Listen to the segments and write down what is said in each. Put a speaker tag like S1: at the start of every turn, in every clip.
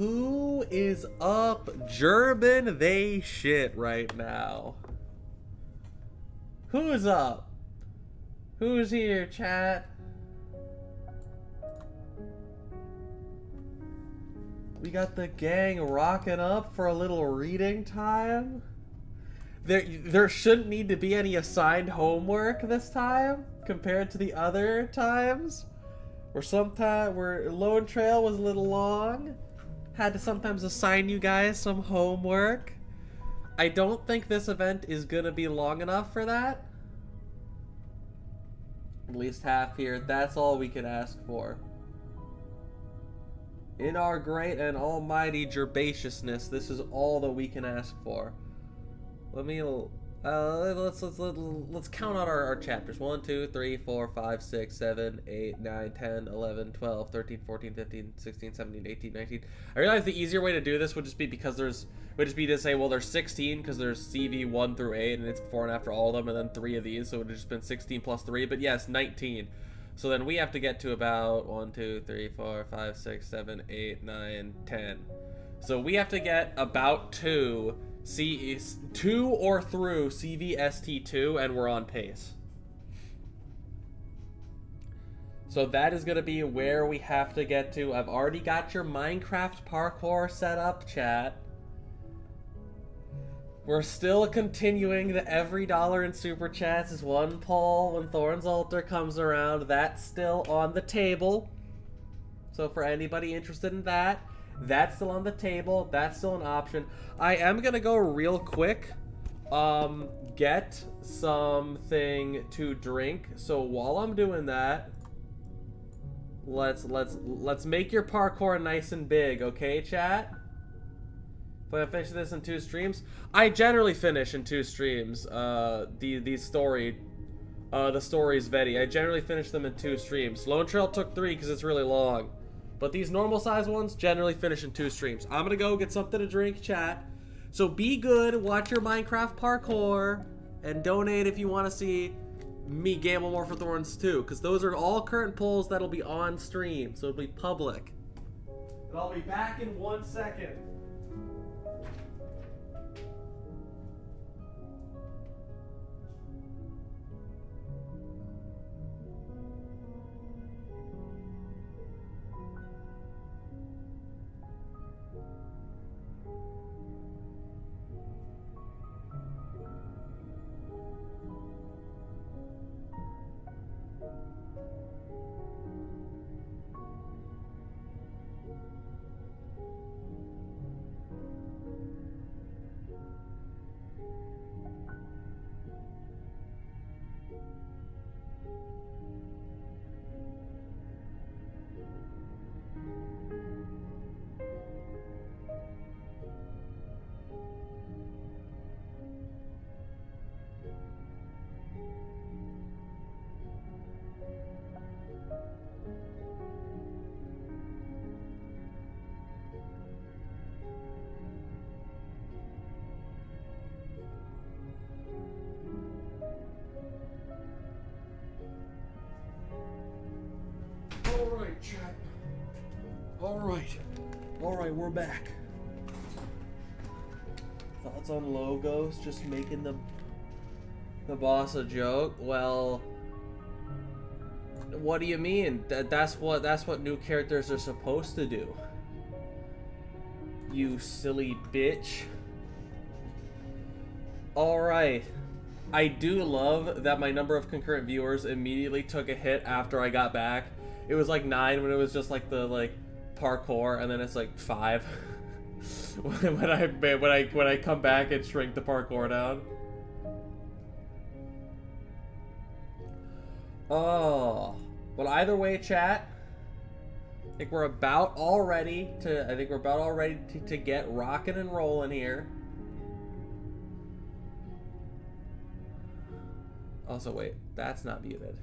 S1: who is up German they shit right now? Who's up? Who's here, chat? We got the gang rocking up for a little reading time. There shouldn't need to be any assigned homework this time compared to the other times. Where Lone Trail was a little long. Had to sometimes assign you guys some homework. I don't think this event is gonna be long enough for that. At least half here. That's all we can ask for. In our great and almighty gerbaciousness, this is all that we can ask for. Let me let's count out our chapters. 1, 2, 3, 4, 5, 6, 7, 8, 9, 10, 11, 12, 13, 14, 15, 16, 17, 18, 19. I realize the easier way to do this would just be to say, well, there's 16 because there's CV 1 through 8 and it's before and after all of them, and then 3 of these, so it would have just been 16 plus 3. But yes, 19. So then we have to get to about 1, 2, 3, 4, 5, 6, 7, 8, 9, 10. So we have to get about 2 or through CVST2, and we're on pace. So that is going to be where we have to get to. I've already got your Minecraft parkour set up, chat. We're still continuing the every dollar in super chats is one poll when Thorn's Altar comes around. That's still on the table. So for anybody interested in that, that's still on the table. That's still an option. I am gonna go real quick, get something to drink. So while I'm doing that, let's make your parkour nice and big, okay, chat? If I finish this in 2 streams, I generally finish in 2 streams. The stories Veti. I generally finish them in 2 streams. Lone Trail took 3 because it's really long. But these normal size ones generally finish in 2 streams. I'm gonna go get something to drink, chat. So be good, watch your Minecraft parkour, and donate if you want to see me gamble more for Thorns too, because those are all current polls that'll be on stream, so it'll be public. And I'll be back in 1 second. Alright, chat. Alright, we're back. Thoughts on logos? Just making the boss a joke? Well, what do you mean? That's what new characters are supposed to do. You silly bitch. Alright. I do love that my number of concurrent viewers immediately took a hit after I got back. It was like 9 when it was just like the parkour, and then it's like 5 when I come back and shrink the parkour down. Oh, well, either way, chat. I think we're about all ready to get rocking and rolling here. Also, wait, that's not muted.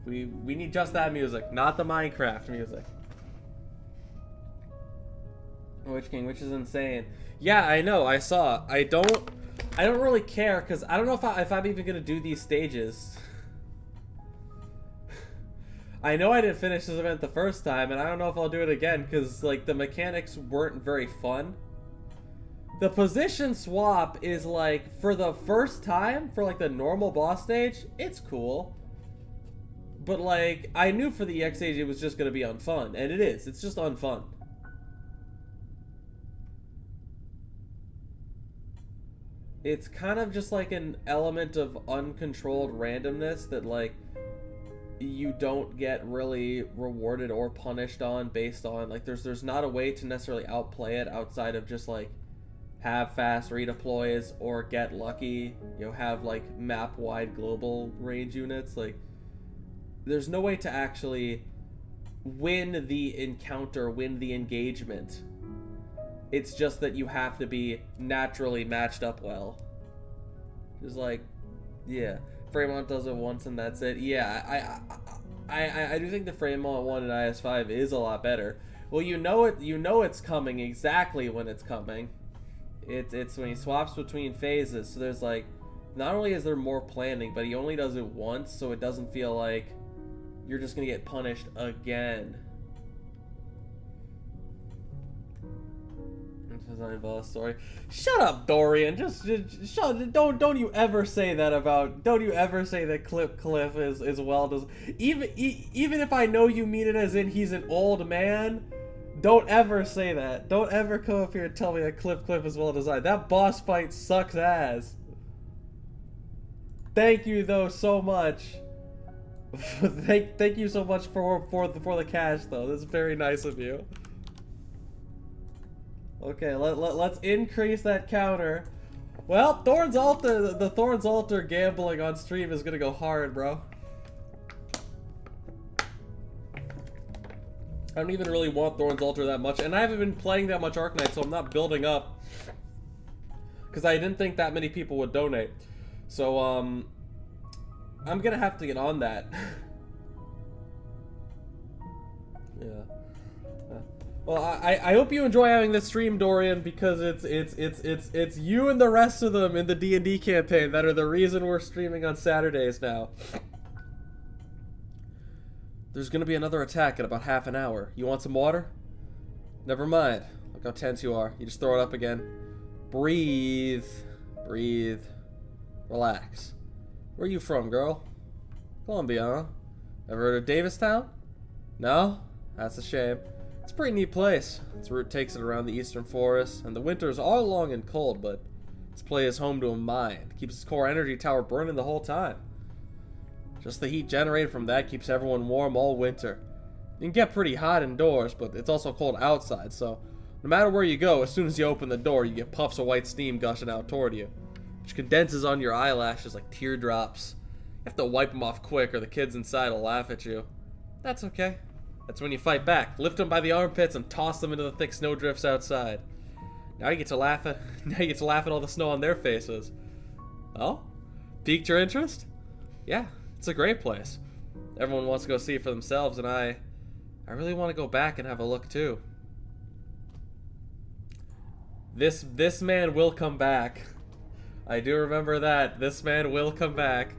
S1: We need just that music, not the Minecraft music. Witch King, which is insane. Yeah, I know, I saw. I don't really care, because I don't know if I'm even gonna do these stages. I know I didn't finish this event the first time, and I don't know if I'll do it again, because, like, the mechanics weren't very fun. The position swap is, like, for the first time, for, like, the normal boss stage, it's cool. But, like, I knew for the EX stage it was just going to be unfun, and it is. It's just unfun. It's kind of just like an element of uncontrolled randomness that, like, you don't get really rewarded or punished on based on, like, there's not a way to necessarily outplay it outside of just, like, have fast redeploys or get lucky, you know, have, like, map-wide global range units. Like, there's no way to actually win the encounter, win the engagement. It's just that you have to be naturally matched up well. Just like, yeah. Fremont does it once and that's it. Yeah, I do think the Fremont one in IS5 is a lot better. Well, you know it's coming exactly when it's coming. It's when he swaps between phases. So there's, like, not only is there more planning, but he only does it once, so it doesn't feel like you're just gonna get punished again. Design boss story. Shut up, Dorian. Just shut. Don't you ever say that about. Don't you ever say that Cliff is well designed. Even if I know you mean it as in he's an old man. Don't ever say that. Don't ever come up here and tell me that Cliff is well designed. That boss fight sucks ass. Thank you though so much. thank you so much for the cash though. This is very nice of you. Okay, let's increase that counter. Well, Thorn's Altar, the Thorn's Altar gambling on stream is gonna go hard, bro. I don't even really want Thorn's Altar that much, and I haven't been playing that much Arknight, so I'm not building up. Because I didn't think that many people would donate. So, I'm gonna have to get on that. Yeah. Well, I hope you enjoy having this stream, Dorian, because it's you and the rest of them in the D&D campaign that are the reason we're streaming on Saturdays now. There's gonna be another attack in about half an hour. You want some water? Never mind. Look how tense you are. You just throw it up again. Breathe. Breathe. Relax. Where are you from, girl? Columbia, huh? Ever heard of Davistown? No? That's a shame. It's a pretty neat place. Its route takes it around the eastern forests, and the winters are long and cold, but this place is home to a mine. It keeps its core energy tower burning the whole time. Just the heat generated from that keeps everyone warm all winter. You can get pretty hot indoors, but it's also cold outside, so no matter where you go, as soon as you open the door, you get puffs of white steam gushing out toward you, which condenses on your eyelashes like teardrops. You have to wipe them off quick, or the kids inside will laugh at you. That's okay. That's when you fight back. Lift them by the armpits and toss them into the thick snowdrifts outside. Now you get to laugh at all the snow on their faces. Oh? Piqued your interest? Yeah, it's a great place. Everyone wants to go see it for themselves, and I really want to go back and have a look too. This man will come back. I do remember that. This man will come back.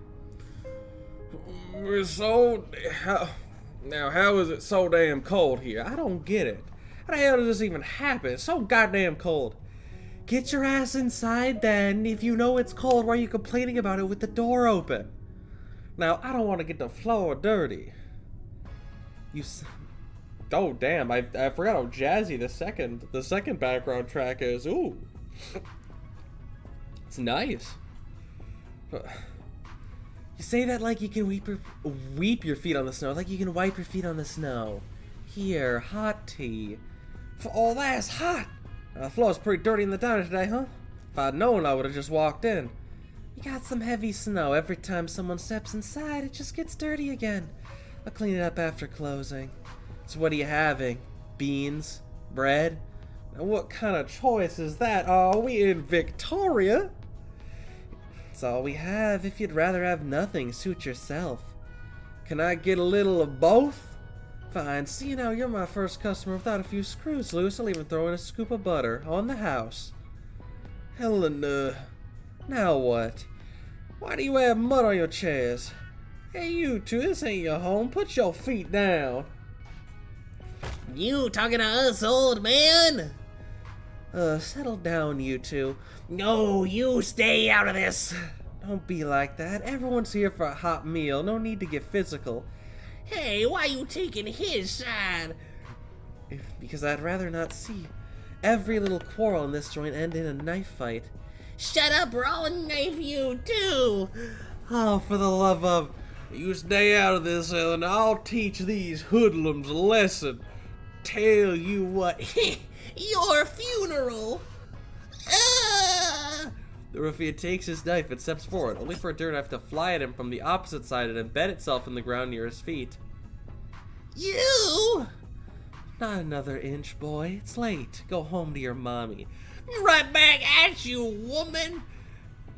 S1: Now, how is it so damn cold here? I don't get it. How the hell does this even happen? It's so goddamn cold. Get your ass inside then. If you know it's cold, why are you complaining about it with the door open? Now, I don't want to get the floor dirty. Oh, damn. I forgot how jazzy the second background track is. Ooh. It's nice. You say that like you can weep your feet on the snow, like you can wipe your feet on the snow. Here, hot tea. Oh, that's hot! The floor's pretty dirty in the diner today, huh? If I'd known, I would have just walked in. You got some heavy snow. Every time someone steps inside, it just gets dirty again. I'll clean it up after closing. So what are you having? Beans? Bread? Now what kind of choice is that? Are we in Victoria? That's all we have. If you'd rather have nothing, suit yourself. Can I get a little of both? Fine. See, now you're my first customer without a few screws loose. I'll even throw in a scoop of butter on the house. Helena. Now what? Why do you have mud on your chairs? Hey, you two, this ain't your home. Put your feet down.
S2: You talking to us, old man?
S1: Settle down, you two.
S2: No, you stay out of this.
S1: Don't be like that. Everyone's here for a hot meal. No need to get physical.
S2: Hey, why you taking his side?
S1: Because I'd rather not see every little quarrel in this joint end in a knife fight.
S2: Shut up, or I'll knife you too.
S1: Oh, for the love of... You stay out of this, Ellen. I'll teach these hoodlums a lesson. Tell you what.
S2: Your funeral.
S1: The ruffian takes his knife and steps forward, only for a dirty knife to fly at him from the opposite side and embed itself in the ground near his feet.
S2: You!
S1: Not another inch, boy. It's late. Go home to your mommy.
S2: Right back at you, woman.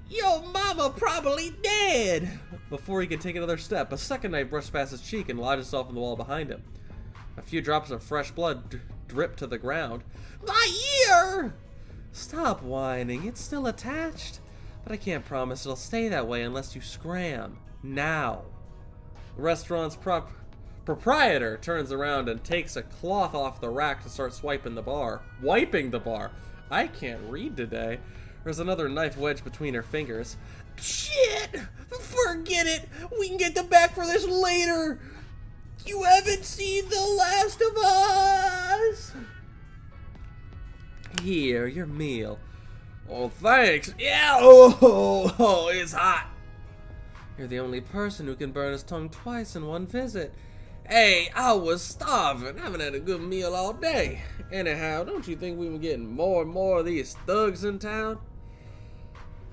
S2: Your mama probably dead.
S1: Before he could take another step, a second knife brushed past his cheek and lodged itself in the wall behind him. A few drops of fresh blood dripped to the ground.
S2: My ear!
S1: Stop whining. It's still attached. But I can't promise it'll stay that way unless you scram. Now. The restaurant's proprietor turns around and takes a cloth off the rack to start wiping the bar. I can't read today. There's another knife wedged between her fingers.
S2: Shit! Forget it! We can get them back for this later! You haven't seen The Last of Us!
S1: Here, your meal.
S2: Oh, thanks. Yeah, oh, it's hot.
S1: You're the only person who can burn his tongue twice in one visit.
S2: Hey, I was starving. I haven't had a good meal all day. Anyhow, don't you think we've been getting more and more of these thugs in town?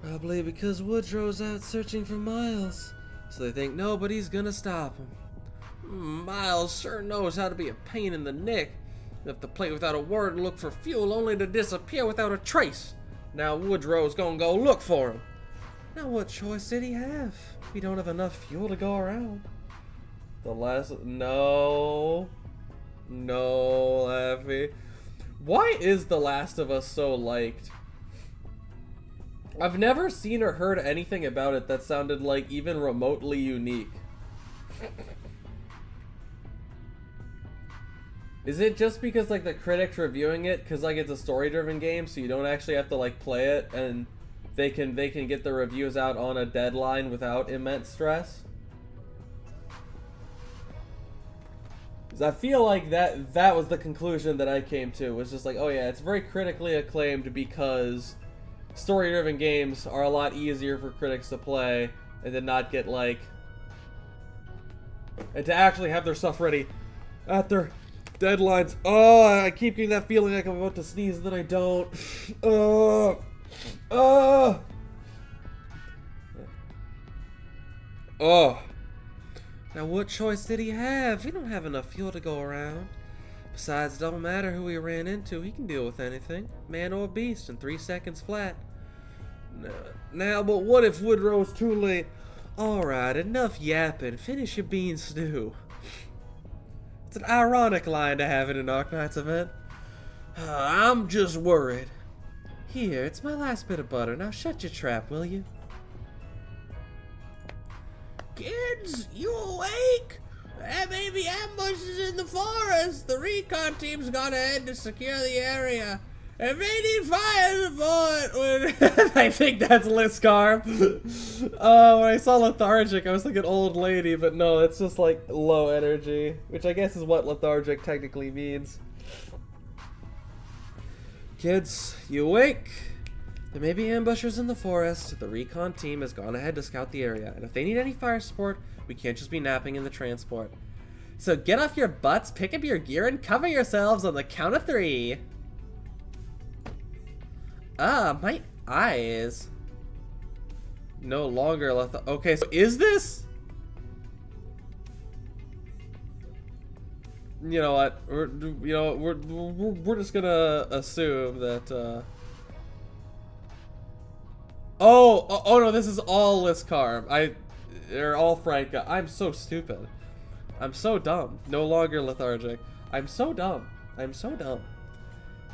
S1: Probably because Woodrow's out searching for Miles, so they think nobody's gonna stop him.
S2: Miles sure knows how to be a pain in the neck. Left the plate without a word and look for fuel only to disappear without a trace. Now Woodrow's gonna go look for him.
S1: Now what choice did he have? We don't have enough fuel to go around. No, Laffy. Why is The Last of Us so liked? I've never seen or heard anything about it that sounded like even remotely unique. Is it just because like the critics reviewing it, because like it's a story-driven game, so you don't actually have to like play it, and they can get the reviews out on a deadline without immense stress? Because I feel like that was the conclusion that I came to, was just like, oh yeah, it's very critically acclaimed because story-driven games are a lot easier for critics to play and to not get like, and to actually have their stuff ready at their deadlines. Oh, I keep getting that feeling like I'm about to sneeze and then I don't. Now what choice did he have? We don't have enough fuel to go around. Besides, it don't matter who he ran into, he can deal with anything. Man or beast in 3 seconds flat. Now, but what if Woodrow's too late? Alright, enough yapping. Finish your bean stew. It's an ironic line to have in an Arknight's event.
S2: I'm just worried.
S1: Here, it's my last bit of butter. Now shut your trap, will you?
S2: Kids, you awake? There may be ambushes in the forest. The recon team's gone ahead to secure the area. If they need fire support,
S1: I think that's Liscar. When I saw lethargic, I was thinking old lady, but no, it's just like low energy, which I guess is what lethargic technically means. Kids, you awake? There may be ambushers in the forest. The recon team has gone ahead to scout the area, and if they need any fire support, we can't just be napping in the transport. So get off your butts, pick up your gear, and cover yourselves on the count of 3. My eyes. No longer okay, so is this? You know what? We're just gonna assume that. Oh no, this is all Liscar. They're all Franca. I'm so stupid. I'm so dumb. No longer lethargic. I'm so dumb.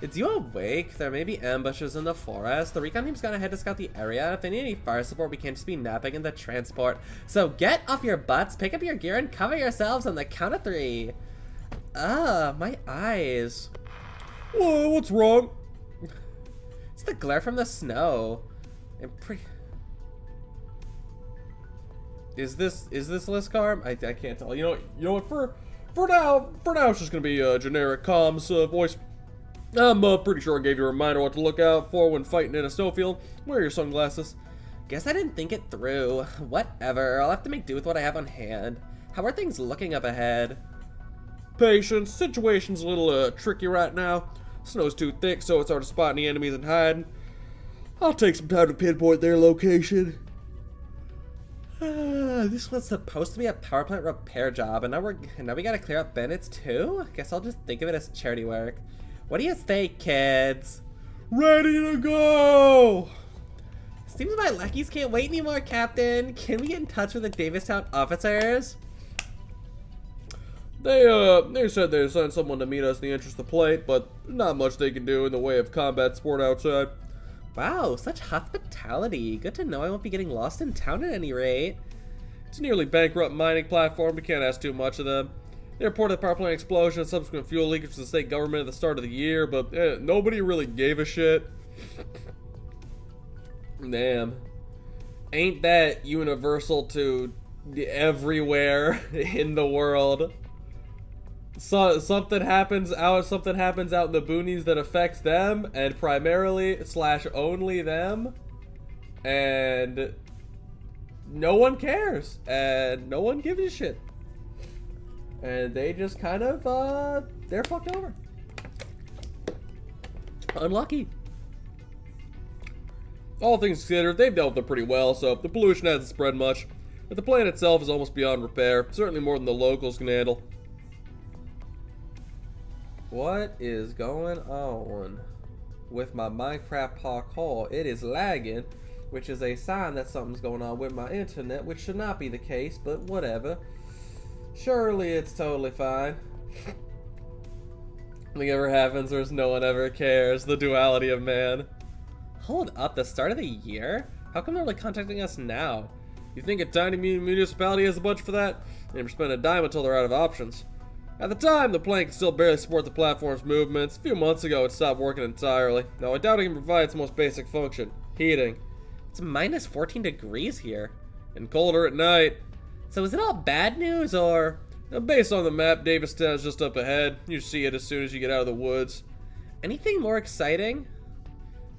S1: Is you awake? There may be ambushes in the forest. The recon team's gone ahead to scout the area. If they need any fire support, we can't just be napping in the transport. So get off your butts, pick up your gear, and cover yourselves on the count of 3. My eyes.
S3: Whoa, what's wrong?
S1: It's the glare from the snow. Is this Liscarm? I can't tell.
S3: You know what? For now, it's just gonna be a generic comms voice. I'm pretty sure I gave you a reminder what to look out for when fighting in a snowfield. Wear your sunglasses.
S1: Guess I didn't think it through. Whatever, I'll have to make do with what I have on hand. How are things looking up ahead?
S3: Patience. Situation's a little tricky right now. Snow's too thick, so it's hard to spot any enemies and hide. I'll take some time to pinpoint their location.
S1: This was supposed to be a power plant repair job, and now we gotta clear up Bennett's too? Guess I'll just think of it as charity work. What do you think, kids?
S3: Ready to go!
S1: Seems my lackeys can't wait anymore, Captain. Can we get in touch with the Davistown officers?
S3: They said they'd send someone to meet us in the entrance to the plate, but not much they can do in the way of combat sport outside.
S1: Wow, such hospitality. Good to know I won't be getting lost in town at any rate.
S3: It's a nearly bankrupt mining platform, we can't ask too much of them. They reported the power plant explosion and subsequent fuel leakage to the state government at the start of the year, but nobody really gave a shit.
S1: Damn. Ain't that universal to everywhere in the world? So something happens out in the boonies that affects them, and primarily / only them, and no one cares, and no one gives a shit. And they just kind of, they're fucked over. Unlucky.
S3: All things considered, they've dealt with it pretty well, so the pollution hasn't spread much. But the plant itself is almost beyond repair, certainly more than the locals can handle.
S1: What is going on with my Minecraft parkour? It is lagging, which is a sign that something's going on with my internet, which should not be the case, but whatever. Surely it's totally fine. Nothing ever happens, or no one ever cares. The duality of man. Hold up, the start of the year? How come they're like contacting us now?
S3: You think a tiny municipality has a budget for that? They never spend a dime until they're out of options. At the time, the plant could still barely support the platform's movements. A few months ago, it stopped working entirely. Now, I doubt it can provide its most basic function, heating.
S1: It's minus 14 degrees here.
S3: And colder at night.
S1: So is it all bad news, or?
S3: Now, based on the map, Davistown is just up ahead. You see it as soon as you get out of the woods.
S1: Anything more exciting?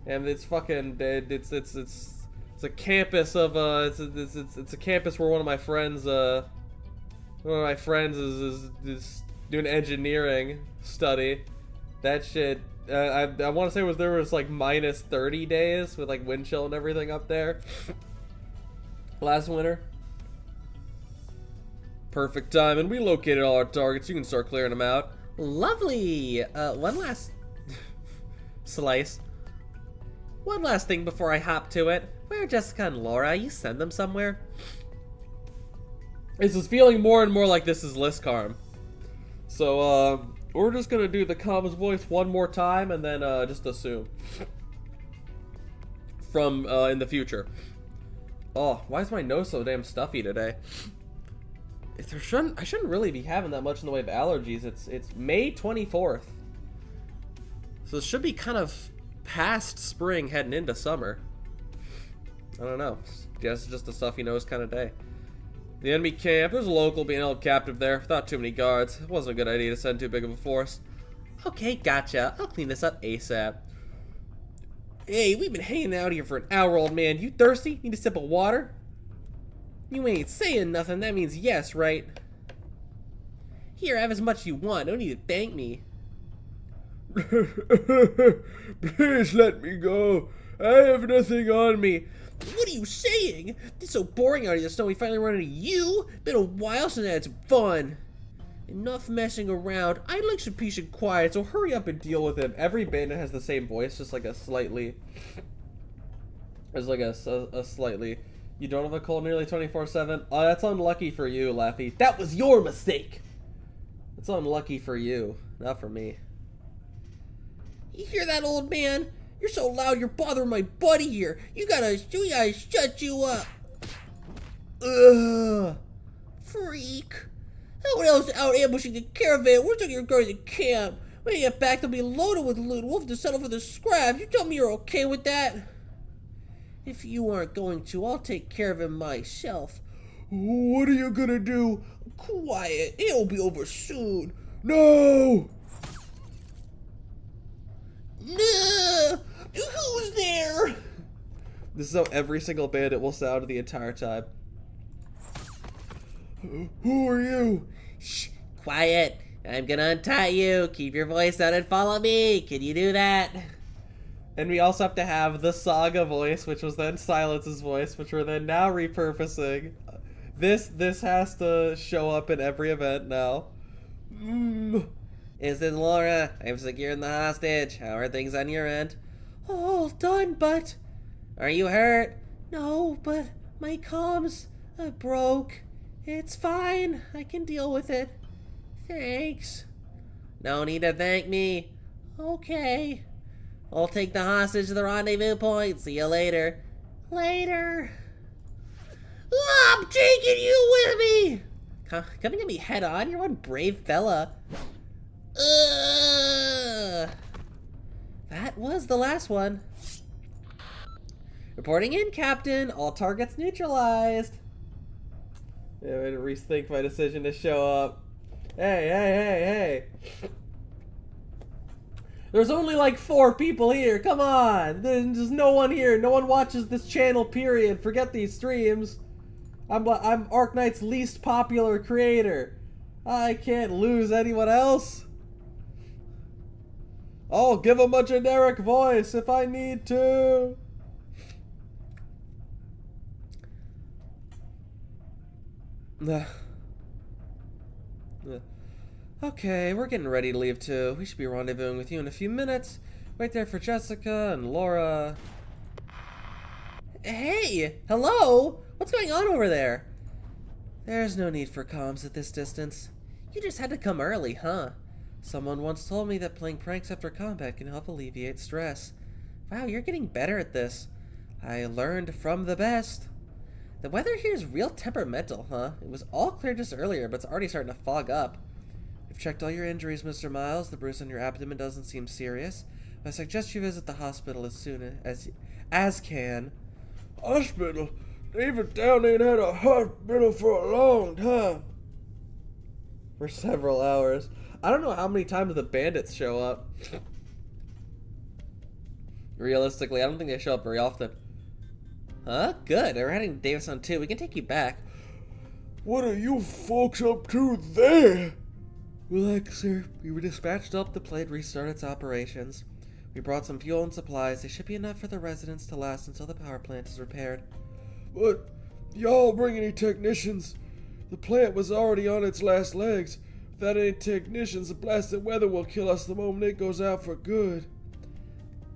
S3: And it's fucking, it's a campus of, it's a campus where one of my friends is doing engineering study. That shit, I want to say there was like minus 30 days with like wind chill and everything up there last winter. Perfect time, and we located all our targets. You can start clearing them out.
S1: Lovely. One last slice. One last thing before I hop to it. Where are Jessica and Laura? You send them somewhere?
S3: This is feeling more and more like this is Liscarm. So, we're just gonna do the comms voice one more time and then, just assume. From, in the future.
S1: Oh, why is my nose so damn stuffy today? I shouldn't really be having that much in the way of allergies. It's May 24th. So it should be kind of past spring heading into summer. I don't know. Guess it's just a stuffy nose kind of day.
S3: The enemy camp. There's a local being held captive there. Without too many guards. It wasn't a good idea to send too big of a force.
S1: Okay, gotcha. I'll clean this up ASAP.
S3: Hey, we've been hanging out here for an hour, old man. You thirsty? Need a sip of water?
S1: You ain't saying nothing. That means yes, right? Here, have as much as you want. Don't need to thank me.
S3: Please let me go. I have nothing on me.
S1: What are you saying? It's so boring out here, so we finally run into you. Been a while since I had some fun. Enough messing around. I'd like some peace and quiet, so hurry up and deal with him. Every bandit has the same voice, just like a slightly... There's like a slightly... You don't have a cold nearly 24/7? Oh, that's unlucky for you, Laffy. That was your mistake! It's unlucky for you, not for me.
S2: You hear that, old man? You're so loud you're bothering my buddy here. We gotta shut you up.
S1: Ugh.
S2: Freak. Everyone else is out ambushing the caravan. We're taking your guys to camp. When you get back, they'll be loaded with loot. We'll have to settle for the scraps. You tell me you're okay with that? If you aren't going to, I'll take care of him myself.
S3: What are you gonna do?
S2: Quiet. It'll be over soon.
S3: No!
S2: No! Who's there?
S1: This is how every single bandit will sound the entire time.
S3: Who are you?
S2: Shh. Quiet. I'm gonna untie you. Keep your voice down and follow me. Can you do that?
S1: And we also have to have the Saga voice, which was then Silence's voice, which we're then now repurposing. This has to show up in every event now.
S2: This is Laura. I'm securing the hostage. How are things on your end? All done, but... Are you hurt? No, but my comms broke. It's fine. I can deal with it. Thanks. No need to thank me. Okay. I'll take the hostage to the rendezvous point. See you later. Later. I'm taking you with me. Coming at me head on? You're one brave fella. That was the last one. Reporting in, Captain. All targets neutralized.
S1: Yeah, I had to rethink my decision to show up. Hey. There's only like 4 people here. Come on. There's no one here. No one watches this channel, period. Forget these streams. I'm Arknight's least popular creator. I can't lose anyone else. I'll give him a generic voice if I need to. Okay, we're getting ready to leave too. We should be rendezvousing with you in a few minutes. Wait there for Jessica and Laura.
S2: Hey! Hello! What's going on over there? There's no need for comms at this distance. You just had to come early, huh?
S1: Someone once told me that playing pranks after combat can help alleviate stress. Wow, you're getting better at this. I learned from the best.
S2: The weather here is real temperamental, huh? It was all clear just earlier, but it's already starting to fog up.
S1: We've checked all your injuries, Mr. Miles. The bruise on your abdomen doesn't seem serious. I suggest you visit the hospital as soon as can.
S3: Hospital? David Down ain't had a hospital for a long time.
S1: For several hours. I don't know how many times the bandits show up. Realistically, I don't think they show up very often.
S2: Huh? Good. We're heading to Davison too. We can take you back.
S3: What are you folks up to there?
S1: Relax, sir. We were dispatched up. The plane restart its operations. We brought some fuel and supplies. They should be enough for the residents to last until the power plant is repaired.
S3: But y'all bring any technicians? The plant was already on its last legs. Without any technicians, the blasted weather will kill us the moment it goes out for good.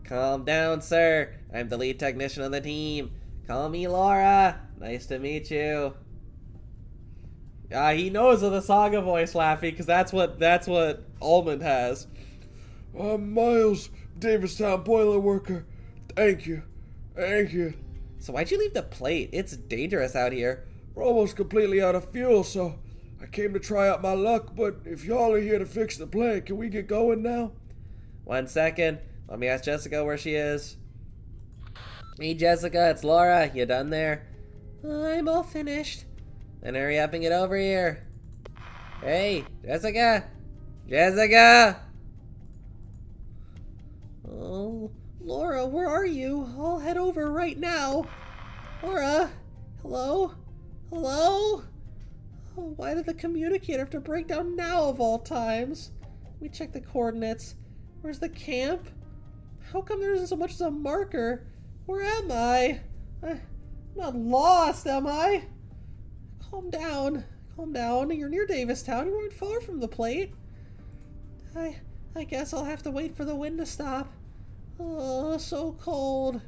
S2: Calm down, sir. I'm the lead technician on the team. Call me Laura. Nice to meet you.
S1: He knows of the Saga voice, Laffy, because that's what Almond has.
S3: I'm Miles, Davistown boiler worker. Thank you.
S2: So why'd you leave the plate? It's dangerous out here.
S3: We're almost completely out of fuel, so I came to try out my luck, but if y'all are here to fix the plant, can we get going now?
S2: 1 second. Let me ask Jessica where she is. Hey, Jessica, it's Laura. You done there? I'm all finished. Then hurry up and get over here. Hey, Jessica! Jessica! Oh, Laura, where are you? I'll head over right now. Laura? Hello? Hello? Oh, why did the communicator have to break down now of all times? Let me check the coordinates. Where's the camp? How come there isn't so much as a marker? Where am I? I'm not lost, am I? Calm down. Calm down. You're near Davistown. You weren't far from the plate. I guess I'll have to wait for the wind to stop. Oh, so cold.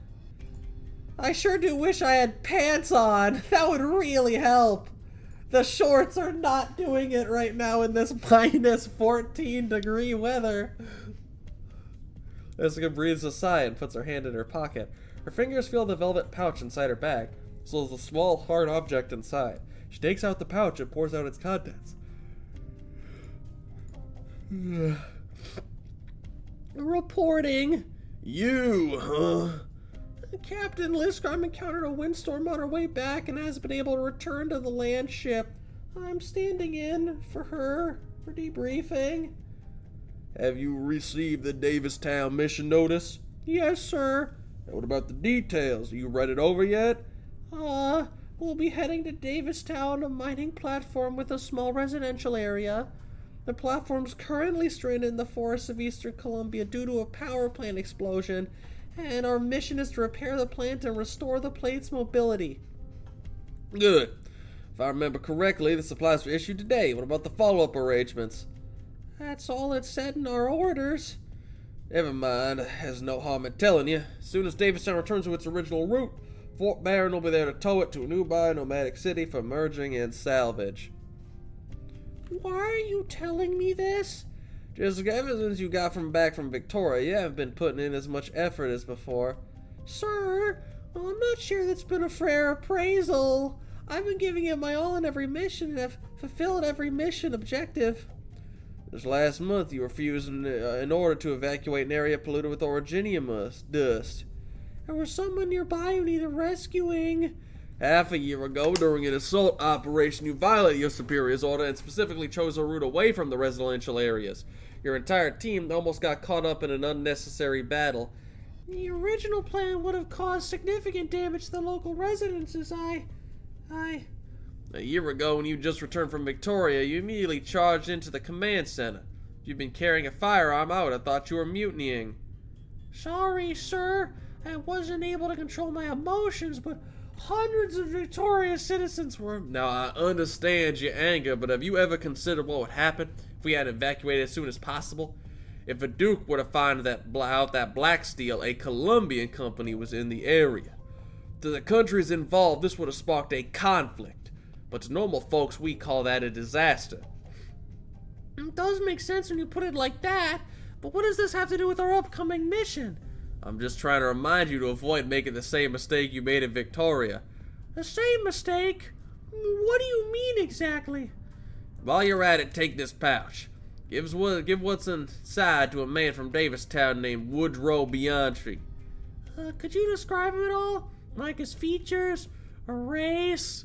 S2: I sure do wish I had pants on. That would really help. The shorts are not doing it right now in this minus 14 degree weather.
S3: Jessica breathes a sigh and puts her hand in her pocket. Her fingers feel the velvet pouch inside her bag, so there's a small, hard object inside. She takes out the pouch and pours out its contents.
S2: Reporting.
S3: You, huh?
S2: Captain Liscrom encountered a windstorm on her way back and has been able to return to the land ship. I'm standing in for her for debriefing.
S3: Have you received the Davistown mission notice?
S2: Yes, sir.
S3: And what about the details? You read it over yet?
S2: We'll be heading to Davistown, a mining platform with a small residential area. The platform's currently stranded in the forests of eastern Colombia due to a power plant explosion, and our mission is to repair the plant and restore the plane's mobility.
S3: Good. If I remember correctly, the supplies were issued today. What about the follow-up arrangements?
S2: That's all it said in our orders.
S3: Never mind. There's no harm in telling you. As soon as Davistown returns to its original route, Fort Barron will be there to tow it to a nearby nomadic city for merging and salvage.
S2: Why are you telling me this?
S3: Jessica, ever since you got back from Victoria, you haven't been putting in as much effort as before.
S2: Sir, I'm not sure that's been a fair appraisal. I've been giving it my all in every mission and have fulfilled every mission objective.
S3: This last month, you refused in order to evacuate an area polluted with orogenium dust.
S2: There was someone nearby who needed rescuing.
S3: Half a year ago, during an assault operation, you violated your superior's order and specifically chose a route away from the residential areas. Your entire team almost got caught up in an unnecessary battle.
S2: The original plan would have caused significant damage to the local residences.
S3: A year ago, when you just returned from Victoria, you immediately charged into the command center. If you've been carrying a firearm, I would have thought you were mutinying.
S2: Sorry, sir. I wasn't able to control my emotions, but hundreds of Victoria citizens were...
S3: Now, I understand your anger, but have you ever considered what would happen if we had evacuated as soon as possible? If a Duke were to find out that Black Steel, a Colombian company, was in the area. To the countries involved, this would have sparked a conflict. But to normal folks, we call that a disaster.
S2: It does make sense when you put it like that, but what does this have to do with our upcoming mission?
S3: I'm just trying to remind you to avoid making the same mistake you made in Victoria.
S2: The same mistake? What do you mean exactly?
S3: While you're at it, take this pouch. Give what's inside to a man from Davistown named Woodrow Bianchi.
S2: Could you describe him at all? Like his features? A race?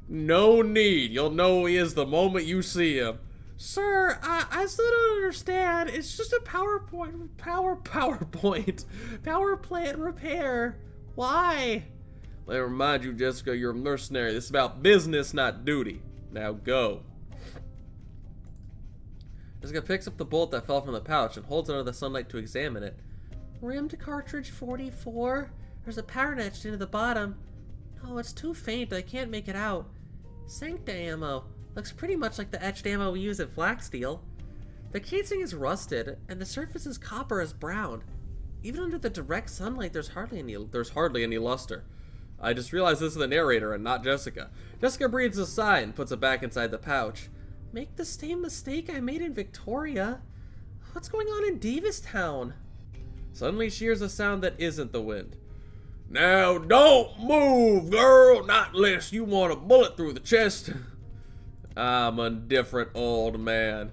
S3: No need. You'll know who he is the moment you see him.
S2: Sir, I still don't understand. It's just a power plant repair. Why?
S3: Let me remind you, Jessica, you're a mercenary. This is about business, not duty. Now go. Jessica picks up the bullet that fell from the pouch and holds it under the sunlight to examine it.
S2: Rimmed cartridge 44. There's a pattern etched into the bottom. Oh, it's too faint. I can't make it out. Sancta ammo. Looks pretty much like the etched ammo we use at Black Steel. The casing is rusted, and the surface is copper as brown. Even under the direct sunlight, there's hardly any luster. I just realized this is the narrator and not Jessica. Jessica breathes a sigh and puts it back inside the pouch. Make the same mistake I made in Victoria? What's going on in Davistown?
S3: Suddenly she hears a sound that isn't the wind. Now don't move, girl, not unless you want a bullet through the chest. I'm a different old man.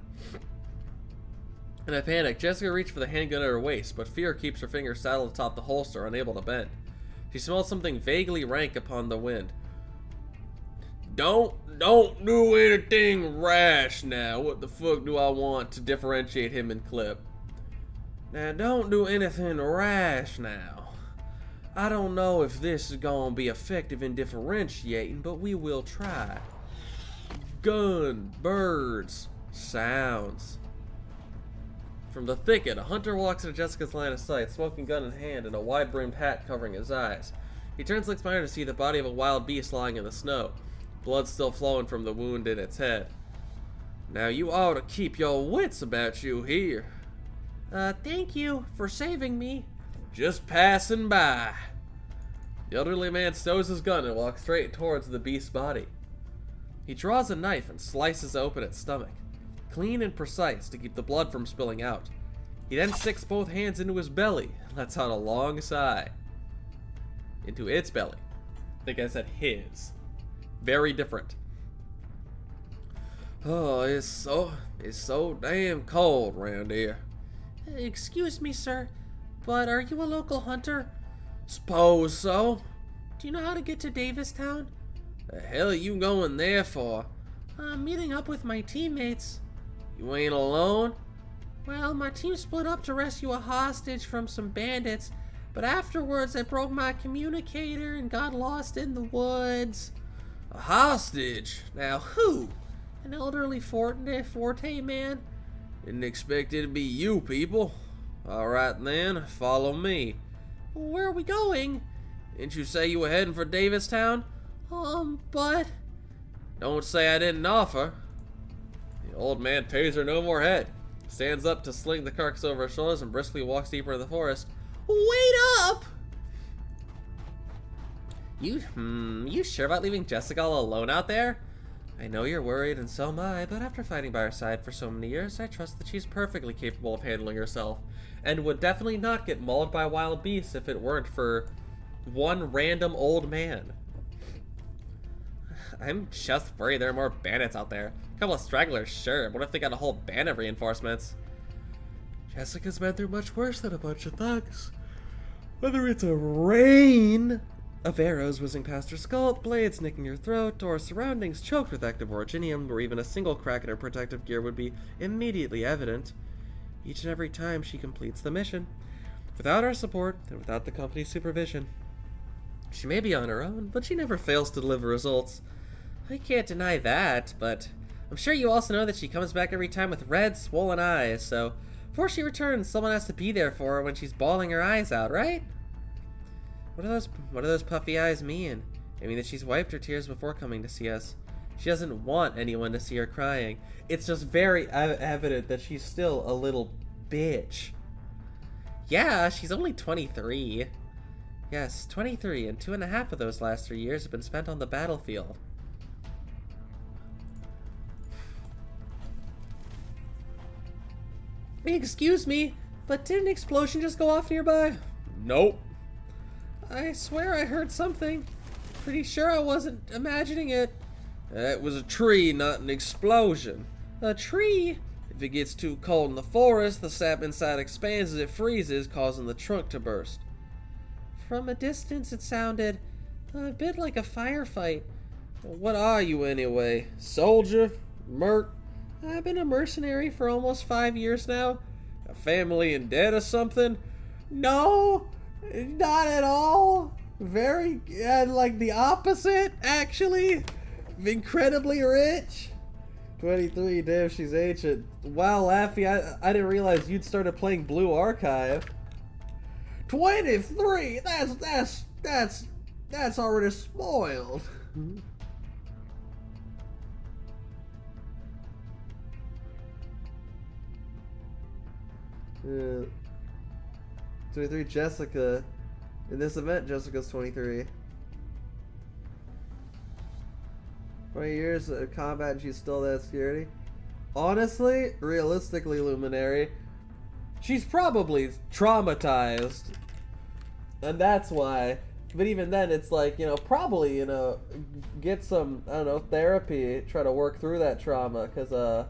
S3: In a panic, Jessica reaches for the handgun at her waist, but fear keeps her fingers saddled atop the holster, unable to bend. She smells something vaguely rank upon the wind. Don't do anything rash now. What the fuck do I want to differentiate him in clip? Now don't do anything rash now. I don't know if this is gonna be effective in differentiating, but we will try. Gun, birds, sounds. From the thicket, a hunter walks into Jessica's line of sight, smoking gun in hand and a wide-brimmed hat covering his eyes. He turns like Spider to see the body of a wild beast lying in the snow, blood still flowing from the wound in its head. Now you ought to keep your wits about you here.
S2: Thank you for saving me.
S3: Just passing by. The elderly man stows his gun and walks straight towards the beast's body. He draws a knife and slices open its stomach, clean and precise to keep the blood from spilling out.
S1: He then sticks both hands into his belly and lets out a long sigh. Into its belly. I think I said his. Very different.
S3: Oh, it's so damn cold around here.
S2: Excuse me, sir, but are you a local hunter?
S3: Suppose so.
S2: Do you know how to get to Davistown?
S3: The hell are you going there for?
S2: I'm meeting up with my teammates.
S3: You ain't alone?
S2: Well, my team split up to rescue a hostage from some bandits, but afterwards I broke my communicator and got lost in the woods.
S3: A hostage? Now who?
S2: An elderly Forte man.
S3: Didn't expect it to be you people. Alright then, follow me.
S2: Where are we going?
S3: Didn't you say you were heading for Davistown?
S2: But...
S3: Don't say I didn't offer. The old man pays her no more head. Stands up to sling the carcass over his shoulders and briskly walks deeper into the forest.
S2: Wait up!
S1: You sure about leaving Jessica all alone out there? I know you're worried, and so am I, but after fighting by her side for so many years, I trust that she's perfectly capable of handling herself, and would definitely not get mauled by wild beasts if it weren't for one random old man. I'm just worried there are more bandits out there. A couple of stragglers, sure. What if they got a whole band of reinforcements?
S3: Jessica's been through much worse than a bunch of thugs. Whether it's a rain of arrows whizzing past her skull, blades nicking her throat, or surroundings choked with active originium, or even a single crack in her protective gear would be immediately evident each and every time she completes the mission, without our support and without the company's supervision. She may be on her own, but she never fails to deliver results.
S1: I can't deny that, but I'm sure you also know that she comes back every time with red, swollen eyes, so before she returns, someone has to be there for her when she's bawling her eyes out, right? What do those puffy eyes mean? They mean that she's wiped her tears before coming to see us. She doesn't want anyone to see her crying. It's just very evident that she's still a little bitch. Yeah, she's only 23. Yes, 23, and 2.5 of those last 3 years have been spent on the battlefield. Excuse me, but did an explosion just go off nearby?
S3: Nope.
S1: I swear I heard something. Pretty sure I wasn't imagining it.
S3: That was a tree, not an explosion.
S1: A tree?
S3: If it gets too cold in the forest, the sap inside expands as it freezes, causing the trunk to burst.
S1: From a distance it sounded a bit like a firefight.
S3: What are you anyway? Soldier? Merc?
S1: I've been a mercenary for almost 5 years now.
S3: A family in debt or something?
S1: No, not at all. Very, like the opposite, actually. Incredibly rich.
S3: 23, damn, she's ancient.
S1: Wow, Laffy, I didn't realize you'd started playing Blue Archive.
S2: 23? That's already spoiled.
S3: Yeah. 23, Jessica. In this event, Jessica's 23. 20 years of combat and she's still that security. Honestly, realistically, Luminary, she's probably traumatized. And that's why. But even then, it's like, probably, get some, I don't know, therapy, try to work through that trauma, because,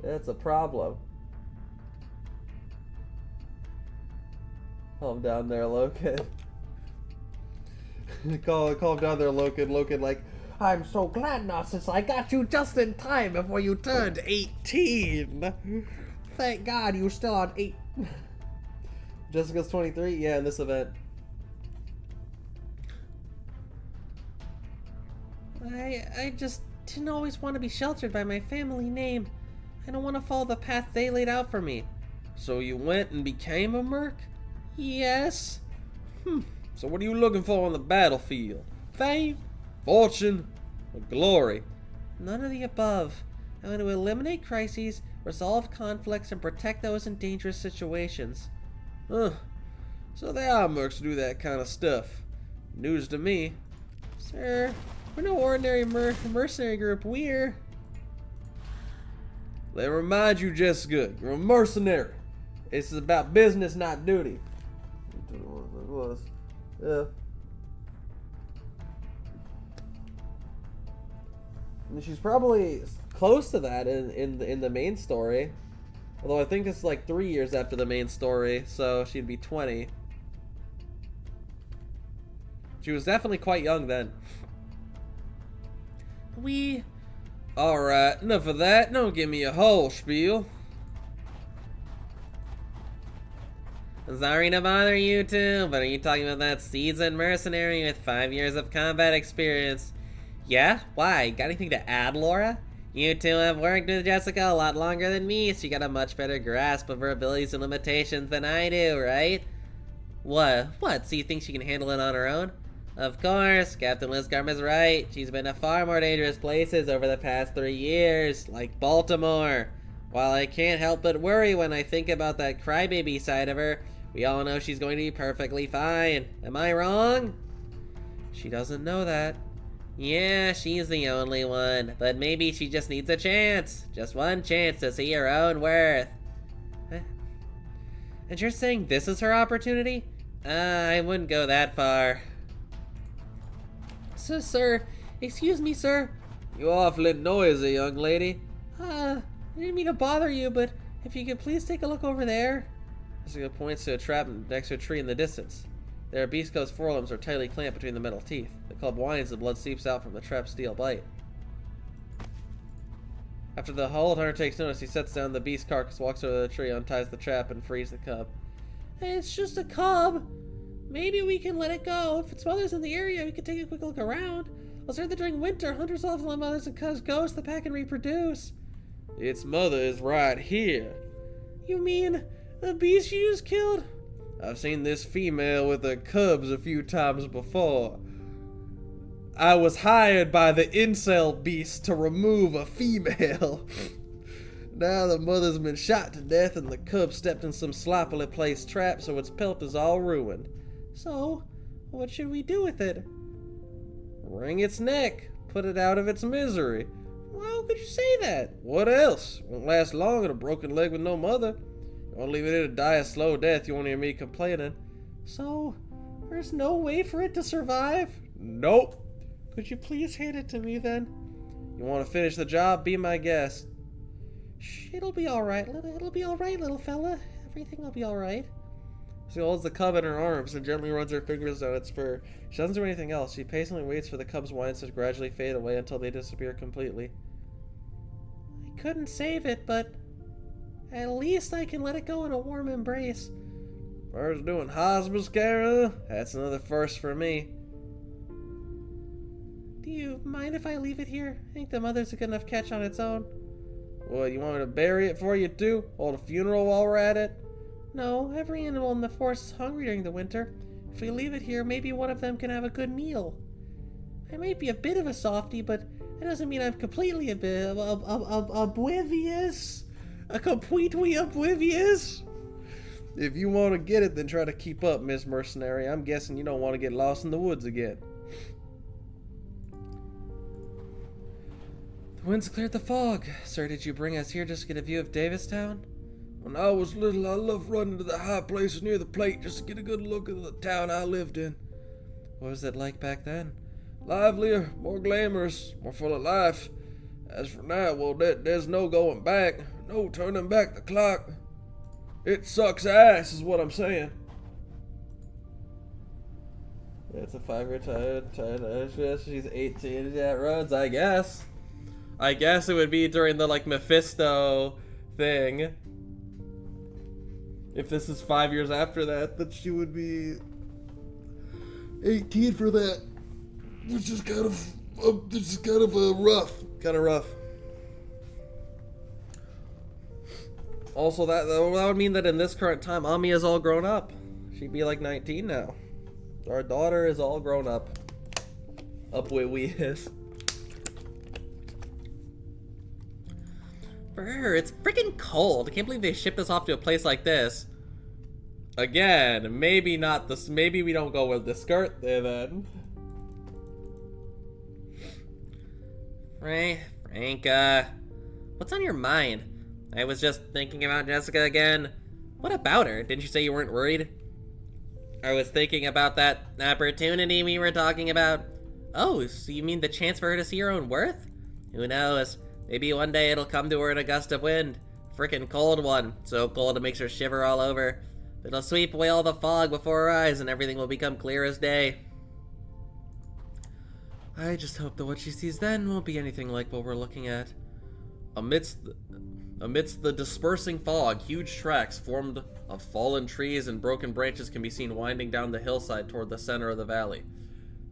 S3: that's a problem. Calm down there, Logan. calm down there, Logan. Logan, like,
S2: I'm so glad, Narcissus, I got you just in time before you turned 18. Thank God you're still on 8.
S3: Jessica's 23? Yeah, in this event.
S1: I just didn't always want to be sheltered by my family name. I don't want to follow the path they laid out for me.
S3: So you went and became a merc?
S1: Yes.
S3: So what are you looking for on the battlefield?
S1: Fame?
S3: Fortune? Or glory?
S1: None of the above. I want to eliminate crises, resolve conflicts, and protect those in dangerous situations.
S3: Huh. So there are mercs who do that kind of stuff. News to me.
S1: Sir, we're no ordinary mercenary group.
S3: Let me remind you, Jessica, you're a mercenary. This is about business, not duty. It was. Yeah. And she's probably close to that in the main story. Although I think it's like 3 years after the main story, so she'd be 20. She was definitely quite young then. Alright, enough of that. Don't give me a whole spiel. Sorry to bother you two, but are you talking about that seasoned mercenary with 5 years of combat experience? Yeah? Why? Got anything to add, Laura? You two have worked with Jessica a lot longer than me, so you got a much better grasp of her abilities and limitations than I do, right? What? So you think she can handle it on her own? Of course, Captain Lisgarm is right. She's been to far more dangerous places over the past 3 years, like Baltimore. While I can't help but worry when I think about that crybaby side of her, we all know she's going to be perfectly fine. Am I wrong? She doesn't know that. Yeah, she's the only one, but maybe she just needs a chance. Just one chance to see her own worth. Huh? And you're saying this is her opportunity? I wouldn't go that far. So, sir, excuse me, sir. You awfully noisy, young lady. I didn't mean to bother you, but if you could please take a look over there. Jessica points to a trap next to a tree in the distance. Their beastco's forelimbs are tightly clamped between the metal teeth. The club whines, the blood seeps out from the trap's steel bite. After the old hunter takes notice, he sets down the beast carcass, walks over to the tree, unties the trap, and frees the cub. Hey, it's just a cub. Maybe we can let it go. If its mother's in the area, we can take a quick look around. I'll start that during winter, hunters often let mothers and cubs ghosts the pack and reproduce. Its mother is right here. You mean the beast you just killed? I've seen this female with her cubs a few times before. I was hired by the incel beast to remove a female. Now the mother's been shot to death and the cub stepped in some sloppily placed trap, so its pelt is all ruined. So, what should we do with it? Wring its neck. Put it out of its misery. How could you say that? What else? Won't last long in a broken leg with no mother. You want to leave it here to die a slow death, you won't hear me complaining. So, there's no way for it to survive? Nope. Could you please hand it to me then? You want to finish the job? Be my guest. Shh, it'll be alright. It'll be alright, little fella. Everything will be alright. She holds the cub in her arms and gently runs her fingers down its fur. She doesn't do anything else. She patiently waits for the cub's whines to gradually fade away until they disappear completely. I couldn't save it, but at least I can let it go in a warm embrace. First doing hospice care? That's another first for me. Do you mind if I leave it here? I think the mother's a good enough catch on its own. What, you want me to bury it for you too? Hold a funeral while we're at it? No, every animal in the forest is hungry during the winter. If we leave it here, maybe one of them can have a good meal. I might be a bit of a softie, but that doesn't mean I'm completely oblivious. Completely oblivious. If you want to get it, then try to keep up, Miss Mercenary. I'm guessing you don't want to get lost in the woods again. The winds cleared the fog. Sir, did you bring us here just to get a view of Davistown? When I was little, I loved running to the high places near the plate just to get a good look at the town I lived in. What was it like back then? Livelier, more glamorous, more full of life. As for now, well, there's no going back. No turning back the clock. It sucks ass, is what I'm saying. Yeah, it's a 5-year time. She's 18 at Rhodes, I guess. I guess it would be during the, like, Mephisto thing. If this is 5 years after that she would be 18 for that. Which is kind of rough. Kind of rough. Also, that would mean that in this current time, Ami is all grown up. She'd be like 19 now. Our daughter is all grown up. Up where we is. It's freaking cold. I can't believe they shipped us off to a place like this. Again, maybe not this. Maybe we don't go with the skirt there then. Frank, what's on your mind? I was just thinking about Jessica again.
S1: What about her? Didn't you say you weren't worried? I was thinking about that opportunity we were talking about. Oh, so you mean the chance for her to see her own worth? Who knows? Maybe one day it'll come to her in a gust of wind. Frickin' cold one. So cold it makes her shiver all over. It'll sweep away all the fog before her eyes and everything will become clear as day. I just hope that what she sees then won't be anything like what we're looking at. Amidst the dispersing fog, huge tracks formed of fallen trees and broken branches can be seen winding down the hillside toward the center of the valley.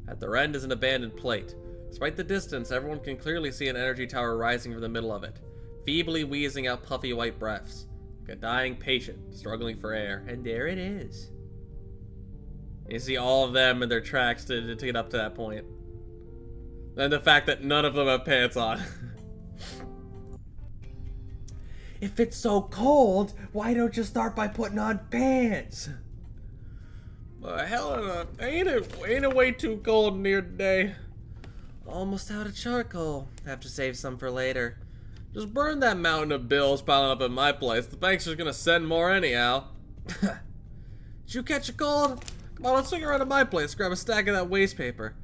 S1: At their end is an abandoned plate. Despite the distance, everyone can clearly see an energy tower rising from the middle of it, feebly wheezing out puffy white breaths, like a dying patient struggling for air. And there it is. You see all of them in their tracks to get up to that point. And the fact that none of them have pants on. If it's so cold, why don't you start by putting on pants?
S3: Helena, ain't it way too cold in here today?
S1: Almost out of charcoal. Have to save some for later.
S3: Just burn that mountain of bills piling up at my place. The bank's just gonna send more anyhow. Did you catch a cold? Come on, let's swing around to my place. Grab a stack of that waste paper.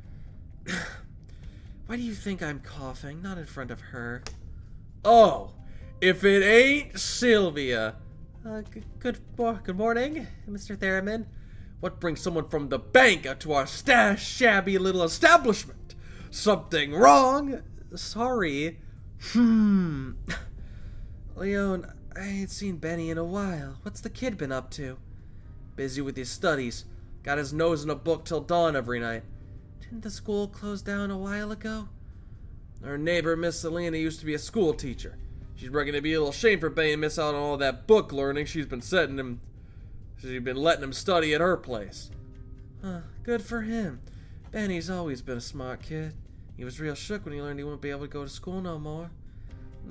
S1: Why do you think I'm coughing? Not in front of her.
S3: Oh, if it ain't Sylvia.
S1: Good morning, Mr. Theremin.
S3: What brings someone from the bank out to our shabby little establishment? Something wrong?
S1: Sorry. Leon, I ain't seen Benny in a while. What's the kid been up to?
S3: Busy with his studies. Got his nose in a book till dawn every night.
S1: Didn't the school close down a while ago?
S3: Our neighbor, Miss Selena, used to be a school teacher. She's reckoned it'd be a little shame for Benny to miss out on all that book learning she's been letting him study at her place.
S1: Good for him. Benny's always been a smart kid. He was real shook when he learned he wouldn't be able to go to school no more.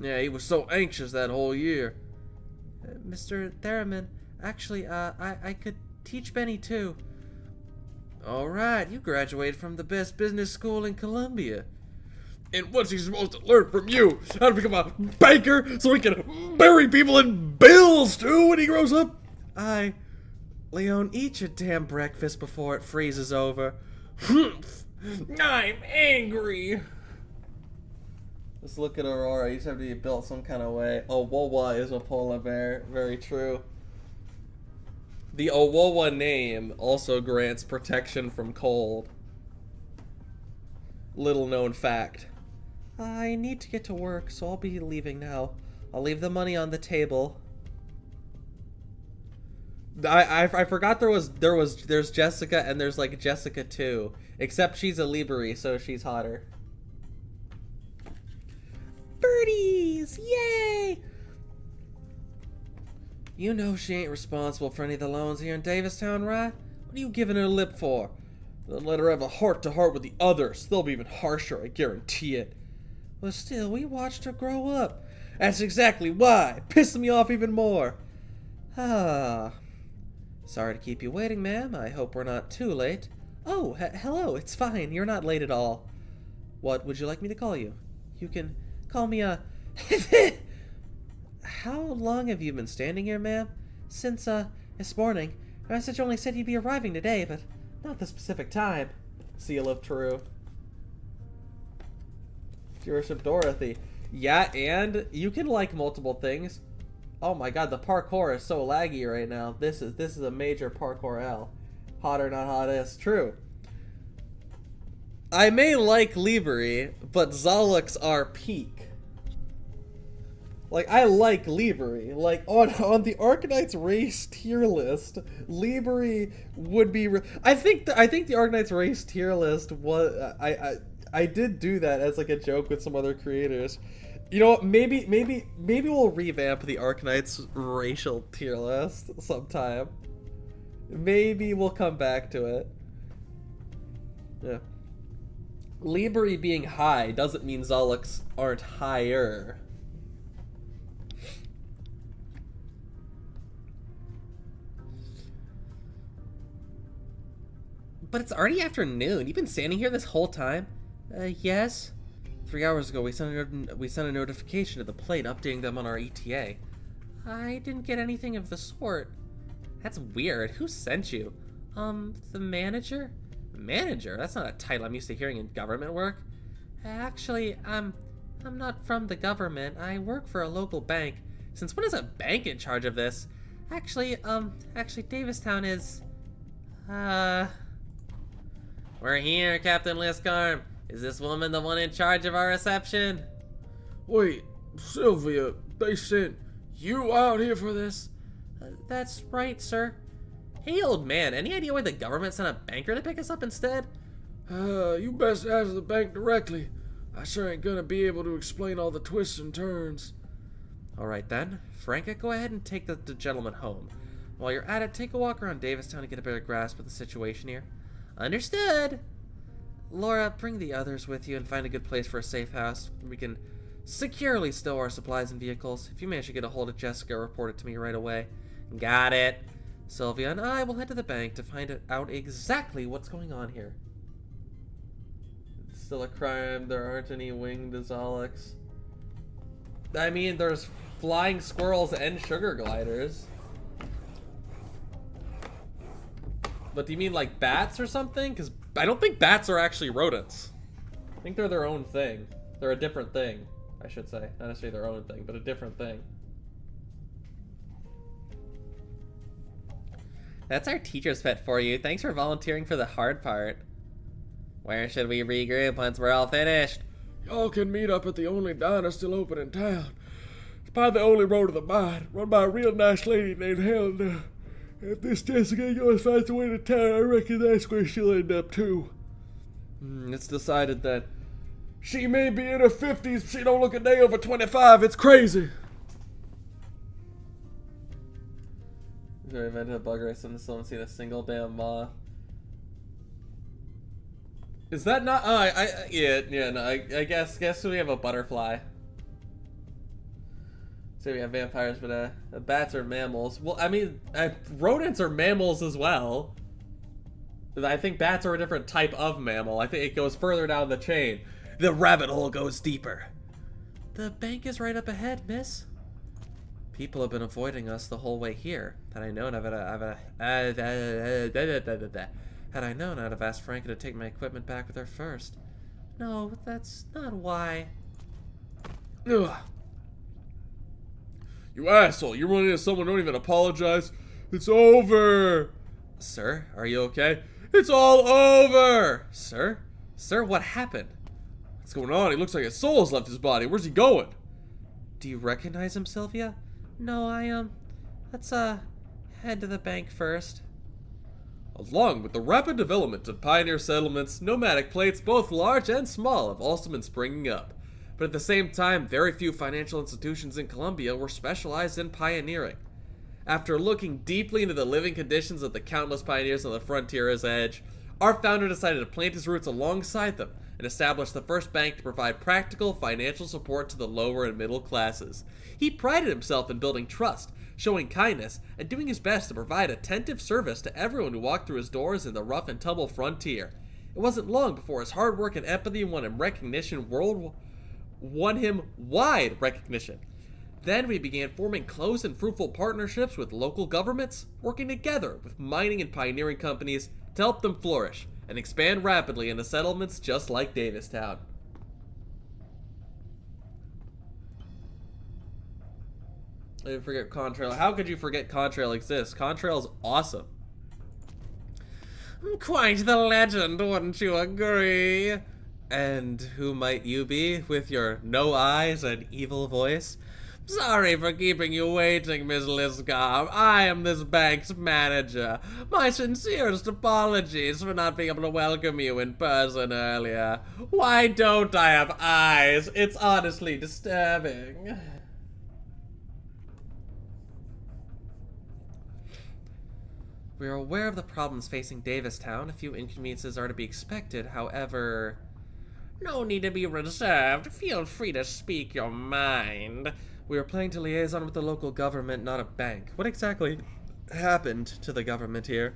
S3: Yeah, he was so anxious that whole year.
S1: Mr. Theremin, actually, I could teach Benny too.
S3: Alright, you graduated from the best business school in Columbia. And what's he supposed to learn from you? How to become a banker so he can bury people in bills too when he grows up?
S1: Leon, eat your damn breakfast before it freezes over.
S3: I'm angry.
S1: Just look at Aurora. You just have to be built some kind of way. Owowa is a polar bear. Very true. The Owowa name also grants protection from cold. Little known fact. I need to get to work, so I'll be leaving now. I'll leave the money on the table. I forgot there's Jessica and there's like Jessica too. Except she's a Liberi, so she's hotter. Birdies! Yay! You know she ain't responsible for any of the loans here in Davistown, right? What are you giving her lip for?
S3: Then let her have a heart-to-heart with the others. They'll be even harsher, I guarantee it.
S1: But still, we watched her grow up.
S3: That's exactly why. Pissing me off even more.
S1: Sorry to keep you waiting, ma'am. I hope we're not too late. Oh, hello. It's fine. You're not late at all. What would you like me to call you? You can call me How long have you been standing here, ma'am? Since, this morning. Our message only said you'd be arriving today, but not the specific time. Seal of True. Your worship, Dorothy. Yeah, and you can like multiple things. Oh my god, the parkour is so laggy right now. This is a major parkour L. Hot or not hot is true. I may like Liberi, but Zalux are peak. Like, I like Liberi. Like, on the Arcanite's race tier list, Liberi would be... I think the Arcanite's race tier list was... I did do that as, like, a joke with some other creators. You know what? Maybe we'll revamp the Arcanite's racial tier list sometime. Maybe we'll come back to it. Yeah. Liberi being high doesn't mean Zalux aren't higher. But it's already afternoon. You've been standing here this whole time? Yes. 3 hours ago, we sent a notification to the plate updating them on our ETA. I didn't get anything of the sort. That's weird. Who sent you? The manager? Manager? That's not a title I'm used to hearing in government work. Actually, I'm not from the government. I work for a local bank. Since when is a bank in charge of this? Actually, Davistown is, We're here, Captain Liscarm. Is this woman the one in charge of our reception?
S3: Wait, Sylvia, they sent you out here for this?
S1: That's right, sir. Hey, old man, any idea why the government sent a banker to pick us up instead?
S3: You best ask the bank directly. I sure ain't gonna be able to explain all the twists and turns.
S1: Alright then. Franca, go ahead and take the gentleman home. While you're at it, take a walk around Davistown to get a better grasp of the situation here. Understood! Laura, bring the others with you and find a good place for a safe house. We can securely stow our supplies and vehicles. If you manage to get a hold of Jessica, report it to me right away. Got it. Sylvia and I will head to the bank to find out exactly what's going on here. It's still a crime. There aren't any winged Zolix. I mean, there's flying squirrels and sugar gliders. But do you mean like bats or something? Because I don't think bats are actually rodents. I think they're their own thing. They're a different thing, I should say. Not necessarily their own thing, but a different thing. That's our teacher's pet for you. Thanks for volunteering for the hard part. Where should we regroup once we're all finished?
S3: Y'all can meet up at the only diner still open in town. It's by the only road of the mine, run by a real nice lady named Helena. If this Jessica yours finds a way to town, I reckon that's where she'll end up too. It's decided that she may be in her 50s, but she don't look a day over 25. It's crazy.
S1: Very invented a bug race and still haven't seen a single damn moth. Is that not? Oh, I guess we have a butterfly. So we have vampires, but bats are mammals. Well, I mean, rodents are mammals as well. I think bats are a different type of mammal. I think it goes further down the chain. The rabbit hole goes deeper. The bank is right up ahead, miss. People have been avoiding us the whole way here. Had I known, Had I known, I'd have asked Franca to take my equipment back with her first. No, that's not why.
S3: Ugh. You asshole, you run into someone, don't even apologize. It's over.
S1: Sir, are you okay? It's all over! Sir? Sir, what happened?
S3: What's going on? He looks like his soul has left his body. Where's he going?
S1: Do you recognize him, Sylvia? No, let's, head to the bank first.
S3: Along with the rapid development of pioneer settlements, nomadic plates, both large and small, have also been springing up. But at the same time, very few financial institutions in Colombia were specialized in pioneering. After looking deeply into the living conditions of the countless pioneers on the frontier's edge, our founder decided to plant his roots alongside them and establish the first bank to provide practical financial support to the lower and middle classes. He prided himself in building trust, showing kindness, and doing his best to provide attentive service to everyone who walked through his doors in the rough and tumble frontier. It wasn't long before his hard work and empathy won him wide recognition. Then we began forming close and fruitful partnerships with local governments, working together with mining and pioneering companies to help them flourish and expand rapidly into settlements just like Davistown. I didn't forget Contrail. How could you forget Contrail exists? Contrail's awesome. Quite the legend, wouldn't you agree? And who might you be, with your no eyes and evil voice? Sorry for keeping you waiting, Miss Liscombe. I am this bank's manager. My sincerest apologies for not being able to welcome you in person earlier. Why don't I have eyes? It's honestly disturbing. We are aware of the problems facing Davistown. A few inconveniences are to be expected, however... No need to be reserved. Feel free to speak your mind. We are planning to liaison with the local government, not a bank. What exactly happened to the government here?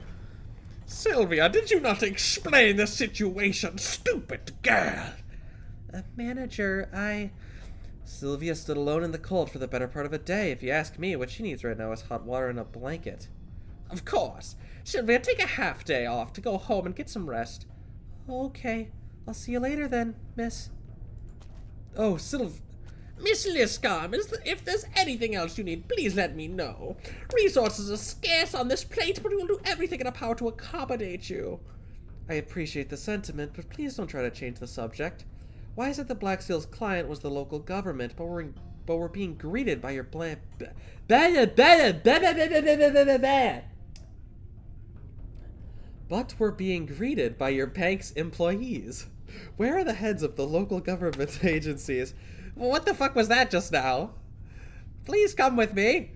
S3: Sylvia, did you not explain the situation, stupid girl? Manager, Sylvia stood alone in the cold for the better part of a day. If you ask me, what she needs right now is hot water and a blanket.
S2: Of course. Sylvia, take a half day off to go home and get some rest.
S1: Okay. I'll see you later then, miss.
S3: Oh, Sylv...
S2: Miss Liscom, if there's anything else you need, please let me know. Resources are scarce on this plate, but we will do everything in our power to accommodate you.
S1: I appreciate the sentiment, but please don't try to change the subject. Why is it that Black Seal's client was the local government, but we're being greeted by your But we're being greeted by your bank's employees. Where are the heads of the local government agencies?
S2: What the fuck was that just now? Please come with me.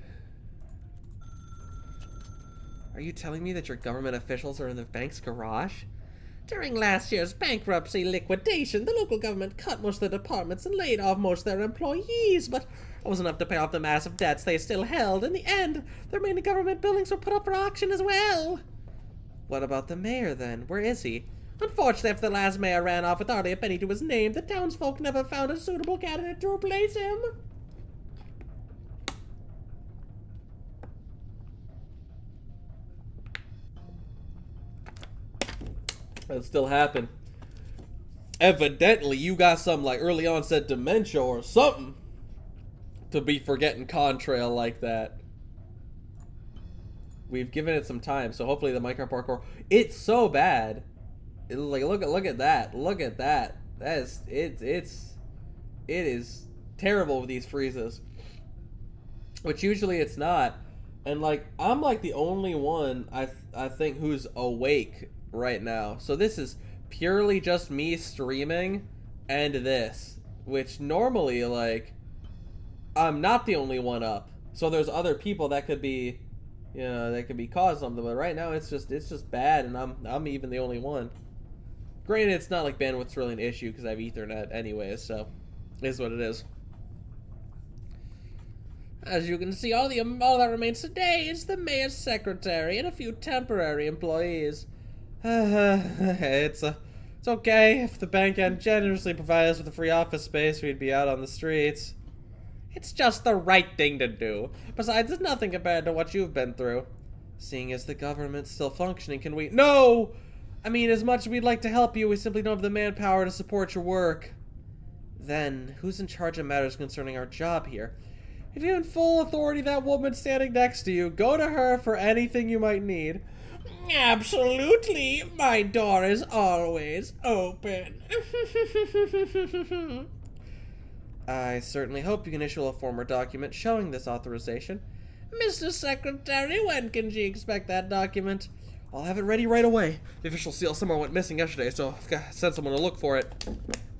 S1: Are you telling me that your government officials are in the bank's garage?
S2: During last year's bankruptcy liquidation, the local government cut most of the departments and laid off most of their employees, but it was enough to pay off the massive debts they still held. In the end, their main government buildings were put up for auction as well.
S1: What about the mayor then? Where is he?
S2: Unfortunately, after the last mayor ran off with hardly a penny to his name, the townsfolk never found a suitable candidate to replace him.
S3: That still happened. Evidently, you got some like early onset dementia or something to be forgetting contrail like that.
S1: We've given it some time, so hopefully the micro parkour. It's so bad. Like look at that. Look at that. That is it is terrible with these freezes. Which usually it's not. And like I'm like the only one I think who's awake right now. So this is purely just me streaming and this, which normally like I'm not the only one up. So there's other people that could be, you know, that could be causing something, but right now it's just bad and I'm even the only one. Granted, it's not like bandwidth's really an issue because I have Ethernet anyways, so it is what it is.
S2: As you can see, all that remains today is the mayor's secretary and a few temporary employees.
S1: It's okay. If the bank hadn't generously provided us with a free office space, we'd be out on the streets.
S2: It's just the right thing to do. Besides, it's nothing compared to what you've been through.
S1: Seeing as the government's still functioning, can we... No! I mean, as much as we'd like to help you, we simply don't have the manpower to support your work. Then, who's in charge of matters concerning our job here? If you have full authority, that woman standing next to you, go to her for anything you might need.
S2: Absolutely. My door is always open.
S1: I certainly hope you can issue a form or document showing this authorization.
S2: Mr. Secretary, when can she expect that document?
S1: I'll have it ready right away. The official seal somewhere went missing yesterday, so I've got to send someone to look for it.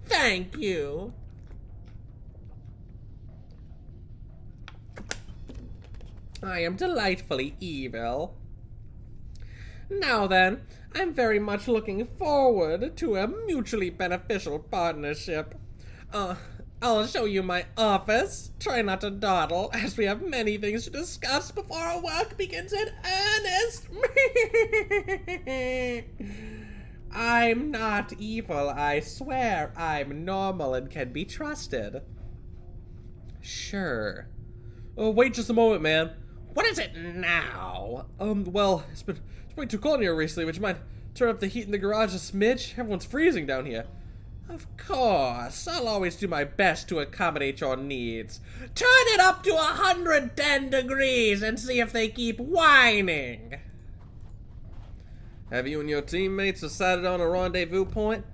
S2: Thank you. I am delightfully evil. Now then, I'm very much looking forward to a mutually beneficial partnership. I'll show you my office. Try not to dawdle, as we have many things to discuss before our work begins in earnest. I'm not evil, I swear. I'm normal and can be trusted.
S1: Sure. Oh, wait just a moment, man.
S2: What is it now?
S3: Well, it's been way too cold in here recently. Would you mind turn up the heat in the garage a smidge? Everyone's freezing down here.
S2: Of course, I'll always do my best to accommodate your needs. Turn it up to 110 degrees and see if they keep whining.
S3: Have you and your teammates decided on a rendezvous point?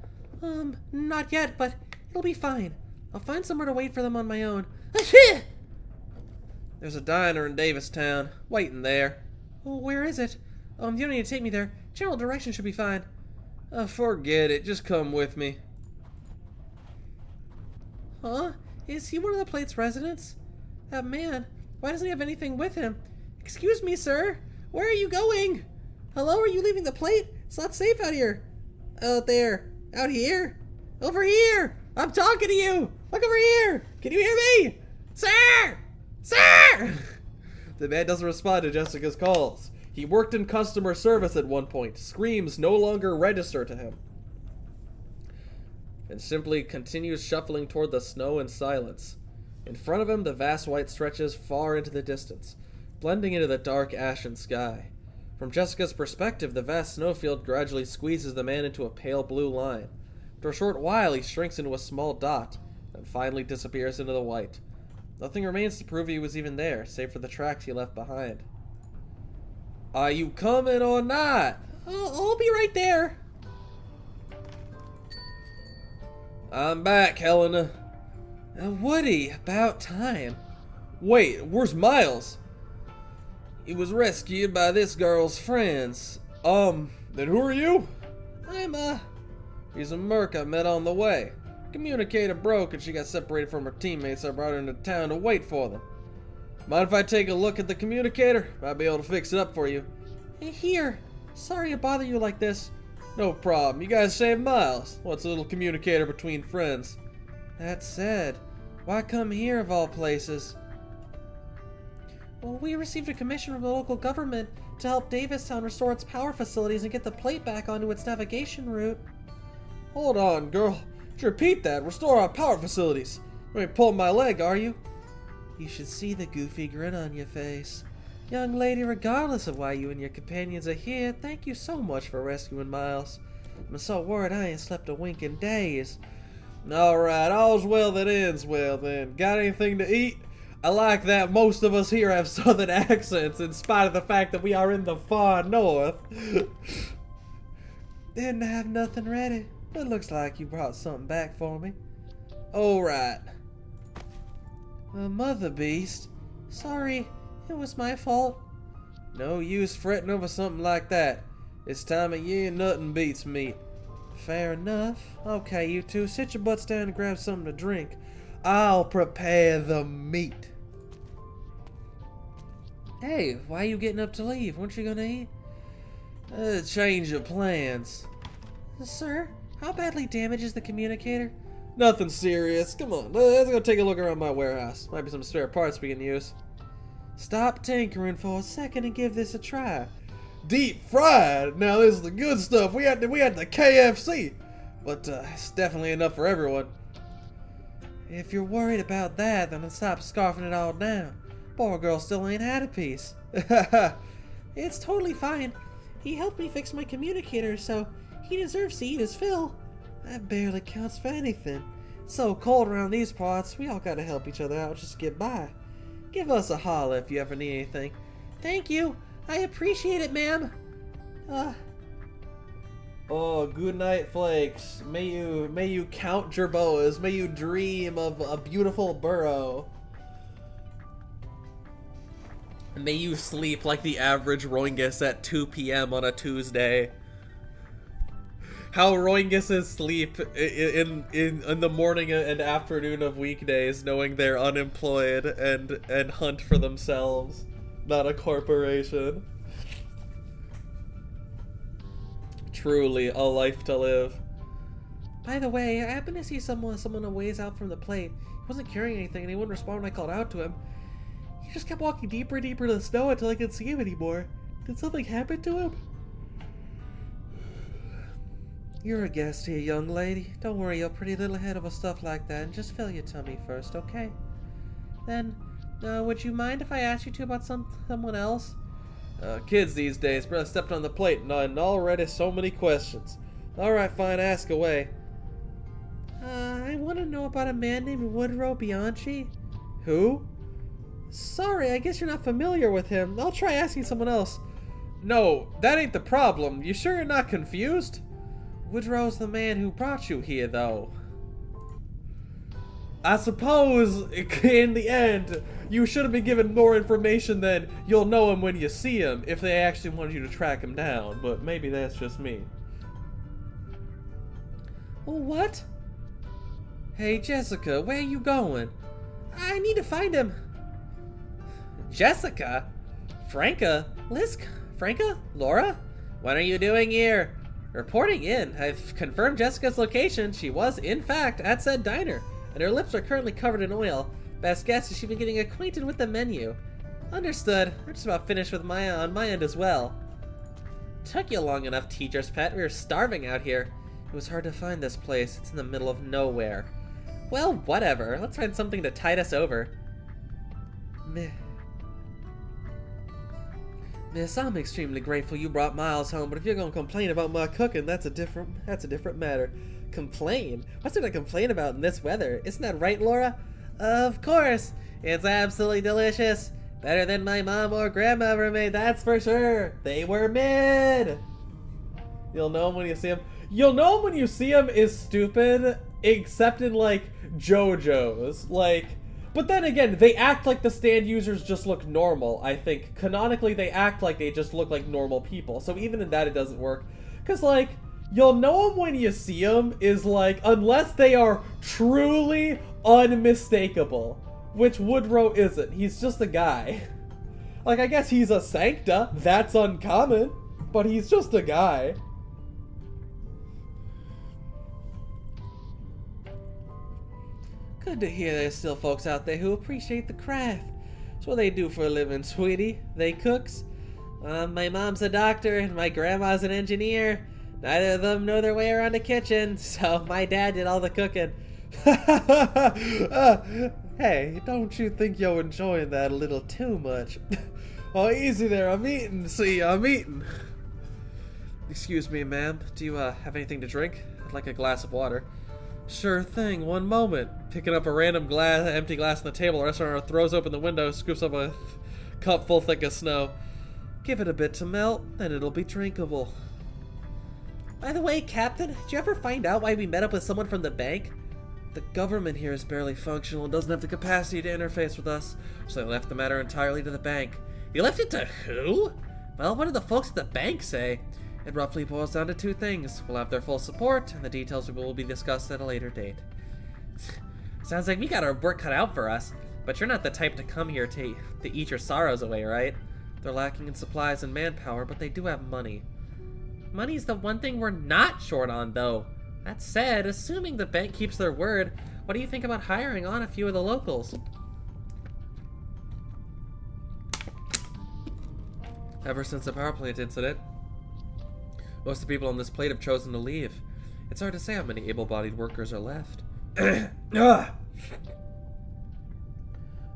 S1: Not yet, but it'll be fine. I'll find somewhere to wait for them on my own.
S3: There's a diner in Davistown, waiting there.
S1: Oh, where is it? You don't need to take me there. General direction should be fine.
S3: Forget it, just come with me.
S1: Huh? Is he one of the plate's residents? That man, why doesn't he have anything with him? Excuse me, sir. Where are you going? Hello, are you leaving the plate? It's not safe out here. Out there. Out here. Over here. I'm talking to you. Look over here. Can you hear me? Sir! Sir!
S3: The man doesn't respond to Jessica's calls. He worked in customer service at one point. Screams no longer register to him. And simply continues shuffling toward the snow in silence. In front of him, the vast white stretches far into the distance, blending into the dark ashen sky. From Jessica's perspective, the vast snowfield gradually squeezes the man into a pale blue line. After a short while, he shrinks into a small dot, and finally disappears into the white. Nothing remains to prove he was even there, save for the tracks he left behind. Are you coming or not?
S1: I'll be right there.
S3: I'm back, Helena.
S1: Woody, about time.
S3: Wait, where's Miles? He was rescued by this girl's friends. Then who are you? He's a merc I met on the way. Communicator broke and she got separated from her teammates, so I brought her into town to wait for them. Mind if I take a look at the communicator? Might be able to fix it up for you.
S1: Here. Sorry to bother you like this.
S3: No problem. You guys saved Miles. What's a little communicator between friends?
S1: That's sad. Why come here of all places? Well, we received a commission from the local government to help Davistown restore its power facilities and get the plate back onto its navigation route.
S3: Hold on, girl. Just repeat that. Restore our power facilities. You ain't pulling my leg, are you?
S1: You should see the goofy grin on your face. Young lady, regardless of why you and your companions are here, thank you so much for rescuing Miles. I'm so worried I ain't slept a wink in days.
S3: Alright, all's well that ends well then. Got anything to eat? I like that most of us here have southern accents in spite of the fact that we are in the far north.
S1: Didn't have nothing ready, but looks like you brought something back for me.
S3: Alright.
S1: Mother Beast, sorry, it was my fault.
S3: No use fretting over something like that. This time of year, nothing beats meat.
S1: Fair enough. Okay, you two, sit your butts down and grab something to drink.
S3: I'll prepare the meat.
S1: Hey, why are you getting up to leave? Weren't you gonna eat?
S3: Change of plans.
S1: Sir, how badly damaged is the communicator?
S3: Nothing serious. Come on, let's go take a look around my warehouse. Might be some spare parts we can use.
S1: Stop tinkering for a second and give this a try.
S3: Deep fried. Now this is the good stuff. We had the KFC, but it's definitely enough for everyone.
S1: If you're worried about that, then stop scarfing it all down. Poor girl still ain't had a piece. It's totally fine. He helped me fix my communicator, so he deserves to eat his fill. That barely counts for anything. It's so cold around these parts, we all gotta help each other out just to get by. Give us a holler if you ever need anything. Thank you. I appreciate it, ma'am.
S3: Oh, good night, Flakes. May you count your boas. May you dream of a beautiful burrow.
S1: May you sleep like the average Roingus at 2 p.m. on a Tuesday. How Roinguses sleep in the morning and afternoon of weekdays, knowing they're unemployed and hunt for themselves, not a corporation. Truly a life to live. By the way, I happened to see someone a ways out from the plate. He wasn't carrying anything and he wouldn't respond when I called out to him. He just kept walking deeper and deeper into the snow until I couldn't see him anymore. Did something happen to him? You're a guest here, young lady. Don't worry your pretty little head over stuff like that and just fill your tummy first, okay? Then, would you mind if I asked you two about someone else?
S3: Kids these days, brother stepped on the plate and already so many questions. Alright, fine, ask away.
S1: I want to know about a man named Woodrow Bianchi.
S3: Who?
S1: Sorry, I guess you're not familiar with him. I'll try asking someone else.
S3: No, that ain't the problem. You sure you're not confused?
S1: Woodrow's the man who brought you here, though.
S3: I suppose, in the end, you should have been given more information than you'll know him when you see him, if they actually wanted you to track him down, but maybe that's just me.
S1: What? Hey, Jessica, where are you going? I need to find him. Jessica? Franca? Lisk? Franca? Laura? What are you doing here? Reporting in. I've confirmed Jessica's location. She was, in fact, at said diner, and her lips are currently covered in oil. Best guess is she's been getting acquainted with the menu. Understood. I'm just about finished with on my end as well. Took you long enough, teacher's pet. We were starving out here. It was hard to find this place. It's in the middle of nowhere. Well, whatever. Let's find something to tide us over. Miss, I'm extremely grateful you brought Miles home, but if you're gonna complain about my cooking, that's a different matter. Complain? What's there to complain about in this weather? Isn't that right, Laura? Of course! It's absolutely delicious! Better than my mom or grandma ever made, that's for sure! They were mid! You'll know him when you see him. You'll know him when you see him is stupid, except in, like, JoJo's. Like, but then again, they act like the stand users just look normal, I think. Canonically, they act like they just look like normal people. So even in that, it doesn't work. Because, like, you'll know them when you see them is, like, unless they are truly unmistakable. Which Woodrow isn't. He's just a guy. Like, I guess he's a Sancta. That's uncommon. But he's just a guy. Good to hear there's still folks out there who appreciate the craft. It's what they do for a living, sweetie. They cooks. My mom's a doctor and my grandma's an engineer. Neither of them know their way around a kitchen, so my dad did all the cooking. Hey, don't you think you're enjoying that a little too much? Oh, easy there, I'm eating. See, I'm eating. Excuse me, ma'am. Do you have anything to drink? I'd like a glass of water. Sure thing, one moment. Picking up a random empty glass on the table, the restaurant throws open the window, scoops up a cup full thick of snow. Give it a bit to melt, then it'll be drinkable. By the way, Captain, did you ever find out why we met up with someone from the bank? The government here is barely functional and doesn't have the capacity to interface with us, so they left the matter entirely to the bank. You left it to who? Well, what did the folks at the bank say? It roughly boils down to two things. We'll have their full support, and the details will be discussed at a later date. Sounds like we got our work cut out for us, but you're not the type to come here to eat your sorrows away, right? They're lacking in supplies and manpower, but they do have money. Money's the one thing we're not short on, though. That said, assuming the bank keeps their word, what do you think about hiring on a few of the locals? Ever since the power plant incident, most of the people on this plate have chosen to leave. It's hard to say how many able-bodied workers are left. How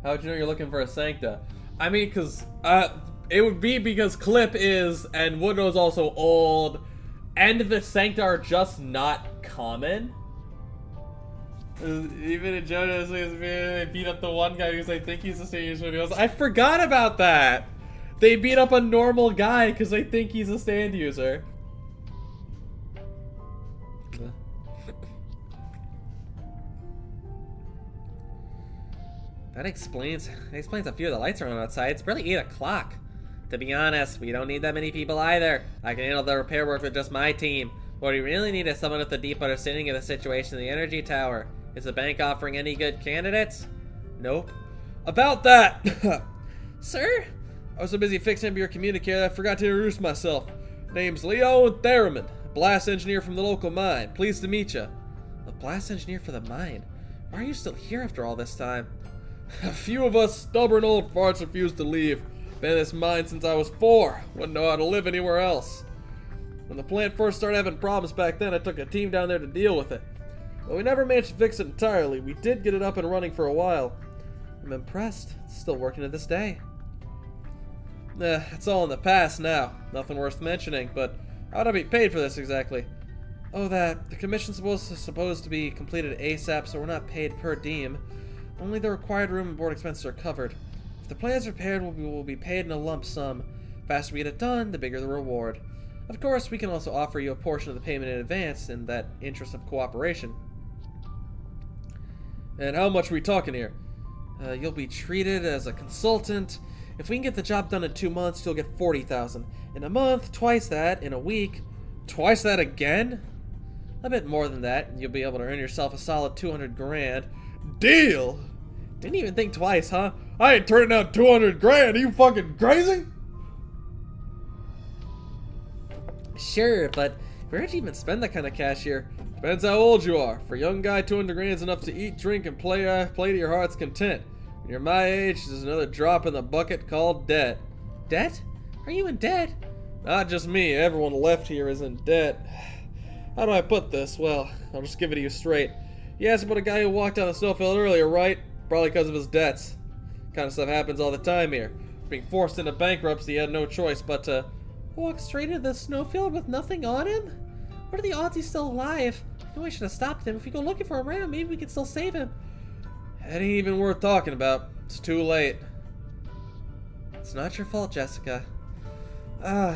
S1: would you know you're looking for a Sancta? I mean, because, it would be because Clip is, and Woodrow's also old, and the Sancta are just not common. Even in JoJo's, they beat up the one guy because they think he's a stand user. I forgot about that! They beat up a normal guy because they think he's a stand user. That explains a few of the lights around outside. It's barely 8 o'clock. To be honest, we don't need that many people either. I can handle the repair work with just my team. What we really need is someone with a deep understanding of the situation in the energy tower. Is the bank offering any good candidates? Nope. About that! Sir? I was so busy fixing up your communicator that I forgot to introduce myself. Name's Leo Theremin, blast engineer from the local mine. Pleased to meet you. A blast engineer for the mine? Why are you still here after all this time? A few of us stubborn old farts refused to leave. Been in this mine since I was 4. Wouldn't know how to live anywhere else. When the plant first started having problems back then, I took a team down there to deal with it. But we never managed to fix it entirely. We did get it up and running for a while. I'm impressed. It's still working to this day. It's all in the past now. Nothing worth mentioning, but how would I be paid for this exactly? Oh, that. The commission's supposed to be completed ASAP, so we're not paid per diem. Only the required room and board expenses are covered. If the plan is repaired, we will be paid in a lump sum. The faster we get it done, the bigger the reward. Of course, we can also offer you a portion of the payment in advance in that interest of cooperation. And how much are we talking here? You'll be treated as a consultant. If we can get the job done in 2 months, you'll get 40,000. In a month, twice that. In a week, twice that again? A bit more than that, and you'll be able to earn yourself a solid 200 grand. Deal! Didn't even think twice, huh? I ain't turning down 200 grand. Are you fucking crazy? Sure, but where'd you even spend that kind of cash here? Depends how old you are. For a young guy, 200 grand is enough to eat, drink, and play to your heart's content. When you're my age, there's another drop in the bucket called debt. Debt? Are you in debt? Not just me. Everyone left here is in debt. How do I put this? Well, I'll just give it to you straight. You asked about a guy who walked down the snowfield earlier, right? Probably because of his debts. Kind of stuff happens all the time here.
S3: Being forced into bankruptcy, he had no choice but to
S1: walk straight into the snowfield with nothing on him? What are the odds he's still alive? I know I should have stopped him. If we go looking for him right now, maybe we can still save him.
S3: It ain't even worth talking about. It's too late.
S1: It's not your fault, Jessica.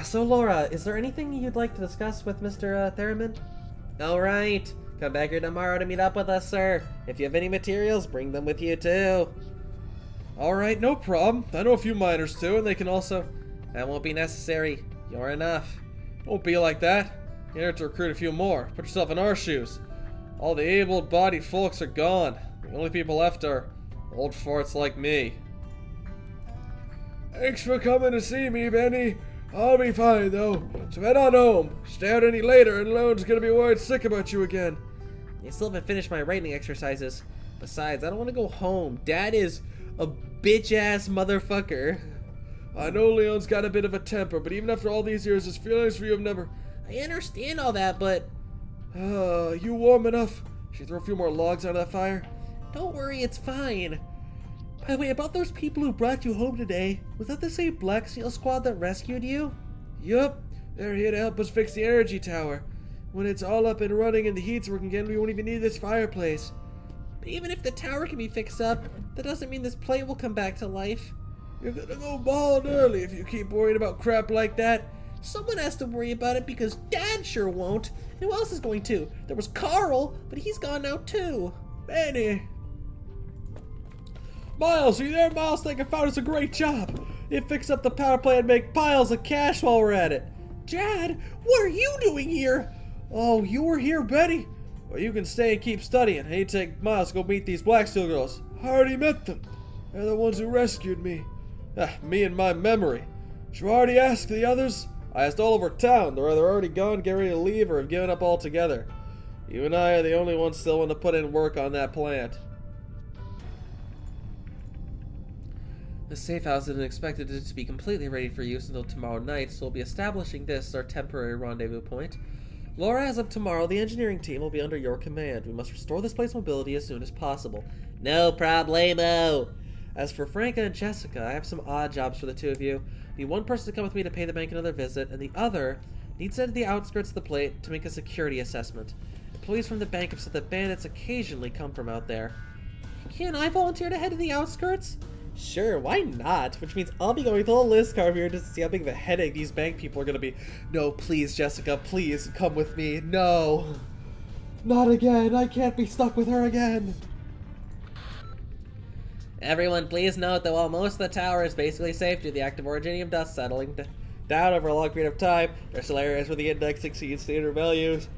S1: So Laura, is there anything you'd like to discuss with Mr. Theremin? Alright. Come back here tomorrow to meet up with us, sir. If you have any materials, bring them with you too.
S3: Alright, no problem. I know a few miners too, and they can also...
S1: That won't be necessary. You're enough.
S3: Won't be like that. You have to recruit a few more. Put yourself in our shoes. All the able-bodied folks are gone. The only people left are old farts like me. Thanks for coming to see me, Benny. I'll be fine, though. So head on home. Stay out any later, and Lone's gonna be worried sick about you again.
S1: I still haven't finished my writing exercises. Besides, I don't want to go home. Dad is a bitch-ass motherfucker.
S3: I know Leon's got a bit of a temper, but even after all these years, his feelings for you have never...
S1: I understand all that, but...
S3: you warm enough? Should we throw a few more logs onto that fire?
S1: Don't worry, it's fine. By the way, about those people who brought you home today, was that the same Black Seal squad that rescued you?
S3: Yup, they're here to help us fix the energy tower. When it's all up and running and the heat's working again, we won't even need this fireplace.
S1: But even if the tower can be fixed up, that doesn't mean this plate will come back to life.
S3: You're gonna go bald early if you keep worrying about crap like that.
S1: Someone has to worry about it because Dad sure won't. And who else is going to? There was Carl, but he's gone now too.
S3: Benny. Miles, are you there? Miles, think I found us a great job. You fix up the power plant and make piles of cash while we're at it.
S1: Dad, what are you doing here?
S3: Oh, you were here, Betty? Well, you can stay and keep studying. Hey, take Miles to go meet these Black Steel girls. I already met them. They're the ones who rescued me. Me and my memory. Did you already ask the others? I asked all over town. They're either already gone, getting ready to leave, or have given up altogether. You and I are the only ones still want to put in work on that plant.
S1: The safe house isn't expected to be completely ready for use until tomorrow night, so we'll be establishing this as our temporary rendezvous point. Laura, as of tomorrow, the engineering team will be under your command. We must restore this place's mobility as soon as possible. No problemo! As for Franca and Jessica, I have some odd jobs for the two of you. I need one person to come with me to pay the bank another visit, and the other needs to head to the outskirts of the plate to make a security assessment. Employees from the bank have said that bandits occasionally come from out there. Can I volunteer to head to the outskirts? Sure, why not? Which means I'll be going with a little list card here just to see how big of a headache these bank people are going to be. No, please, Jessica, please, come with me. No. Not again. I can't be stuck with her again. Everyone, please note that while most of the tower is basically safe due to the active orogenium dust settling down over a long period of time, there are still areas where the index exceeds standard values.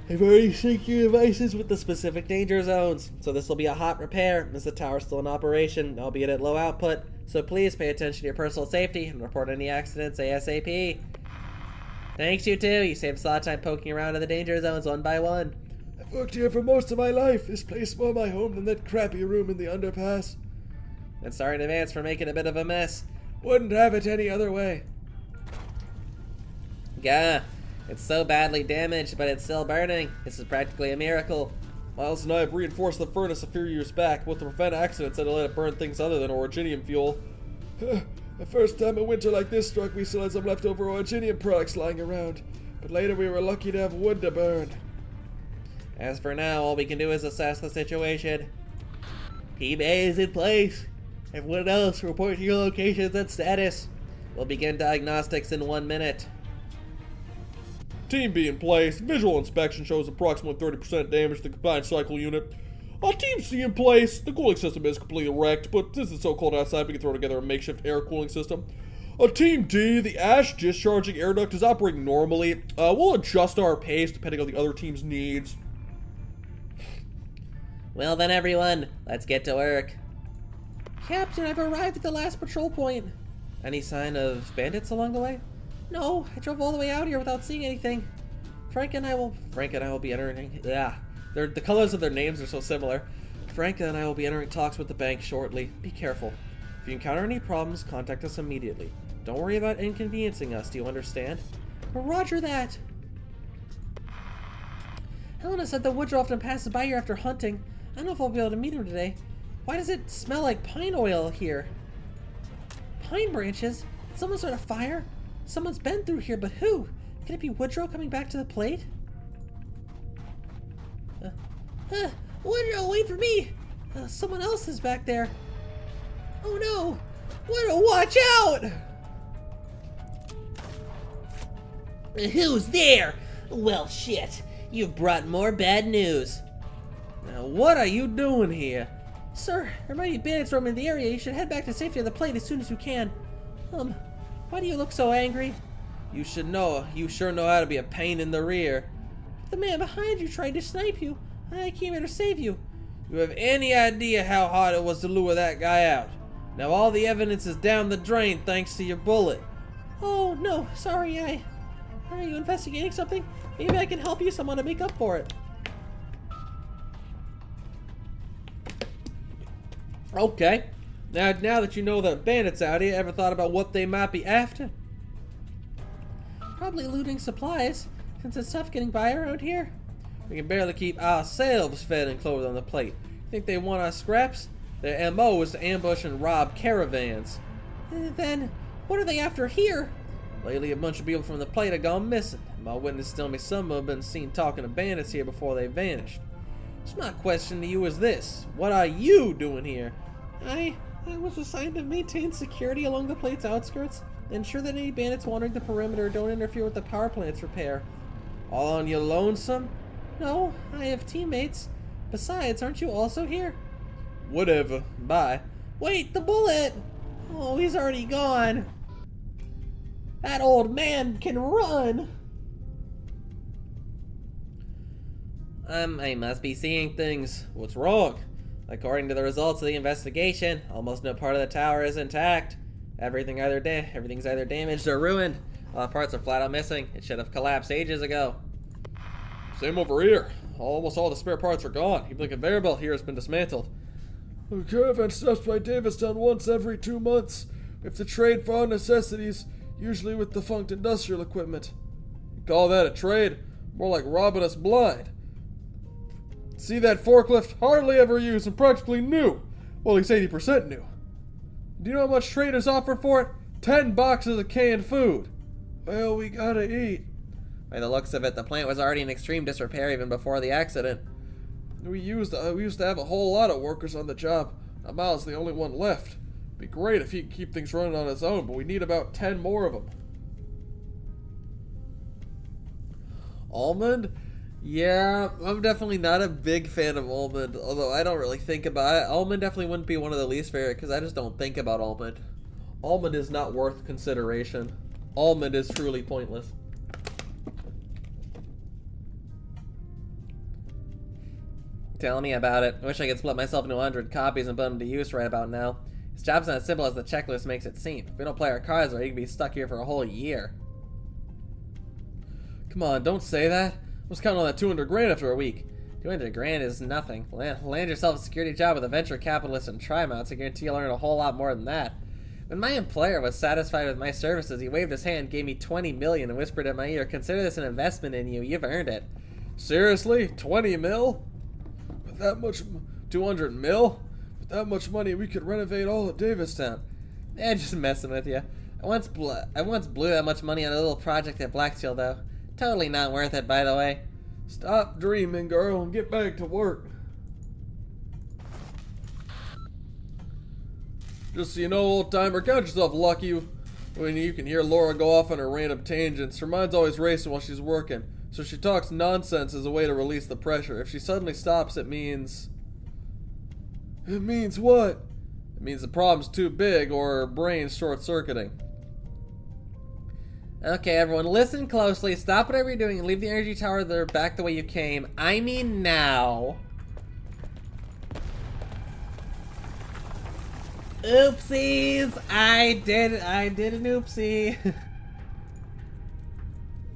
S1: I've already synced your devices with the specific danger zones, so this will be a hot repair as the tower is still in operation, albeit at low output, so please pay attention to your personal safety and report any accidents ASAP. Thanks, you two. You saved us a lot of time poking around in the danger zones one by one.
S3: I've worked here for most of my life. This place is more my home than that crappy room in the underpass.
S1: And sorry in advance for making a bit of a mess.
S3: Wouldn't have it any other way.
S1: Gah. It's so badly damaged, but it's still burning. This is practically a miracle.
S3: Miles and I have reinforced the furnace a few years back, both to prevent accidents and to let it burn things other than orogenium fuel. The first time a winter like this struck, we still had some leftover orogenium products lying around, but later we were lucky to have wood to burn.
S1: As for now, all we can do is assess the situation. Team A is in place. Everyone else, report your locations and status. We'll begin diagnostics in 1 minute.
S3: Team B in place. Visual inspection shows approximately 30% damage to the combined cycle unit. Team C in place. The cooling system is completely wrecked, but since it's so cold outside, we can throw together a makeshift air cooling system. Team D, the ash discharging air duct is operating normally. We'll adjust our pace depending on the other team's needs.
S1: Well then, everyone, let's get to work. Captain, I've arrived at the last patrol point. Any sign of bandits along the way? No, I drove all the way out here without seeing anything. Frank and I will be entering. Yeah, the colors of their names are so similar. Frank and I will be entering talks with the bank shortly. Be careful. If you encounter any problems, contact us immediately. Don't worry about inconveniencing us. Do you understand? Roger that. Helena said that Woodrow often passes by here after hunting. I don't know if I'll be able to meet him today. Why does it smell like pine oil here? pine branches? Did someone start a fire? Someone's been through here, but who? Could it be Woodrow coming back to the plate? Woodrow, wait for me! Someone else is back there. Oh no! Woodrow, watch out! Who's there? Well, shit. You've brought more bad news. Now, what are you doing here? Sir, there might be bandits roaming the area. You should head back to safety of the plate as soon as you can. Why do you look so angry? You should know. You sure know how to be a pain in the rear. The man behind you tried to snipe you. I came here to save you. You have any idea how hard it was to lure that guy out? Now all the evidence is down the drain thanks to your bullet. Oh, no. Sorry, Are you investigating something? Maybe I can help you someone to make up for it. Okay. Now that you know the bandits out here, ever thought about what they might be after? Probably looting supplies, since it's tough getting by around here. We can barely keep ourselves fed and clothed on the plate. Think they want our scraps? Their MO is to ambush and rob caravans. Then, what are they after here? Lately, a bunch of people from the plate have gone missing. My witnesses tell me some have been seen talking to bandits here before they vanished. So my question to you is this. What are you doing here? I was assigned to maintain security along the plate's outskirts, ensure that any bandits wandering the perimeter don't interfere with the power plant's repair. All on your lonesome? No, I have teammates. Besides, aren't you also here? Whatever. Bye. Wait, the bullet! Oh, he's already gone. That old man can run! I must be seeing things. What's wrong? According to the results of the investigation, almost no part of the tower is intact. Everything's either damaged or ruined. All parts are flat out missing. It should have collapsed ages ago.
S3: Same over here. Almost all the spare parts are gone. Even the conveyor belt here has been dismantled. The caravan stops by Davistown once every 2 months. We have to trade for our necessities, usually with defunct industrial equipment. You call that a trade? More like robbing us blind. See that forklift? Hardly ever used and practically new. Well, at least 80% new. Do you know how much traders offer for it? 10 boxes of canned food. Well, we gotta eat.
S1: By the looks of it, the plant was already in extreme disrepair even before the accident.
S3: We used to have a whole lot of workers on the job. Now Miles is the only one left. It'd be great if he could keep things running on his own, but we need about 10 more of them.
S1: Almond? Yeah, I'm definitely not a big fan of almond, although I don't really think about it. Almond definitely wouldn't be one of the least favorite because I just don't think about almond. Almond is not worth consideration. Almond is truly pointless. Tell me about it. I wish I could split myself into 100 copies and put them to use right about now. This job's not as simple as the checklist makes it seem. If we don't play our cards right, you can be stuck here for a whole year. Come on, don't say that. I was counting on that 200 grand after a week. 200 grand is nothing. Land yourself a security job with a venture capitalist in Trimount, I guarantee you'll learn a whole lot more than that. When my employer was satisfied with my services, he waved his hand, gave me $20 million, and whispered in my ear, "Consider this an investment in you. You've earned it."
S3: Seriously? 20 mil? With that much, 200 mil? With that much money, we could renovate all of Davistown.
S1: Just messing with you. I once blew that much money on a little project at Blacksteel, though. Totally not worth it, by the way.
S3: Stop dreaming, girl, and get back to work. Just so you know, old timer, count yourself lucky when you can hear Laura go off on her random tangents. Her mind's always racing while she's working, so she talks nonsense as a way to release the pressure. If she suddenly stops, it means... It means what? It means the problem's too big or her brain's short-circuiting.
S1: Okay, everyone, listen closely. Stop whatever you're doing and leave the energy tower there back the way you came. I mean now. Oopsies! I did an oopsie.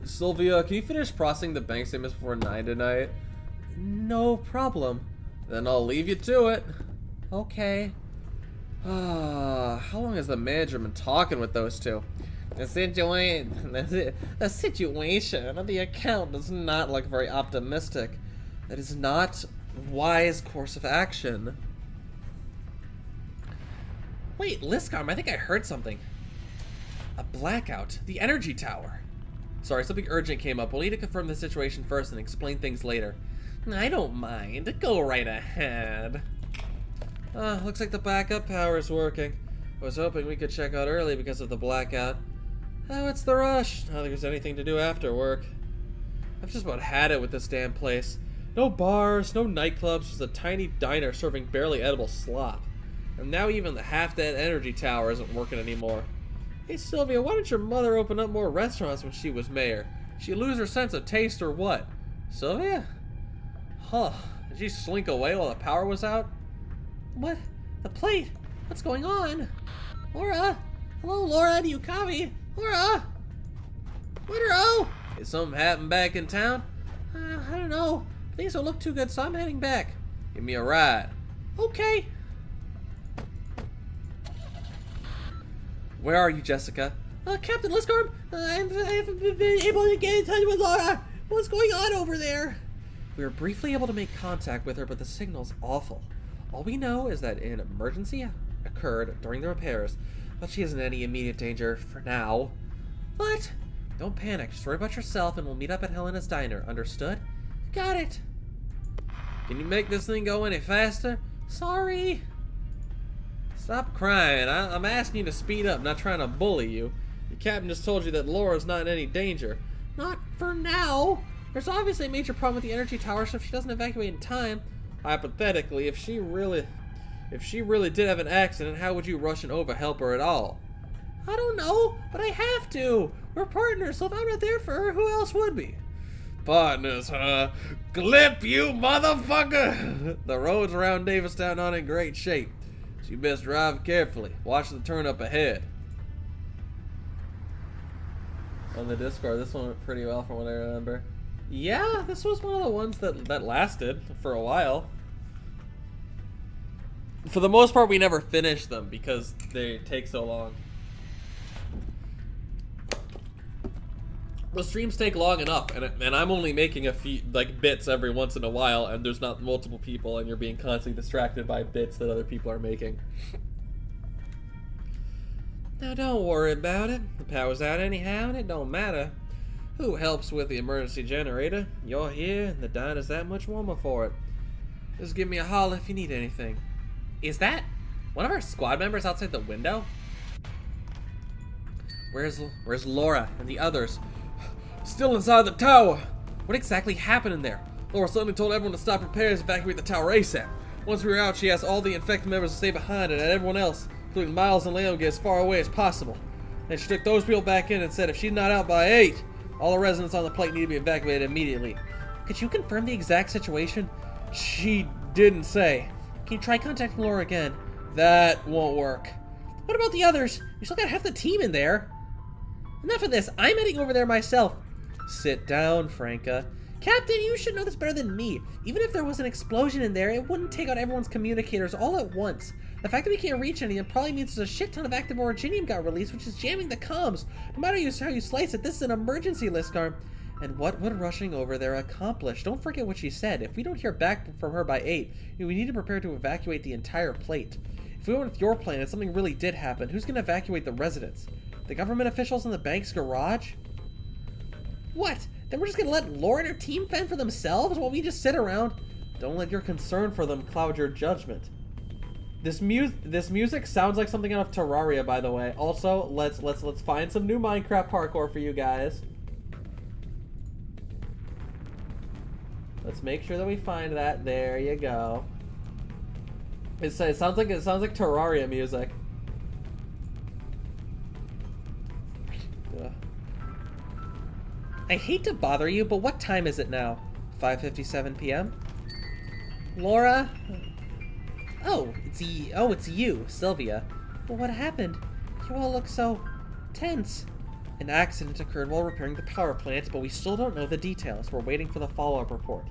S3: Sylvia, can you finish processing the bank statements before 9 tonight?
S1: No problem.
S3: Then I'll leave you to it.
S1: Okay.
S3: How long has the manager been talking with those two?
S1: The situation of the account does not look very optimistic.
S3: That is not wise course of action.
S1: Wait, Liscom, I think I heard something. A blackout. The energy tower. Sorry, something urgent came up. We'll need to confirm the situation first and explain things later. I don't mind. Go right ahead. Looks like the backup power is working. I was hoping we could check out early because of the blackout. Oh, it's the rush. I don't think there's anything to do after work. I've just about had it with this damn place. No bars, no nightclubs, just a tiny diner serving barely edible slop. And now even the half-dead energy tower isn't working anymore. Hey Sylvia, why didn't your mother open up more restaurants when she was mayor? Did she lose her sense of taste or what? Sylvia? Huh. Did she slink away while the power was out? What? The plate? What's going on? Laura? Hello, Laura, do you copy? Laura? Woodrow? Is something happened back in town? I don't know. Things don't look too good, so I'm heading back. Give me a ride. Okay. Where are you, Jessica? Captain Liscom, I haven't been able to get in touch with Laura. What's going on over there? We were briefly able to make contact with her, but the signal's awful. All we know is that an emergency occurred during the repairs, but she isn't in any immediate danger for now. What? Don't panic. Just worry about yourself, and we'll meet up at Helena's Diner. Understood? Got it. Can you make this thing go any faster? Sorry. Stop crying. I'm asking you to speed up, not trying to bully you. Your captain just told you that Laura's not in any danger. Not for now. There's obviously a major problem with the energy tower, so if she doesn't evacuate in time, hypothetically, if she really did have an accident, how would you rush and help her at all? I don't know, but I have to. We're partners, so if I'm not there for her, who else would be? Partners, huh? Clip, you motherfucker! The roads around Davistown aren't in great shape, so you best drive carefully. Watch the turn up ahead. On the Discord, this one went pretty well from what I remember. Yeah, this was one of the ones that lasted for a while. For the most part, we never finished them because they take so long. The streams take long enough, and I'm only making a few bits every once in a while, and there's not multiple people, and you're being constantly distracted by bits that other people are making. Now don't worry about it. The power's out anyhow, and it don't matter who helps with the emergency generator. You're here, and the diner's that much warmer for it. Just give me a holler if you need anything. Is that one of our squad members outside the window? Where's Laura and the others? Still inside the tower. What exactly happened in there? Laura suddenly told everyone to stop repairs and evacuate the tower ASAP. Once we were out, she asked all the infected members to stay behind and everyone else, including Miles and Leon, get as far away as possible. Then she took those people back in and said if she's not out by 8, all the residents on the plate need to be evacuated immediately. Could you confirm the exact situation? She didn't say. Can you try contacting Laura again? That won't work. What about the others? You still got half the team in there. Enough of this. I'm heading over there myself. Sit down, Franca. Captain, you should know this better than me. Even if there was an explosion in there, it wouldn't take out everyone's communicators all at once. The fact that we can't reach any probably means there's a shit ton of active originium got released, which is jamming the comms. No matter how you slice it, this is an emergency, Liscar. And what would rushing over there accomplish? Don't forget what she said. If we don't hear back from her by 8, we need to prepare to evacuate the entire plate. If we went with your plan and something really did happen, who's going to evacuate the residents? The government officials in the bank's garage? What? Then we're just going to let Laura and her team fend for themselves while we just sit around? Don't let your concern for them cloud your judgment. This music sounds like something out of Terraria, by the way. Also, let's find some new Minecraft parkour for you guys. Let's make sure that we find that. There you go. It sounds like Terraria music. Ugh. I hate to bother you, but what time is it now? 5:57 p.m. Laura? Oh, it's you, Sylvia. But what happened? You all look so tense. An accident occurred while repairing the power plant, but we still don't know the details. We're waiting for the follow-up report.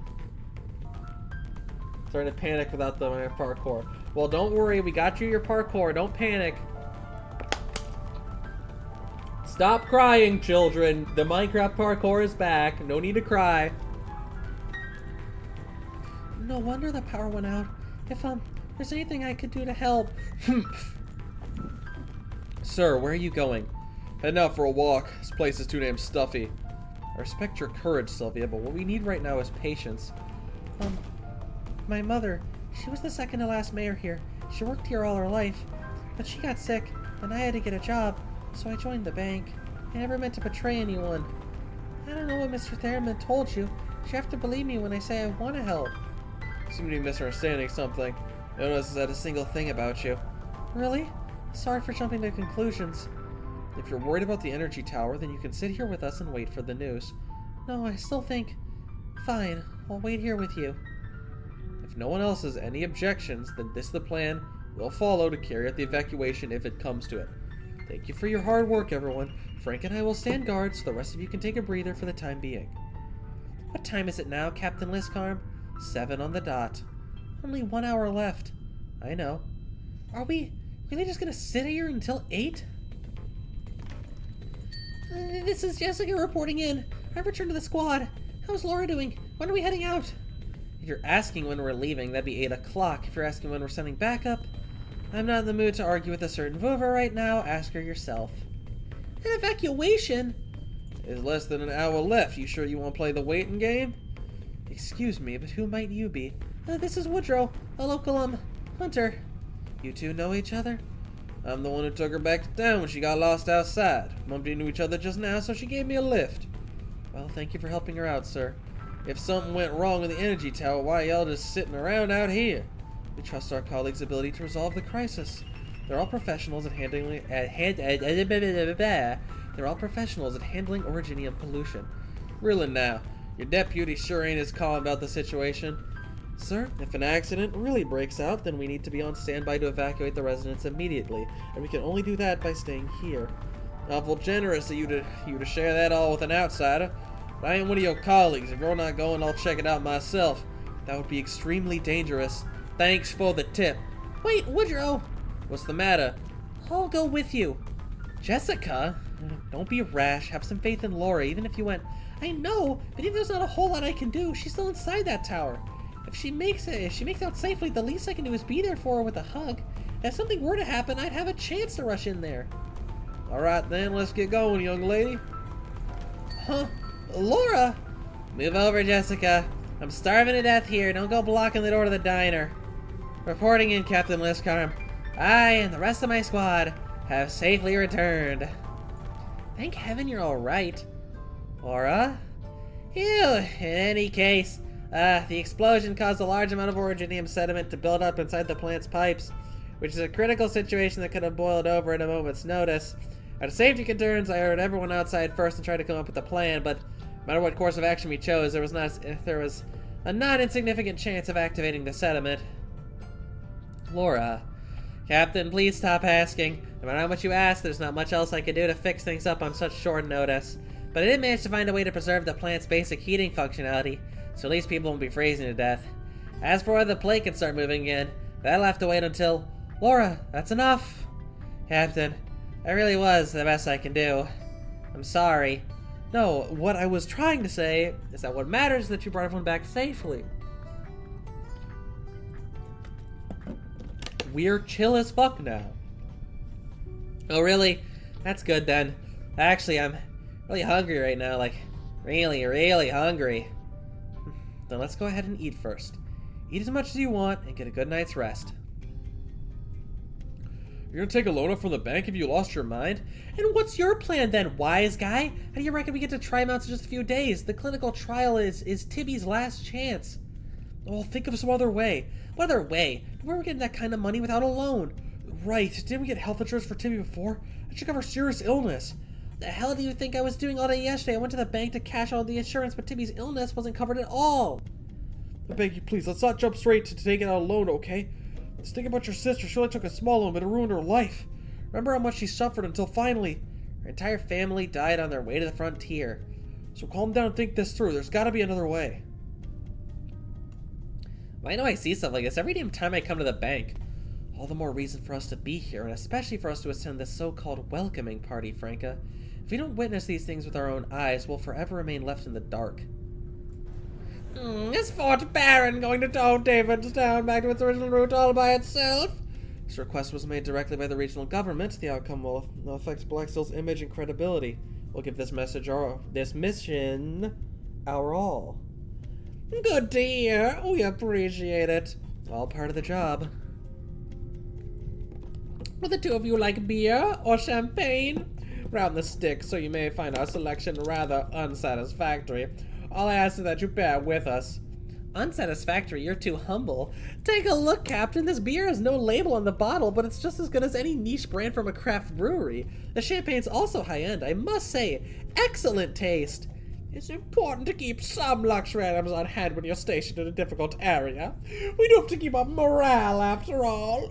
S1: Starting to panic without the parkour. Well, don't worry, we got you your parkour. Don't panic. Stop crying, children. The Minecraft parkour is back. No need to cry. No wonder the power went out. If there's anything I could do to help.
S3: Sir, where are you going? Heading out for a walk. This place is too damn stuffy. I respect your courage, Sylvia, but what we need right now is patience.
S4: My mother, she was the second to last mayor here. She worked here all her life. But she got sick, and I had to get a job, so I joined the bank. I never meant to betray anyone. I don't know what Mr. Theremin told you. You have to believe me when I say I want to help.
S3: You seem to be misunderstanding something. No one has said a single thing about you.
S4: Really? Sorry for jumping to conclusions.
S3: If you're worried about the energy tower, then you can sit here with us and wait for the news.
S4: No, I still think... Fine, I'll wait here with you.
S3: If no one else has any objections, then this is the plan we'll follow to carry out the evacuation if it comes to it. Thank you for your hard work, everyone. Frank and I will stand guard so the rest of you can take a breather for the time being.
S4: What time is it now, Captain Liscarm? 7 on the dot. Only 1 hour left.
S3: I know.
S4: Are we really just gonna sit here until 8? This is Jessica reporting in. I've returned to the squad. How's Laura doing? When are we heading out?
S1: If you're asking when we're leaving, that'd be 8 o'clock. If you're asking when we're sending backup, I'm not in the mood to argue with a certain Voover right now. Ask her yourself.
S4: An evacuation?
S3: There's less than an hour left. You sure you want to play the waiting game?
S1: Excuse me, but who might you be?
S4: This is Woodrow, a local, hunter.
S1: You two know each other?
S3: I'm the one who took her back to town when she got lost outside. Bumped into each other just now, so she gave me a lift.
S1: Well, thank you for helping her out, sir.
S3: If something went wrong with the energy tower, why y'all just sitting around out here?
S1: We trust our colleagues' ability to resolve the crisis. They're all professionals at handling originium pollution.
S3: Really now, your deputy sure ain't as calm about the situation.
S1: Sir, if an accident really breaks out, then we need to be on standby to evacuate the residents immediately, and we can only do that by staying here.
S3: Awful generous of you to share that all with an outsider. But I ain't one of your colleagues. If you're not going, I'll check it out myself.
S1: That would be extremely dangerous.
S3: Thanks for the tip.
S4: Wait, Woodrow!
S3: What's the matter?
S4: I'll go with you.
S1: Jessica? Don't be rash. Have some faith in Laura, even if you went...
S4: I know, but even if there's not a whole lot I can do, she's still inside that tower. If she makes out safely, the least I can do is be there for her with a hug. If something were to happen, I'd have a chance to rush in there.
S3: Alright then, let's get going, young lady.
S4: Huh? Laura?
S1: Move over, Jessica. I'm starving to death here. Don't go blocking the door to the diner. Reporting in, Captain Liscarm. I and the rest of my squad have safely returned.
S4: Thank heaven you're alright.
S1: Laura?
S4: Ew, in any case,
S1: the explosion caused a large amount of originium sediment to build up inside the plant's pipes, which is a critical situation that could have boiled over at a moment's notice. Out of safety concerns, I ordered everyone outside first and tried to come up with a plan, but no matter what course of action we chose, there was a not insignificant chance of activating the sediment. Laura. Captain, please stop asking. No matter how much you ask, there's not much else I could do to fix things up on such short notice. But I did manage to find a way to preserve the plant's basic heating functionality, so at least people won't be freezing to death. As for whether the plate can start moving again, that'll have to wait until... Laura, that's enough! Captain, that really was the best I can do. I'm sorry. No, what I was trying to say is that what matters is that you brought everyone back safely. We're chill as fuck now. Oh, really? That's good then. Actually, I'm really hungry right now, like, really, really hungry. Then let's go ahead and eat first. Eat as much as you want and get a good night's rest.
S3: You're gonna take a loan up from the bank if you lost your mind?
S4: And what's your plan then, wise guy? How do you reckon we get to Trimonts in just a few days? The clinical trial is Tibby's last chance.
S1: Well, think of some other way.
S4: What other way? Where are we getting that kind of money without a loan?
S1: Right, didn't we get health insurance for Tibby before? That should cover serious illness.
S4: The hell do you think I was doing all day yesterday? I went to the bank to cash out the insurance, but Tibby's illness wasn't covered at all.
S1: I beg you, please, let's not jump straight to taking out a loan, okay? Let's think about your sister. She only took a small loan, but it ruined her life. Remember how much she suffered until finally...
S4: Her entire family died on their way to the frontier.
S1: So calm down and think this through. There's gotta be another way.
S4: Why do I see stuff like this every damn time I come to the bank?
S1: All the more reason for us to be here, and especially for us to attend this so-called welcoming party, Franca. If we don't witness these things with our own eyes, we'll forever remain left in the dark.
S4: Is Fort Barren going to tow Davidstown back to its original route all by itself?
S3: This request was made directly by the regional government. The outcome will affect Black Steel's image and credibility. We'll give this mission our all.
S2: Good to hear. We appreciate it.
S3: All part of the job.
S2: Would the two of you like beer or champagne? Round the stick, so you may find our selection rather unsatisfactory. All I ask is that you bear with us.
S1: Unsatisfactory? You're too humble. Take a look, Captain. This beer has no label on the bottle, but it's just as good as any niche brand from a craft brewery. The champagne's also high-end, I must say. Excellent taste.
S2: It's important to keep some luxury items on hand when you're stationed in a difficult area. We do have to keep up morale, after all.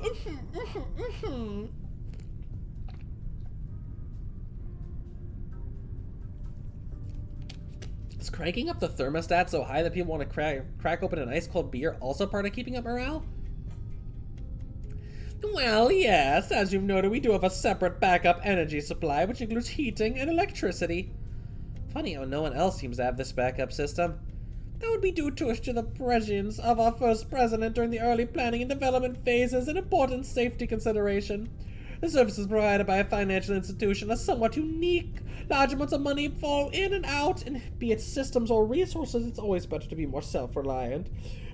S1: Is cranking up the thermostat so high that people want to crack open an ice-cold beer also part of keeping up morale?
S2: Well, yes, as you've noted, we do have a separate backup energy supply, which includes heating and electricity.
S1: Funny how no one else seems to have this backup system.
S2: That would be due to the prescience of our first president during the early planning and development phases, an important safety consideration. The services provided by a financial institution are somewhat unique. Large amounts of money fall in and out, and be it systems or resources, it's always better to be more self-reliant.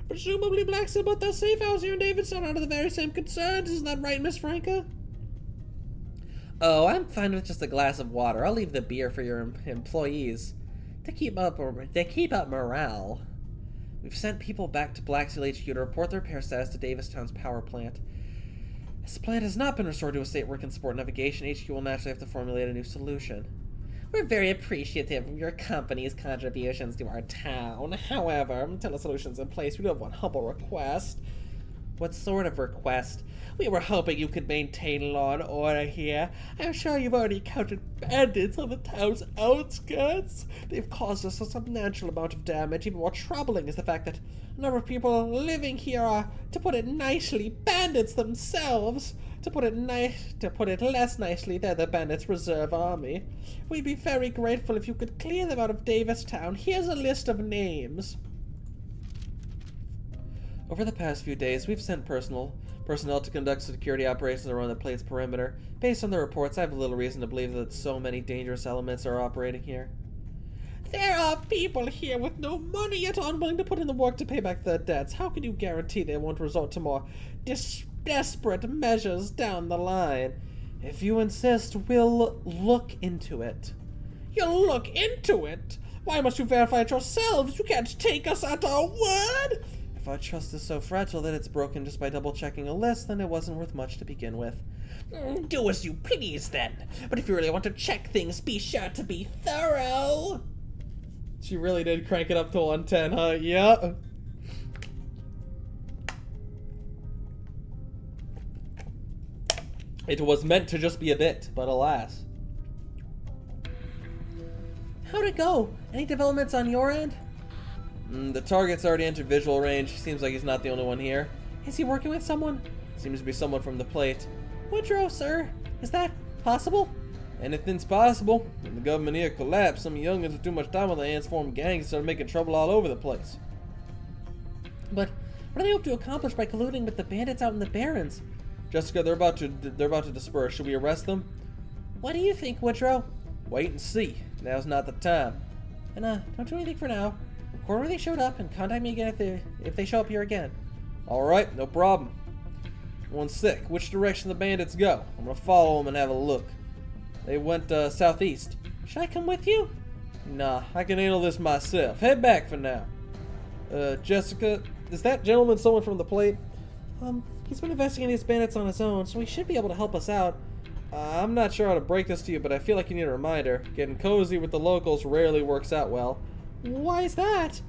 S2: Presumably, Black Steel both their safe house here in Davidson are under the very same concerns. Isn't that right, Miss Franca?
S1: Oh, I'm fine with just a glass of water. I'll leave the beer for your employees to keep up morale. We've sent people back to Black Steel HQ to report the repair status to Davistown's power plant. As the plant has not been restored to a state where it can support navigation, HQ will naturally have to formulate a new solution. We're very appreciative of your company's contributions to our town. However, until a solution's in place, we do have one humble request. What sort of request?
S2: We were hoping you could maintain law and order here. I'm sure you've already encountered bandits on the town's outskirts. They've caused us a substantial amount of damage. Even more troubling is the fact that a number of people living here are, to put it nicely, bandits themselves. To put it less nicely, they're the Bandits' Reserve Army. We'd be very grateful if you could clear them out of Davistown. Here's a list of names.
S3: Over the past few days, we've sent personnel to conduct security operations around the plate's perimeter. Based on the reports, I have little reason to believe that so many dangerous elements are operating here.
S2: There are people here with no money yet unwilling to put in the work to pay back their debts. How can you guarantee they won't resort to more desperate measures down the line?
S3: If you insist, we'll look into it.
S2: You'll look into it? Why must you verify it yourselves? You can't take us at our word!
S3: If our trust is so fragile that it's broken just by double-checking a list, then it wasn't worth much to begin with.
S2: Do as you please, then. But if you really want to check things, be sure to be thorough.
S3: She really did crank it up to 110, huh? Yeah. It was meant to just be a bit, but alas.
S1: How'd it go? Any developments on your end?
S3: The target's already entered visual range. Seems like he's not the only one here.
S1: Is he working with someone?
S3: Seems to be someone from the plate.
S1: Woodrow, sir. Is that possible?
S3: Anything's possible. When the government here collapsed, some youngins with too much time on their hands formed gangs and started making trouble all over the place.
S1: But what do they hope to accomplish by colluding with the bandits out in the Barrens?
S3: Jessica, they're about to disperse. Should we arrest them?
S1: What do you think, Woodrow?
S3: Wait and see. Now's not the time.
S1: And don't do anything for now. Record where they showed up and contact me again if they show up here again.
S3: Alright, no problem. One sec. Which direction the bandits go? I'm gonna follow them and have a look. They went southeast.
S1: Should I come with you?
S3: Nah, I can handle this myself. Head back for now. Jessica, is that gentleman someone from the plate?
S1: He's been investigating these bandits on his own, so he should be able to help us out.
S3: I'm not sure how to break this to you, but I feel like you need a reminder. Getting cozy with the locals rarely works out well.
S1: Why is that?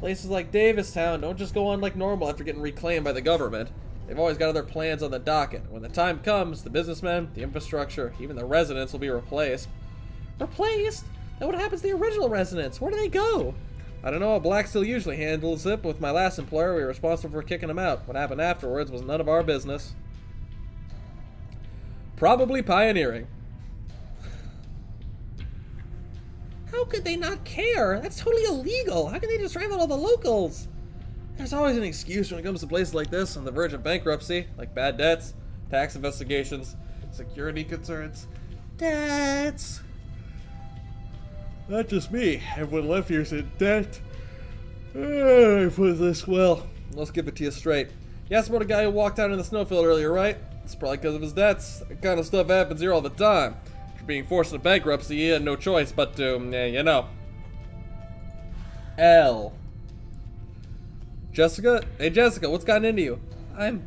S3: Places like Davistown don't just go on like normal after getting reclaimed by the government. They've always got other plans on the docket. When the time comes, the businessmen, the infrastructure, even the residents will be replaced.
S1: Replaced? Then what happens to the original residents? Where do they go?
S3: I don't know how Black Steel usually handles it, but with my last employer, we were responsible for kicking them out. What happened afterwards was none of our business. Probably pioneering.
S1: How could they not care? That's totally illegal. How can they just drive out all the locals?
S3: There's always an excuse when it comes to places like this on the verge of bankruptcy, like bad debts. tax investigations, security concerns. Debts. Not just me. Everyone left here's in debt. I put this well. Let's give it to you straight. You asked about a guy who walked out in the snowfield earlier, right? It's probably because of his debts. That kind of stuff happens here all the time. After being forced into bankruptcy, he had no choice but to, you know. L. Jessica? Hey Jessica, what's gotten into you?
S1: I'm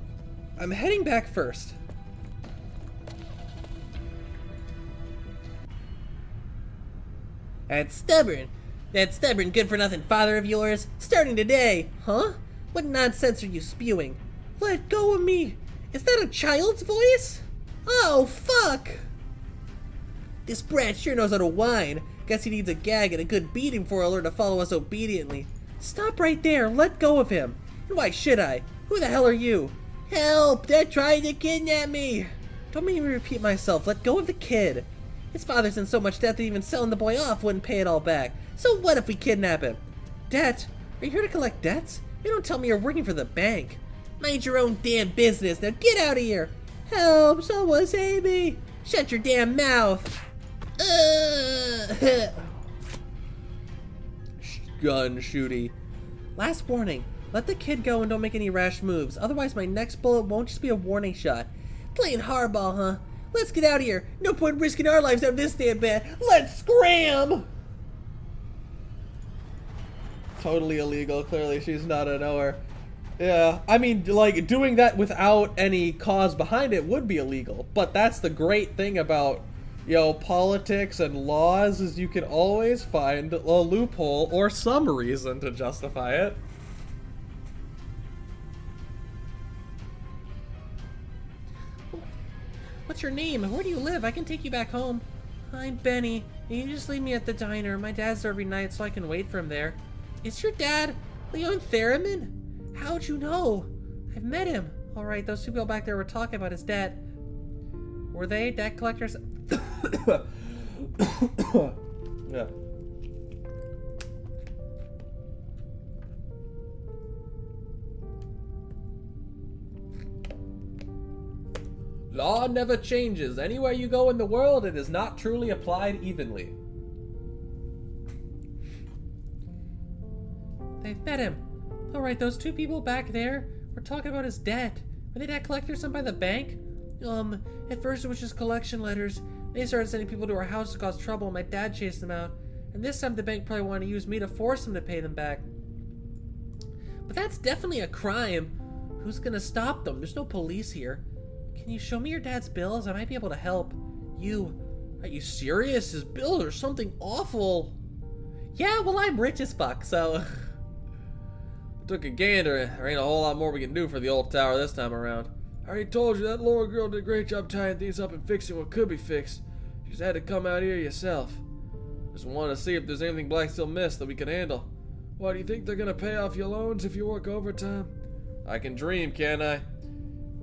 S1: heading back first.
S2: That stubborn good-for-nothing father of yours, starting today, huh? What nonsense are you spewing? Let go of me! Is that a child's voice? Oh, fuck! This brat sure knows how to whine. Guess he needs a gag and a good beating before he'll learn to follow us obediently. Stop right there, let go of him. And why should I? Who the hell are you? Help! They're trying to kidnap me! Don't make me repeat myself, let go of the kid. His father's in so much debt that even selling the boy off wouldn't pay it all back. So what if we kidnap him? Debt? Are you here to collect debts? You don't tell me you're working for the bank. Mind your own damn business. Now get out of here. Help, someone save me. Shut your damn mouth.
S3: Gun shooty.
S1: Last warning. Let the kid go and don't make any rash moves. Otherwise my next bullet won't just be a warning shot.
S2: Playing hardball, huh? Let's get out of here. No point risking our lives out of this damn bad. Let's scram!
S1: Totally illegal. Clearly she's not a knower. Yeah, I mean, like, doing that without any cause behind it would be illegal. But that's the great thing about, you know, politics and laws, is you can always find a loophole or some reason to justify it. What's your name? Where do you live? I can take you back home. I'm Benny. You just leave me at the diner. My dad's there every night, so I can wait for him there. Is your dad Leon Theremin? How'd you know? I've met him. Alright, those two people back there were talking about his debt. Were they debt collectors? Yeah. Law never changes. Anywhere you go in the world, it is not truly applied evenly. They've met him. Alright, those two people back there were talking about his debt. Were they debt collectors sent by the bank? At first it was just collection letters. They started sending people to our house to cause trouble, and my dad chased them out. And this time the bank probably wanted to use me to force them to pay them back. But that's definitely a crime. Who's gonna stop them? There's no police here. Can you show me your dad's bills? I might be able to help. Are you serious? His bills are something awful. Yeah, well, I'm rich as fuck, so...
S3: Took a gander. There ain't a whole lot more we can do for the old tower this time around. I already told you that Laura girl did a great job tying things up and fixing what could be fixed. You just had to come out here yourself. Just wanted to see if there's anything Black still missed that we can handle. Why, do you think they're gonna pay off your loans if you work overtime? I can dream, can't I?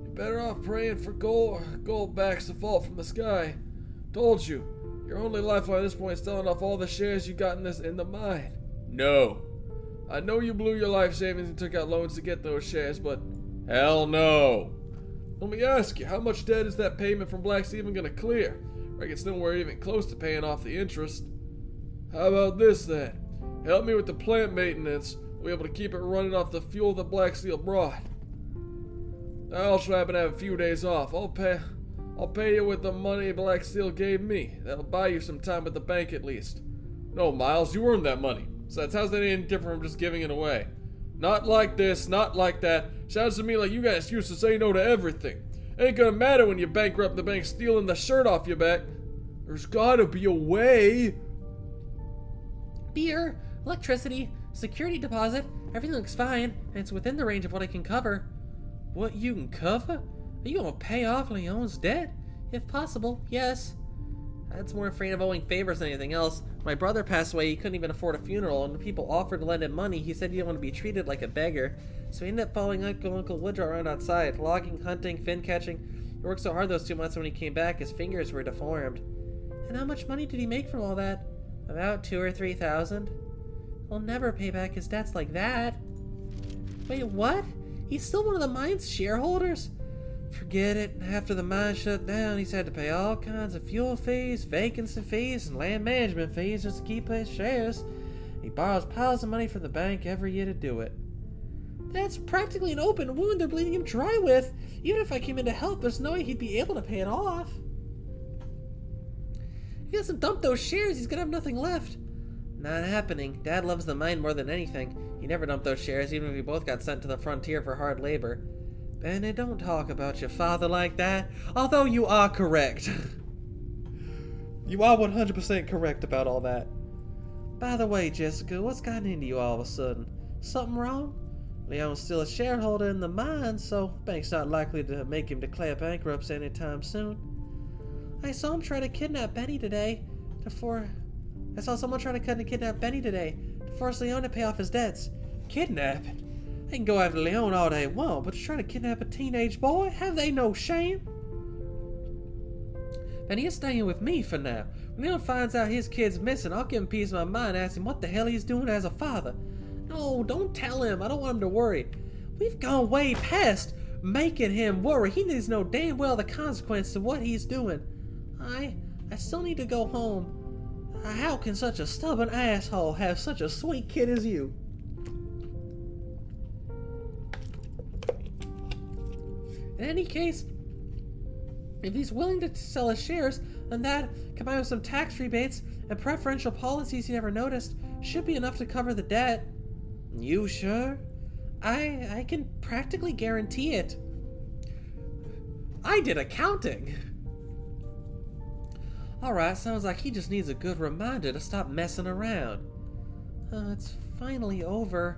S3: You're better off praying for gold backs to fall from the sky. Told you, your only lifeline at this point is selling off all the shares you got in the mine. No. I know you blew your life savings and took out loans to get those shares, but hell no. Let me ask you, how much debt is that payment from Black's even gonna clear? I reckon it's nowhere even close to paying off the interest. How about this then? Help me with the plant maintenance. We'll be able to keep it running off the fuel that Black Steel brought. I also happen to have a few days off. I'll pay you with the money Black Steel gave me. That'll buy you some time at the bank at least. No, Miles, you earned that money. So how's that any different from just giving it away? Not like this, not like that. Sounds to me like you guys used to say no to everything. Ain't gonna matter when you bankrupt the bank stealing the shirt off your back. There's gotta be a way.
S1: Beer, electricity, security deposit, everything looks fine, and it's within the range of what I can cover. What you can cover? Are you gonna pay off Leon's debt? If possible, yes. That's more afraid of owing favors than anything else. My brother passed away, he couldn't even afford a funeral, and when people offered to lend him money, he said he didn't want to be treated like a beggar. So he ended up following Uncle Woodrow around outside, logging, hunting, fin catching. He worked so hard those 2 months, when he came back, his fingers were deformed. And how much money did he make from all that? About 2,000 or 3,000. He'll never pay back his debts like that. Wait, what? He's still one of the mine's shareholders? Forget it. After the mine shut down, he's had to pay all kinds of fuel fees, vacancy fees, and land management fees just to keep his shares. He borrows piles of money from the bank every year to do it.
S4: That's practically an open wound they're bleeding him dry with. Even if I came in to help, there's no way he'd be able to pay it off. If he doesn't dump those shares, he's gonna have nothing left.
S1: Not happening. Dad loves the mine more than anything. He never dumped those shares, even if we both got sent to the frontier for hard labor. Bennett, don't talk about your father like that. Although you are correct.
S3: You are 100% correct about all that.
S1: By the way, Jessica, what's gotten into you all of a sudden? Something wrong? Leon's still a shareholder in the mine, so the bank's not likely to make him declare bankruptcy anytime soon.
S4: I saw him try to kidnap Benny today to force Leon to pay off his debts.
S1: Kidnapping? They can go after Leon all they want, but to try to kidnap a teenage boy? Have they no shame? Benny is staying with me for now. When Leon finds out his kid's missing, I'll give him peace of my mind, ask him what the hell he's doing as a father. No, don't tell him. I don't want him to worry. We've gone way past making him worry. He needs to know damn well the consequences of what he's doing. I still need to go home. How can such a stubborn asshole have such a sweet kid as you? In any case, if he's willing to sell his shares, then that, combined with some tax rebates and preferential policies he never noticed, should be enough to cover the debt. You sure? I can practically guarantee it. I did accounting. Alright, sounds like he just needs a good reminder to stop messing around. It's finally over.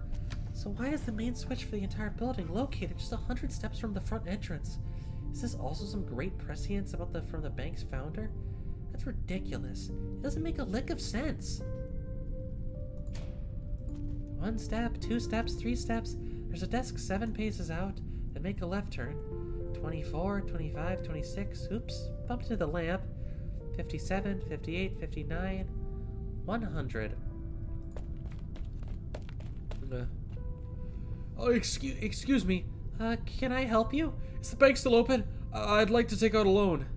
S1: So why is the main switch for the entire building located just 100 steps from the front entrance? Is this also some great prescience from the bank's founder? That's ridiculous. It doesn't make a lick of sense. 1 step, 2 steps, 3 steps. There's a desk 7 paces out. Then make a left turn. 24, 25, 26. Oops, bumped into the lamp. 57, 58, 59, 100.
S3: Oh, excuse me.
S1: Can I help you?
S3: Is the bank still open? I'd like to take out a loan.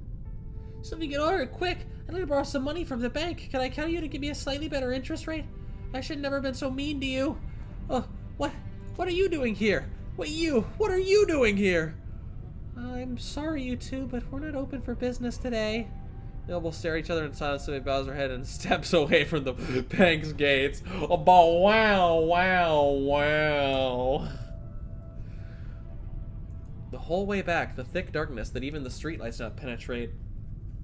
S4: So if you can order it quick, I'd like to borrow some money from the bank. Can I count you to give me a slightly better interest rate? I should never have been so mean to you.
S1: Oh, what are you doing here? What are you doing here?
S4: I'm sorry, you two, but we're not open for business today.
S3: They all stare at each other in silence, so he bows her head and steps away from the bank's gates. Oh, wow.
S1: The whole way back, the thick darkness that even the streetlights do not penetrate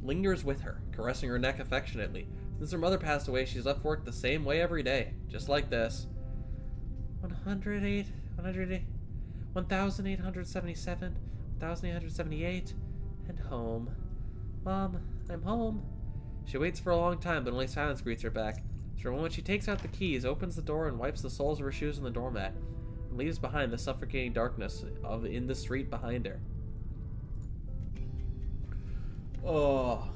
S1: lingers with her, caressing her neck affectionately. Since her mother passed away, she's left work the same way every day, just like this. 1,877, 1,878, and home. Mom, I'm home. She waits for a long time, but only silence greets her back. For a moment, she takes out the keys, opens the door, and wipes the soles of her shoes on the doormat, and leaves behind the suffocating darkness in the street behind her.
S3: Oh.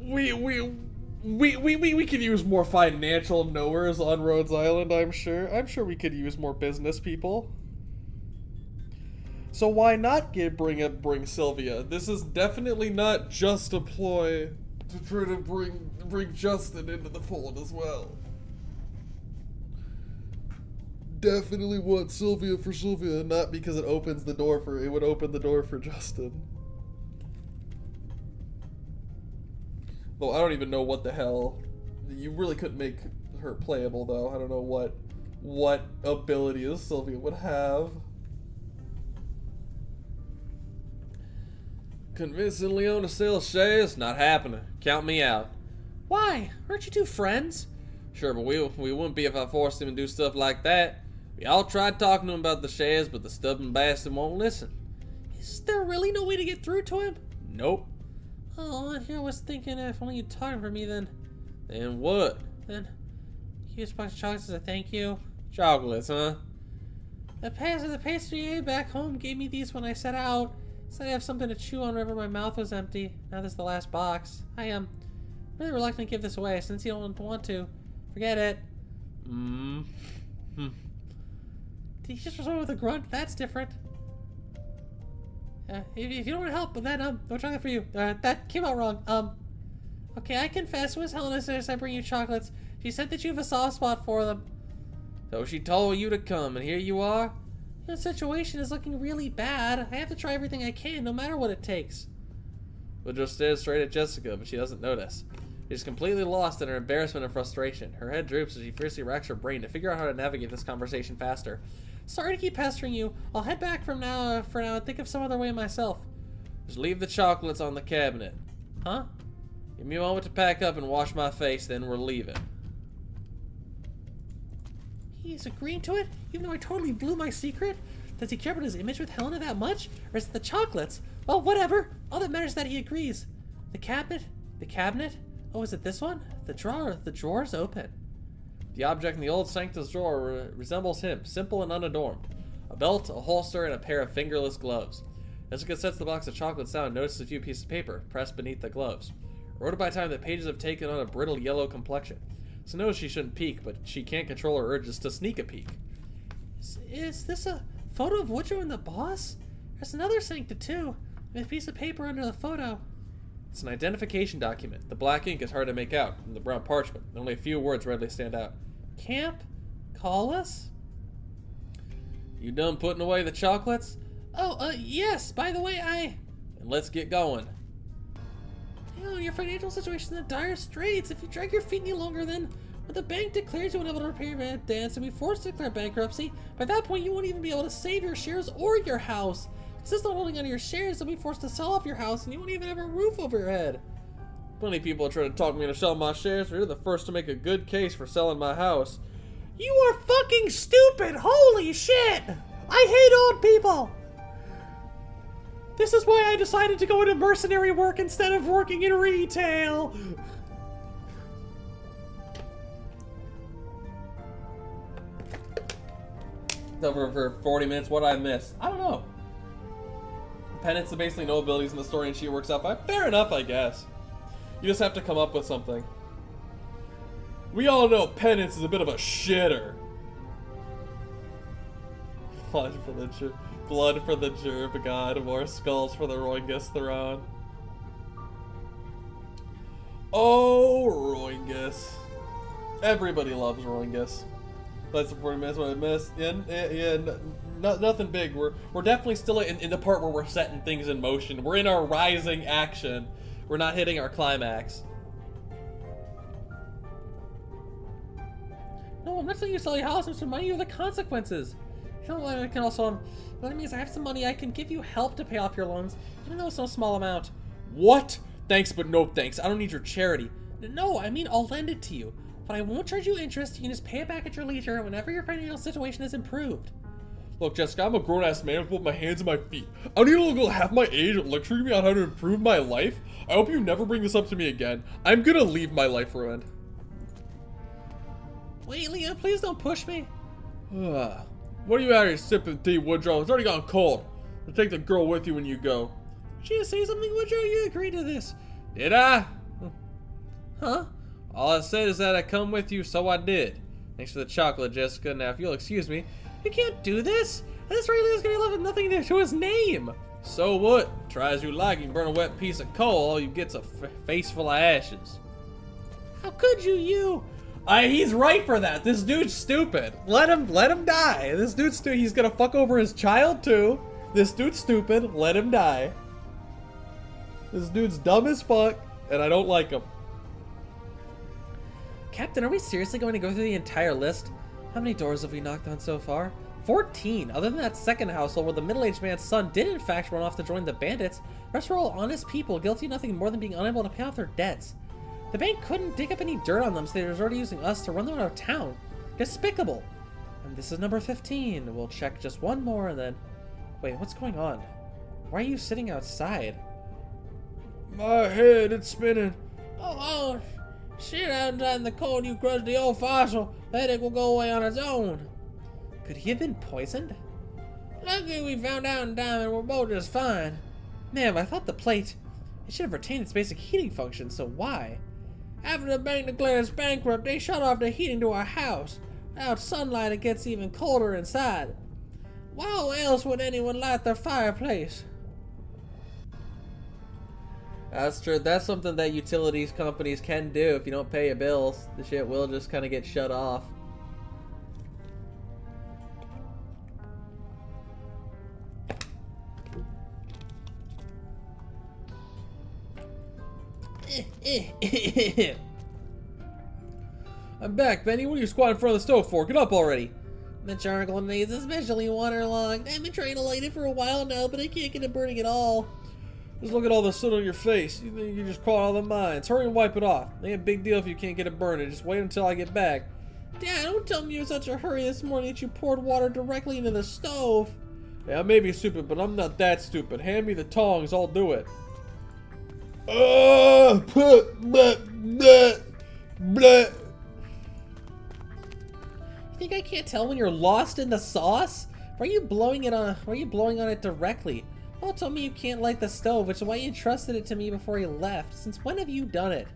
S3: We could use more financial knowers on Rhodes Island, I'm sure. I'm sure we could use more business people. So why not bring Sylvia? This is definitely not just a ploy to try to bring Justin into the fold as well. Definitely want Sylvia for Sylvia, not because it would open the door for Justin. Though I don't even know what the hell. You really couldn't make her playable though. I don't know what abilities Sylvia would have. Convincing Leon to sell shares? Not happening. Count me out.
S4: Why? Aren't you two friends?
S3: Sure, but we wouldn't be if I forced him to do stuff like that. We all tried talking to him about the shares, but the stubborn bastard won't listen.
S4: Is there really no way to get through to him?
S3: Nope.
S4: Oh, I was thinking if only you'd talk for me then.
S3: Then what?
S4: Then you just box of chocolates as a thank you.
S3: Chocolates, huh?
S4: The pastry back home gave me these when I set out. Said I'd have something to chew on whenever my mouth was empty. Now this is the last box. I am really reluctant to give this away since you don't want to. Forget it.
S1: Do
S4: he just responded with a grunt. That's different. If you don't want to help, but then, no chocolate for you. That came out wrong. Okay, I confess, it was Helena says I bring you chocolates. She said that you have a soft spot for them.
S3: So she told you to come, and here you are?
S4: The situation is looking really bad. I have to try everything I can, no matter what it takes.
S3: Woodrow stares straight at Jessica, but she doesn't notice. She's completely lost in her embarrassment and frustration. Her head droops as she fiercely racks her brain to figure out how to navigate this conversation faster.
S4: Sorry to keep pestering you. I'll head back for now and think of some other way myself.
S3: Just leave the chocolates on the cabinet.
S4: Huh?
S3: Give me a moment to pack up and wash my face, then we're leaving.
S4: He's agreeing to it, even though I totally blew my secret? Does he care about his image with Helena that much? Or is it the chocolates? Well, whatever. All that matters is that he agrees. The cabinet? The cabinet? Oh, is it this one? The drawer's open.
S3: The object in the old Sanctus drawer resembles him, simple and unadorned. A belt, a holster, and a pair of fingerless gloves. Jessica sets the box of chocolates down and notices a few pieces of paper pressed beneath the gloves. Wrote by the time the pages have taken on a brittle yellow complexion. So knows she shouldn't peek, but she can't control her urges to sneak a peek.
S4: Is this a photo of Woodrow and the boss? There's another Sancta too, with a piece of paper under the photo.
S3: It's an identification document. The black ink is hard to make out, and the brown parchment. Only a few words readily stand out.
S4: Camp? Call us?
S3: You done putting away the chocolates?
S4: Oh, yes. By the way,
S3: And let's get going.
S4: Your financial situation's in the dire straits. If you drag your feet any longer, then when the bank declares you unable to repay your debts and be forced to declare bankruptcy, by that point you won't even be able to save your shares or your house. Insist on holding onto your shares, you'll be forced to sell off your house, and you won't even have a roof over your head.
S3: Plenty of people are trying to talk me into selling my shares, but you're the first to make a good case for selling my house.
S4: You are fucking stupid! Holy shit! I hate old people! This is why I decided to go into mercenary work instead of working in retail.
S3: It's over for 40 minutes. What did I miss? I don't know. Penance, basically no abilities in the story, and she works out fine. Fair enough, I guess. You just have to come up with something. We all know Penance is a bit of a shitter. Blood for the gerb god, more skulls for the Roingus throne. Oh, Roingus. Everybody loves Roingus. That's the 40 minutes what I missed. Nothing big. We're definitely still in the part where we're setting things in motion. We're in our rising action. We're not hitting our climax.
S4: No, I'm not telling you to sell your house. I'm just reminding you of the consequences. You know, I can also, what I mean is I have some money. I can give you help to pay off your loans, even though it's no small amount.
S3: What? Thanks, but no thanks. I don't need your charity.
S4: No, I mean I'll lend it to you, but I won't charge you interest. You can just pay it back at your leisure whenever your financial situation is improved.
S3: Look, Jessica, I'm a grown-ass man with both my hands and my feet. I don't need a little girl half my age lecturing me on how to improve my life. I hope you never bring this up to me again. I'm gonna leave my life ruined.
S4: Wait, Leah, please don't push me.
S3: What are you out here sipping tea, Woodrow? It's already gone cold. So take the girl with you when you go.
S4: Did you say something, Woodrow? You agreed to this.
S3: Did I?
S4: Huh?
S3: All I said is that I come with you, so I did. Thanks for the chocolate, Jessica. Now, if you'll excuse me.
S4: You can't do this. This really is going to be left with nothing to his name.
S3: So what? Try as you like. You can burn a wet piece of coal. All you get's a face full of ashes.
S4: How could you?
S3: He's right for that. This dude's stupid. Let him die. This dude's stupid. He's gonna fuck over his child too. This dude's stupid. Let him die. This dude's dumb as fuck, and I don't like him.
S4: Captain, are we seriously going to go through the entire list? How many doors have we knocked on so far? 14. Other than that second household where the middle-aged man's son did in fact run off to join the bandits, the rest were all honest people, guilty of nothing more than being unable to pay off their debts. The bank couldn't dig up any dirt on them, so they resorted to using us to run them out of town. Despicable. And this is number 15. We'll check just one more and then... Wait, what's going on? Why are you sitting outside?
S3: My head, it's spinning.
S2: Oh, shit, out in the cold, you crushed the old fossil. The headache will go away on its own.
S4: Could he have been poisoned?
S2: Luckily we found out in time and we're both just fine.
S4: Ma'am, I thought the plate... It should have retained its basic heating function, so why?
S2: After the bank declared us bankrupt, they shut off the heating to our house. Without sunlight, it gets even colder inside. Why else would anyone light their fireplace?
S1: That's true. That's something that utilities companies can do. If you don't pay your bills, the shit will just kind of get shut off.
S3: I'm back, Benny. What are you squatting in front of the stove for? Get up already.
S2: The charcoal needs especially waterlogged. I've been trying to light it for a while now, but I can't get it burning at all.
S3: Just look at all the soot on your face. You think you just caught all the mines. Hurry and wipe it off. Ain't a big deal if you can't get it burning. Just wait until I get back.
S2: Dad, don't tell me you're in such a hurry this morning that you poured water directly into the stove.
S3: Yeah, I may be stupid, but I'm not that stupid. Hand me the tongs, I'll do it. Bleh, bleh, bleh.
S2: You think I can't tell when you're lost in the sauce? Why are you blowing it on? Why are you blowing on it directly? Paul told me you can't light the stove, which is why you entrusted it to me before he left. Since when have you done it?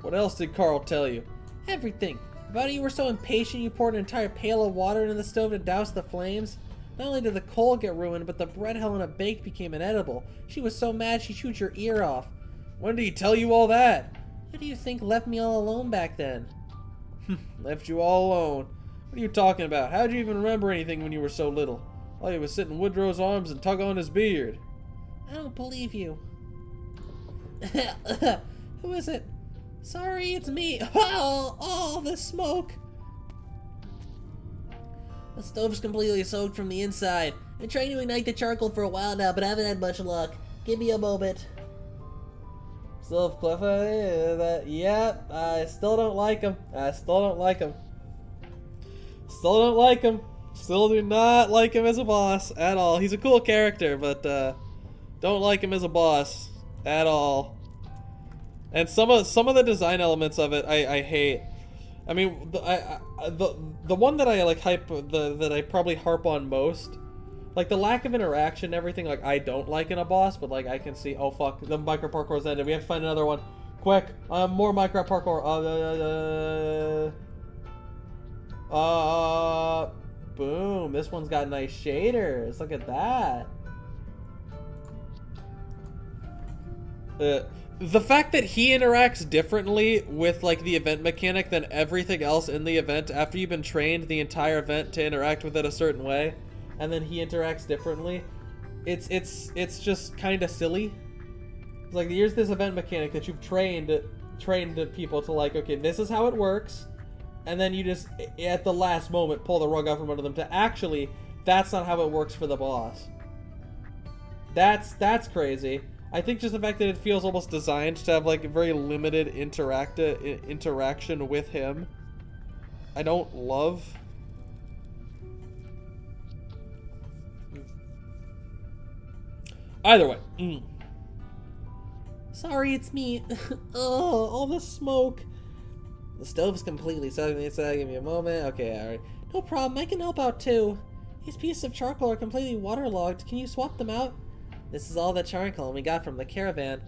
S3: What else did Carl tell you?
S2: Everything. About how you were so impatient you poured an entire pail of water into the stove to douse the flames. Not only did the coal get ruined, but the bread Helena baked became inedible. She was so mad she chewed your ear off.
S3: When did he tell you all that?
S2: Who do you think left me all alone back then?
S3: Left you all alone. What are you talking about? How'd you even remember anything when you were so little? All you was sit in Woodrow's arms and tug on his beard.
S2: I don't believe you. Who is it? Sorry, it's me. Oh, the smoke. The stove's completely soaked from the inside. I've been trying to ignite the charcoal for a while now, but I haven't had much luck. Give me a moment.
S1: Still, Cliff, yep, I still don't like him. Still don't like him.
S3: Still do not like him as a boss at all. He's a cool character, but don't like him as a boss at all. And some of the design elements of it, I hate. I mean, the one that I like that I probably harp on most, like the lack of interaction, and everything. Like I don't like in a boss, but like I can see. Oh fuck, the micro parkour's ended. We have to find another one. Quick, more micro parkour.
S1: Boom. This one's got nice shaders. Look at that.
S3: The fact that he interacts differently with like the event mechanic than everything else in the event after you've been trained the entire event to interact with it a certain way, and then he interacts differently, it's just kind of silly. It's like here's this event mechanic that you've trained people to like, okay, this is how it works, and then you just at the last moment pull the rug out from under them to actually that's not how it works for the boss. That's crazy. I think just the fact that it feels almost designed to have like a very limited interaction with him, I don't love. Either way.
S2: Sorry, it's me. Oh, all the smoke. The stove's completely soaked inside. Give me a moment. Okay, alright. No problem, I can help out too. These pieces of charcoal are completely waterlogged. Can you swap them out? This is all the charcoal we got from the caravan.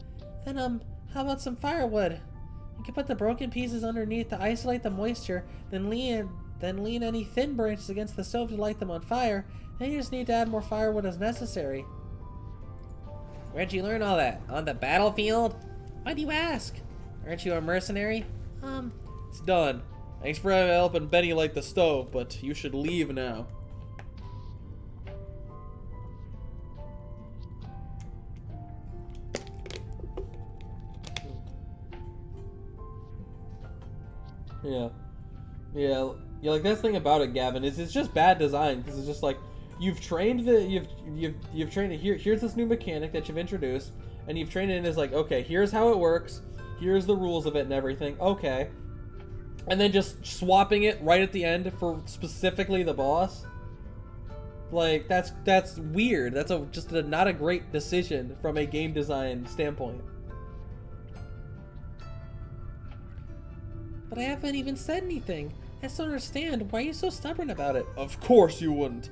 S2: Then, how about some firewood? You can put the broken pieces underneath to isolate the moisture, then lean any thin branches against the stove to light them on fire. Then you just need to add more firewood as necessary. Where'd you learn all that? On the battlefield? Why do you ask? Aren't you a mercenary?
S3: It's done. Thanks for helping Benny light the stove, but you should leave now. Yeah, like that's the thing about it, Gavin, is it's just bad design, because it's just like you've trained it here. Here's this new mechanic that you've introduced, and you've trained it in as like, okay, here's how it works, here's the rules of it and everything. Okay, and then just swapping it right at the end for specifically the boss. Like that's weird. That's not a great decision from a game design standpoint.
S2: But I haven't even said anything. I just don't understand. Why are you so stubborn about it?
S3: Of course you wouldn't.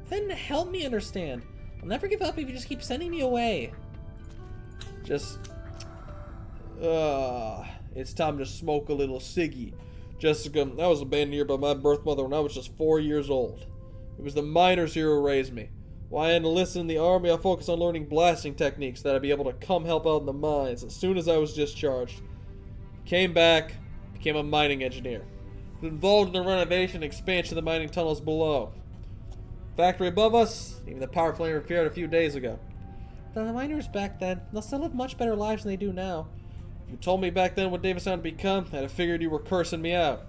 S2: Then help me understand. I'll never give up if you just keep sending me away.
S3: It's time to smoke a little ciggy. Jessica, I was abandoned here by my birth mother when I was just 4 years old. It was the miners here who raised me. While I had enlisted in the army, I focused on learning blasting techniques that I'd be able to come help out in the mines as soon as I was discharged. Came back, became a mining engineer. Was involved in the renovation and expansion of the mining tunnels below. Factory above us, even the power plant repaired a few days ago.
S4: The miners back then, they'll still live much better lives than they do now.
S3: You told me back then what Davis had to become, and I figured you were cursing me out.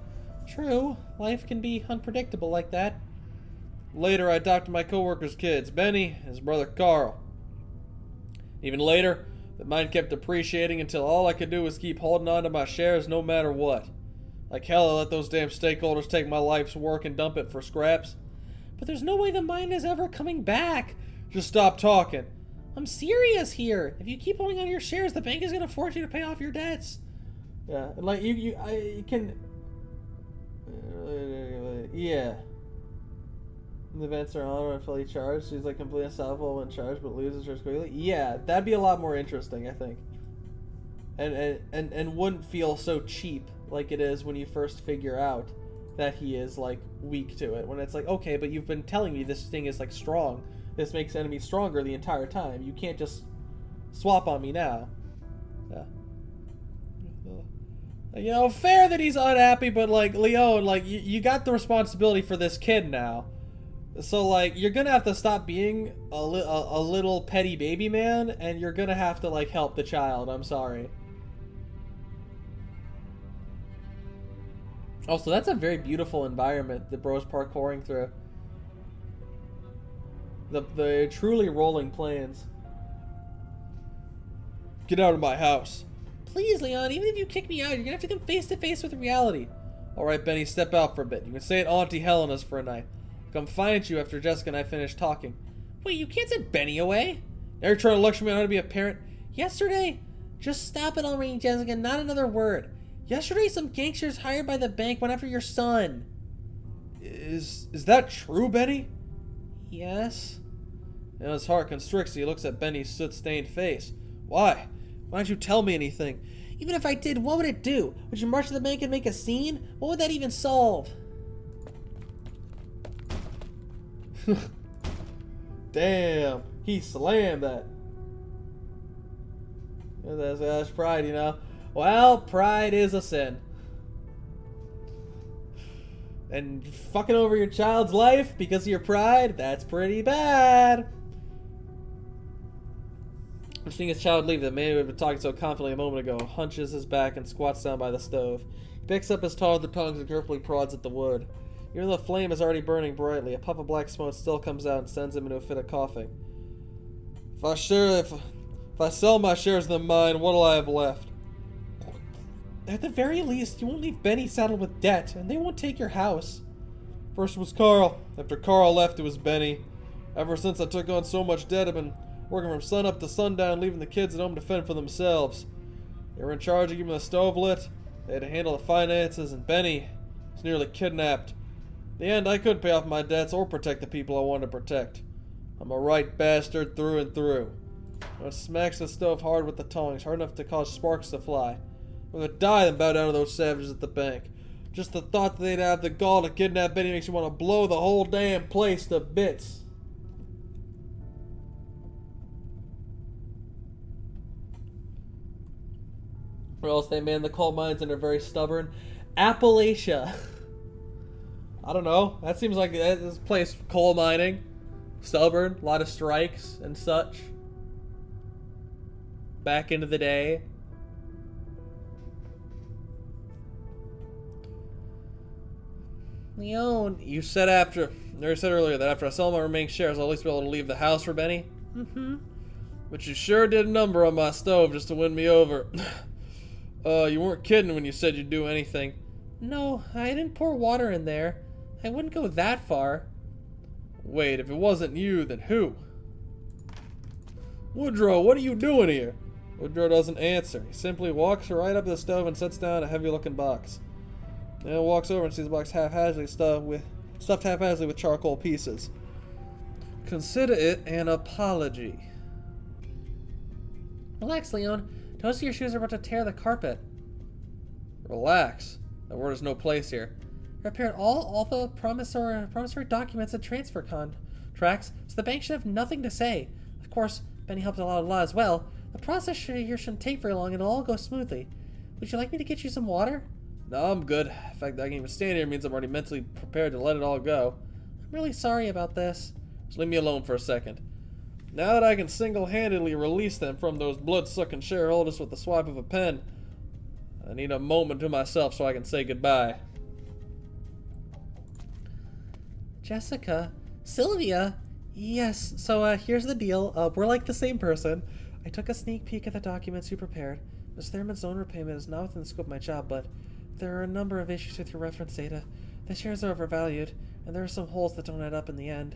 S4: True, life can be unpredictable like that.
S3: Later, I adopted my co-workers' kids, Benny and his brother Carl. Even later, the mine kept depreciating until all I could do was keep holding on to my shares no matter what. Like hell, I let those damn stakeholders take my life's work and dump it for scraps.
S4: But there's no way the mine is ever coming back.
S3: Just stop talking.
S4: I'm serious here. If you keep holding on to your shares, the bank is going to force you to pay off your debts.
S3: Yeah, and like you can. Yeah. The events are on when fully charged. She's like completely unstoppable when charged, but loses hers quickly. Yeah, that'd be a lot more interesting, I think. And wouldn't feel so cheap like it is when you first figure out that he is like weak to it. When it's like, okay, but you've been telling me this thing is like strong. This makes enemies stronger the entire time. You can't just swap on me now. Yeah. You know, fair that he's unhappy, but like Leon, like you got the responsibility for this kid now. So like you're gonna have to stop being a little petty baby man, and you're gonna have to like help the child. I'm sorry. Also, that's a very beautiful environment that bro's parkouring through. The truly rolling plains. Get out of my house.
S4: Please, Leon, even if you kick me out, you're gonna have to come face to face with reality.
S3: Alright, Benny, step out for a bit. You can stay at Auntie Helena's for a night. I'll come find you after Jessica and I finish talking.
S4: Wait, you can't send Benny away?
S3: Now you're trying to lecture me on how to be a parent?
S4: Yesterday, just stop it already, Jessica, not another word. Yesterday, some gangsters hired by the bank went after your son.
S3: Is that true, Benny?
S4: Yes.
S3: Now his heart constricts as he looks at Benny's soot-stained face. Why? Why don't you tell me anything?
S4: Even if I did, what would it do? Would you march to the bank and make a scene? What would that even solve?
S3: Damn, he slammed that. That's pride, you know. Well, pride is a sin. And fucking over your child's life because of your pride, that's pretty bad. I'm seeing his child leave. The man who had been talking so confidently a moment ago hunches his back and squats down by the stove. He picks up his tongs and tongs and carefully prods at the wood. Even though the flame is already burning brightly, a puff of black smoke still comes out and sends him into a fit of coughing. If I sell my shares in the mine, what'll I have left?
S4: At the very least, you won't leave Benny saddled with debt, and they won't take your house.
S3: First was Carl. After Carl left, it was Benny. Ever since I took on so much debt, I've been working from sun up to sundown, leaving the kids at home to fend for themselves. They were in charge of keeping the stove lit. They had to handle the finances, and Benny was nearly kidnapped. In the end, I couldn't pay off my debts or protect the people I wanted to protect. I'm a right bastard through and through. I smacks the stove hard with the tongs, hard enough to cause sparks to fly. I'm gonna die than bow down to those savages at the bank. Just the thought that they'd have the gall to kidnap Benny makes you want to blow the whole damn place to bits. Or else they man the coal mines and are very stubborn. Appalachia. I don't know. That seems like this place, coal mining. Stubborn. A lot of strikes and such. Back into the day.
S4: Leon.
S3: You said earlier that after I sell my remaining shares, I'll at least be able to leave the house for Benny?
S4: Mm-hmm.
S3: But you sure did a number on my stove just to win me over. You weren't kidding when you said you'd do anything.
S4: No, I didn't pour water in there. I wouldn't go that far.
S3: Wait, if it wasn't you, then who? Woodrow, what are you doing here? Woodrow doesn't answer. He simply walks right up to the stove and sets down a heavy-looking box. Then walks over and sees the box haphazardly stuffed haphazardly with charcoal pieces. Consider it an apology.
S4: Relax, Leon. Toast your shoes are about to tear the carpet.
S3: Relax. That word has no place here.
S4: prepared all the promissory documents and transfer contracts, so the bank should have nothing to say. Of course, Benny helped a lot as well. The process here shouldn't take very long, and it'll all go smoothly. Would you like me to get you some water?
S3: No, I'm good. The fact that I can even stand here means I'm already mentally prepared to let it all go.
S4: I'm really sorry about this.
S3: Just leave me alone for a second. Now that I can single-handedly release them from those blood-sucking shareholders with the swipe of a pen, I need a moment to myself so I can say goodbye.
S4: Jessica? Sylvia? Yes, so here's the deal. We're like the same person. I took a sneak peek at the documents you prepared. Ms. Thurman's loan repayment is not within the scope of my job, but there are a number of issues with your reference data. The shares are overvalued, and there are some holes that don't add up in the end.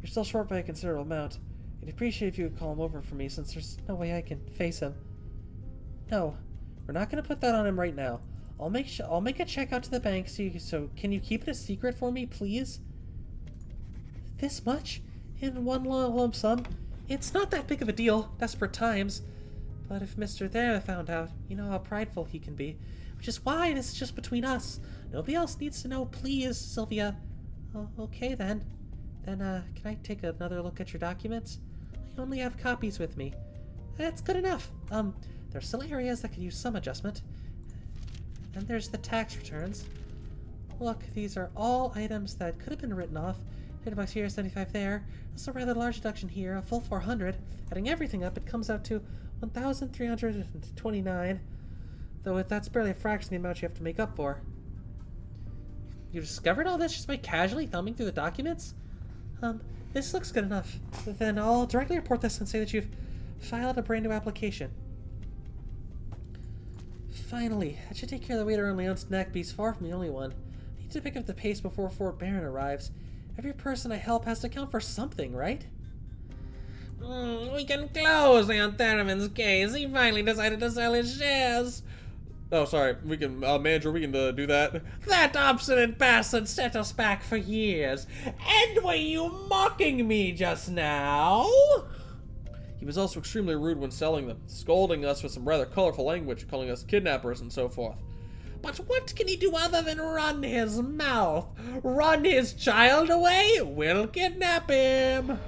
S4: You're still short by a considerable amount. I'd appreciate if you would call him over for me, since there's no way I can face him. No, we're not going to put that on him right now. I'll make a check out to the bank, so can you keep it a secret for me, please? This much? In one lump sum? It's not that big of a deal, desperate times. But if Mr. There found out, you know how prideful he can be. Which is why this is just between us. Nobody else needs to know, please, Sylvia. Oh, okay then. Then, can I take another look at your documents? I only have copies with me. That's good enough. There's still areas that could use some adjustment. And there's the tax returns. Look, these are all items that could have been written off. $50 here, 75 there. That's a rather large deduction here, a full 400. Adding everything up, it comes out to 1,329. Though that's barely a fraction of the amount you have to make up for. You discovered all this just by casually thumbing through the documents? This looks good enough. Then I'll directly report this and say that you've filed a brand new application. Finally, that should take care of the weight around Leon's neck, but he's far from the only one. I need to pick up the pace before Fort Barron arrives. Every person I help has to count for something, right?
S2: We can close Leon Thurman's case. He finally decided to sell his shares.
S3: Oh, sorry. We can, manager, we can do that.
S2: That obstinate bastard set us back for years. And were you mocking me just now?
S3: He was also extremely rude when selling them, scolding us with some rather colorful language, calling us kidnappers and so forth.
S2: But what can he do other than run his mouth? Run his child away? We'll kidnap him.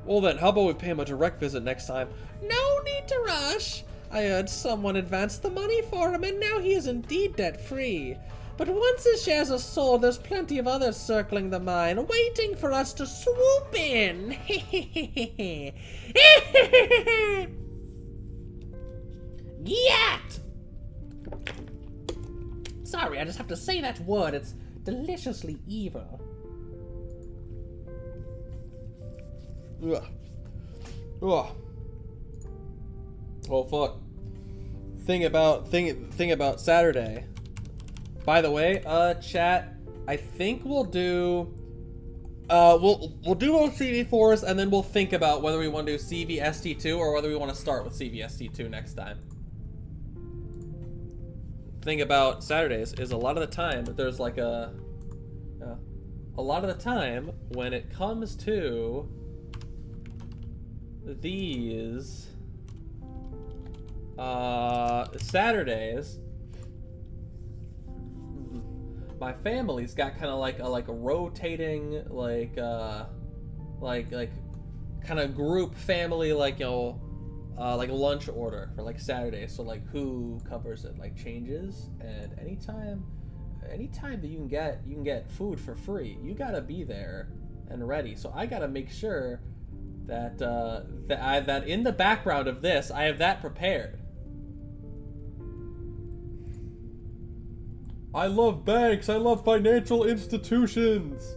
S3: Well then, how about we pay him a direct visit next time?
S2: No need to rush. I heard someone advanced the money for him, and now he is indeed debt-free. But once his shares are sold, there's plenty of others circling the mine, waiting for us to swoop in. Yat! Sorry, I just have to say that word. It's deliciously evil.
S3: Ugh. Ugh. Oh fuck. Thing about Saturday. By the way, chat, I think we'll do we'll do both CV4s, and then we'll think about whether we want to do CVST2 or whether we want to start with CVST2 next time. Thing about Saturdays is a lot of the time there's like a lot of the time when it comes to these Saturdays, my family's got kind of like a rotating like kind of group family, like, you know, like lunch order for like Saturday. So like who covers it like changes, and anytime that you can get food for free, you gotta be there and ready. So I gotta make sure that that in the background of this I have that prepared. I love banks. I love financial institutions.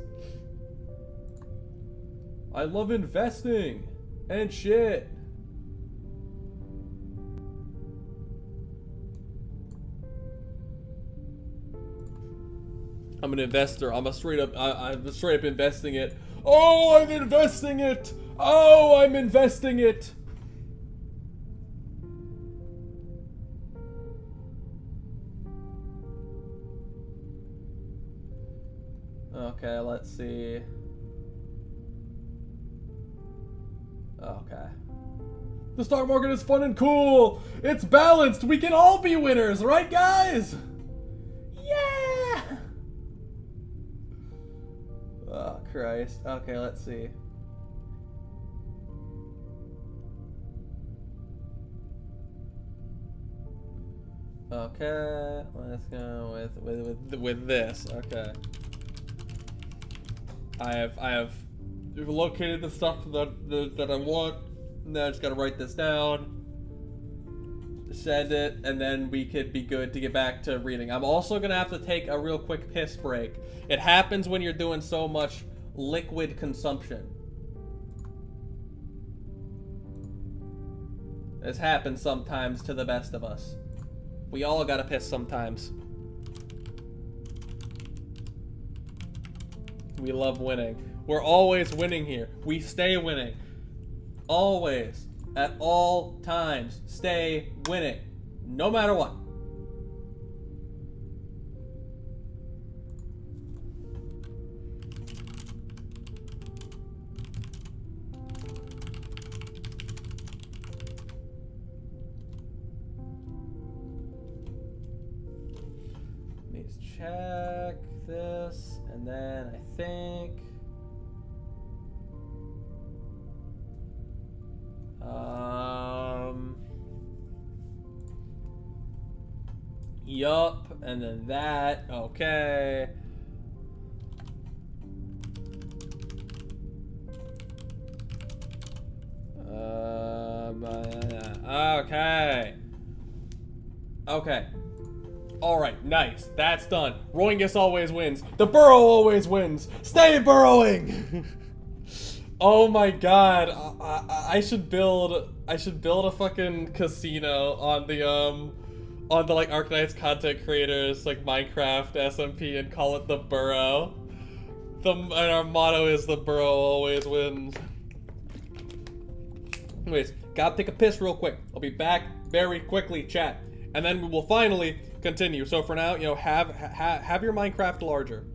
S3: I love investing and shit. I'm an investor. I'm straight up investing it. Oh, I'm investing it. Oh, I'm investing it. Okay, let's see. Okay. The stock market is fun and cool. It's balanced. We can all be winners, right, guys?
S1: Christ. Okay, let's see. Okay, let's go with this. Okay. I have located the stuff that I want. Now I just gotta write this down, send it, and then we could be good to get back to reading. I'm also gonna have to take a real quick piss break. It happens when you're doing so much liquid consumption. This happens sometimes to the best of us. We all gotta piss sometimes. We love winning. We're always winning here. We stay winning. Always. At all times. Stay winning. No matter what. Let me just check this, and then I think yup, and then that. Okay. Okay. Okay. Alright, nice. That's done. Roingus always wins. The burrow always wins. Stay burrowing! Oh my god. I should build a fucking casino on the like Arknights content creators, like Minecraft SMP, and call it the burrow. And our motto is the burrow always wins. Anyways, gotta take a piss real quick. I'll be back very quickly, chat. And then we will finally continue. So for now, you know, have your Minecraft larger.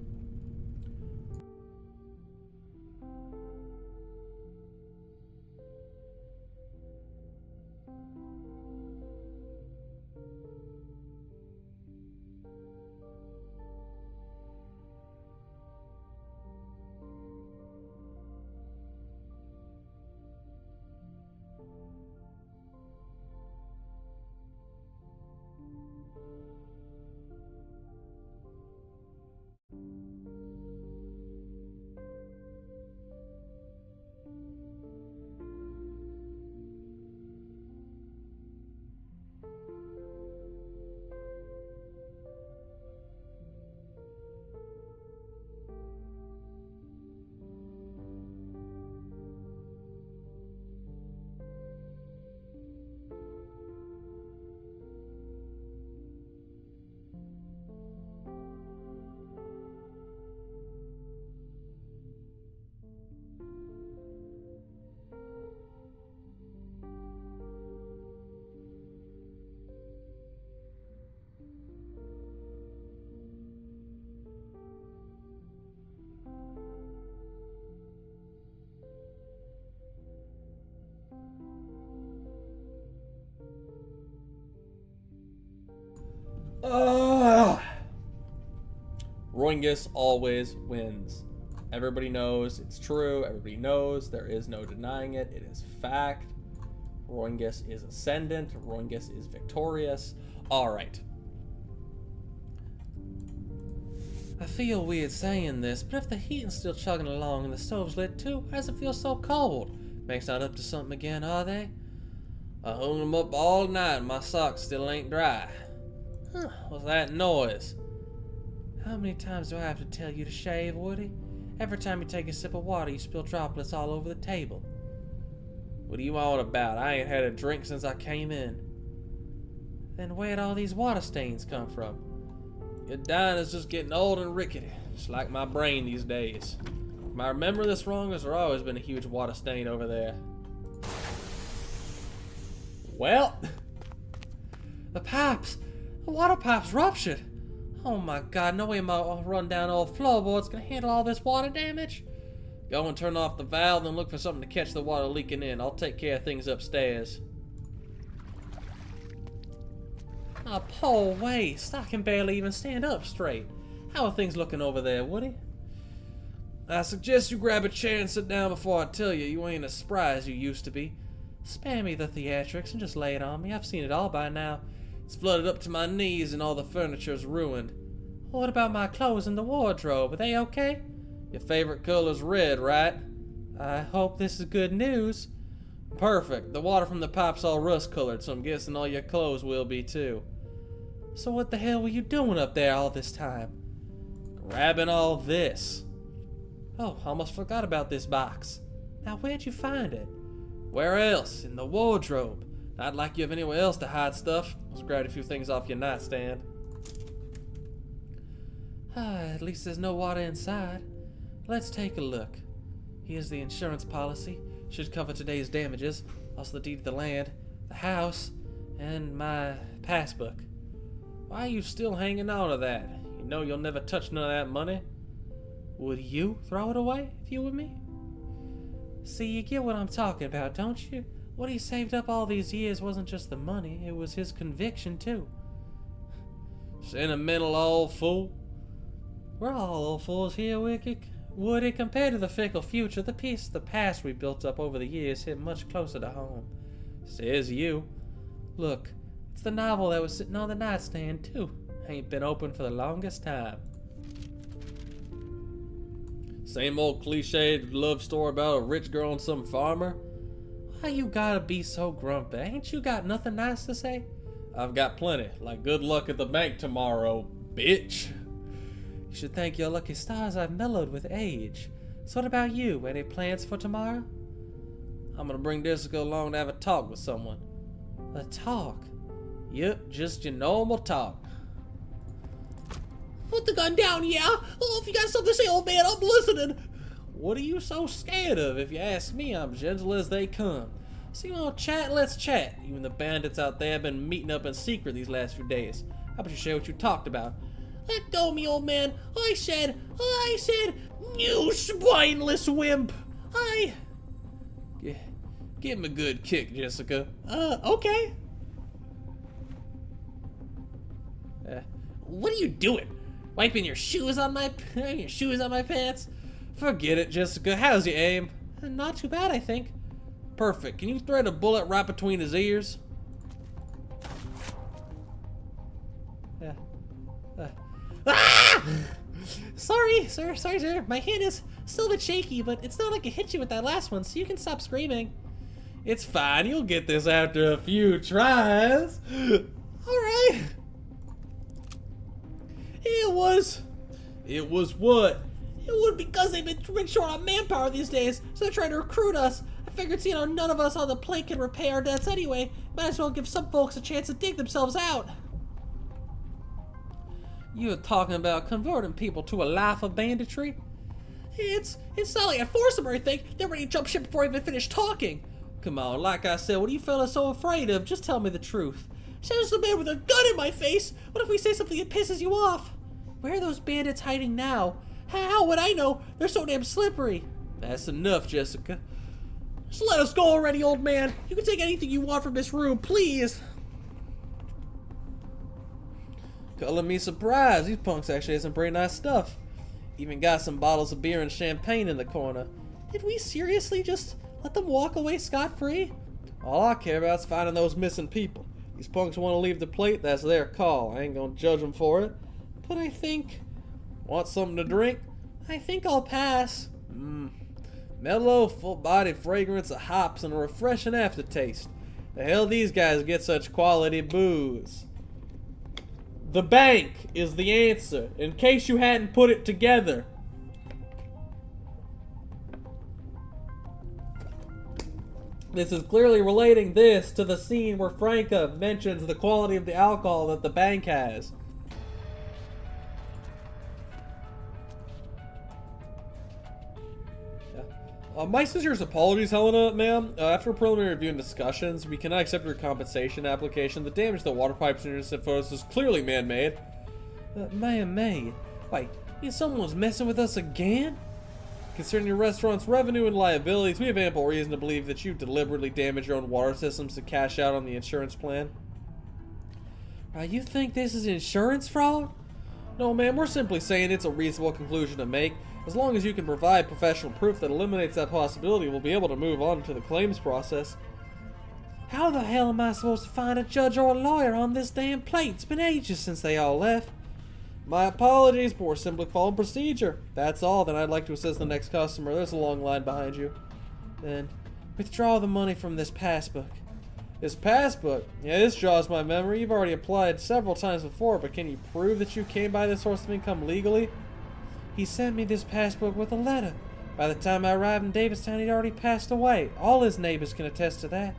S1: Roingus always wins. Everybody knows it's true. Everybody knows there is no denying it. It is fact. Roingus is ascendant. Roingus is victorious. Alright.
S4: I feel weird saying this, but if the heating's still chugging along and the stove's lit too, why does it feel so cold? Make's not up to something again, are they? I hung them up all night and my socks still ain't dry. Huh, what's that noise? How many times do I have to tell you to shave, Woody? Every time you take a sip of water, you spill droplets all over the table.
S1: What are you on about? I ain't had a drink since I came in.
S4: Then where'd all these water stains come from?
S1: Your diner's just getting old and rickety. It's like my brain these days. Am I remembering this wrong? There's always been a huge water stain over there. Well,
S4: the pipes! The water pipes ruptured! Oh my god, no way my run-down old floorboard's gonna handle all this water damage.
S1: Go and turn off the valve and look for something to catch the water leaking in. I'll take care of things upstairs.
S4: Oh, poor waste. I can barely even stand up straight. How are things looking over there, Woody?
S3: I suggest you grab a chair and sit down before I tell you you ain't as spry as you used to be.
S4: Spare me the theatrics and just lay it on me. I've seen it all by now.
S3: It's flooded up to my knees and all the furniture's ruined.
S4: What about my clothes in the wardrobe? Are they okay?
S3: Your favorite color's red, right?
S4: I hope this is good news.
S3: Perfect. The water from the pipe's all rust-colored, so I'm guessing all your clothes will be too.
S4: So what the hell were you doing up there all this time?
S3: Grabbing all this.
S4: Oh, almost forgot about this box. Now, where'd you find it?
S3: Where else? In the wardrobe. Not like you have anywhere else to hide stuff. Just grabbed a few things off your nightstand.
S4: At least there's no water inside. Let's take a look. Here's the insurance policy. Should cover today's damages. Also the deed to the land, the house, and my passbook.
S3: Why are you still hanging on to that? You know you'll never touch none of that money.
S4: Would you throw it away if you were me? See, you get what I'm talking about, don't you? What he saved up all these years wasn't just the money, it was his conviction too.
S3: Sentimental old fool.
S4: We're all old fools here, Woody. Compared to the fickle future, the piece of the past we built up over the years hit much closer to home.
S3: Says you.
S4: Look, it's the novel that was sitting on the nightstand too. Ain't been open for the longest time.
S3: Same old cliched love story about a rich girl and some farmer.
S4: Why you gotta be so grumpy? Ain't you got nothing nice to say?
S3: I've got plenty, like good luck at the bank tomorrow, bitch.
S4: You should thank your lucky stars I've mellowed with age. So what about you? Any plans for tomorrow?
S3: I'm gonna bring Jessica along to have a talk with someone.
S4: A talk?
S3: Yep, just your normal talk.
S2: Put the gun down, yeah? Oh, if you got something to say, old man, I'm listening.
S3: What are you so scared of? If you ask me, I'm gentle as they come. So you want to chat? Let's chat. You and the bandits out there have been meeting up in secret these last few days. How about you share what you talked about?
S2: Let go of me, old man. I said, you spineless wimp.
S3: Give him a good kick, Jessica.
S2: Okay.
S3: What are you doing? Wiping your shoes on my pants? Forget it, Jessica. How's your aim?
S4: Not too bad, I think.
S3: Perfect. Can you thread a bullet right between his ears?
S4: Ah! Sorry, sir. My hand is still a bit shaky, but it's not like I hit you with that last one, so you can stop screaming.
S3: It's fine. You'll get this after a few tries.
S4: Alright.
S3: It was what?
S2: It was because they've been short on manpower these days, so they're trying to recruit us. I figured, none of us on the plane can repay our debts anyway. Might as well give some folks a chance to dig themselves out.
S4: You're talking about converting people to a life of banditry?
S2: It's not like I forced them or anything. They're ready to jump ship before I even finish talking.
S4: Come on, like I said, what are you fellas so afraid of? Just tell me the truth.
S2: Says the man with a gun in my face. What if we say something that pisses you off?
S4: Where are those bandits hiding now?
S2: How would I know? They're so damn slippery.
S3: That's enough, Jessica.
S2: Just let us go already, old man. You can take anything you want from this room, please.
S3: Color me surprised. These punks actually have some pretty nice stuff. Even got some bottles of beer and champagne in the corner.
S4: Did we seriously just let them walk away scot-free?
S3: All I care about is finding those missing people. These punks want to leave the plate, that's their call. I ain't gonna judge them for it.
S4: But I think...
S3: Want something to drink?
S4: I think I'll pass.
S3: Mellow, full-bodied fragrance of hops and a refreshing aftertaste. The hell these guys get such quality booze? The bank is the answer, in case you hadn't put it together. This is clearly relating this to the scene where Franca mentions the quality of the alcohol that the bank has. My sincerest apologies, Helena, ma'am. After preliminary review and discussions, we cannot accept your compensation application. The damage to the water pipes and internet photos is clearly man-made.
S4: Man-made? Wait, someone's messing with us again?
S3: Concerning your restaurant's revenue and liabilities, we have ample reason to believe that you deliberately damaged your own water systems to cash out on the insurance plan.
S4: You think this is insurance fraud?
S3: No, ma'am, we're simply saying it's a reasonable conclusion to make. As long as you can provide professional proof that eliminates that possibility, we'll be able to move on to the claims process.
S4: How the hell am I supposed to find a judge or a lawyer on this damn plate? It's been ages since they all left.
S3: My apologies, but we're simply following procedure. That's all. Then I'd like to assist the next customer. There's a long line behind you.
S4: Then withdraw the money from this passbook.
S3: This passbook? Yeah, this jogs my memory. You've already applied several times before, but can you prove that you came by this source of income legally?
S4: He sent me this passbook with a letter. By the time I arrived in Davistown, he'd already passed away. All his neighbors can attest to that.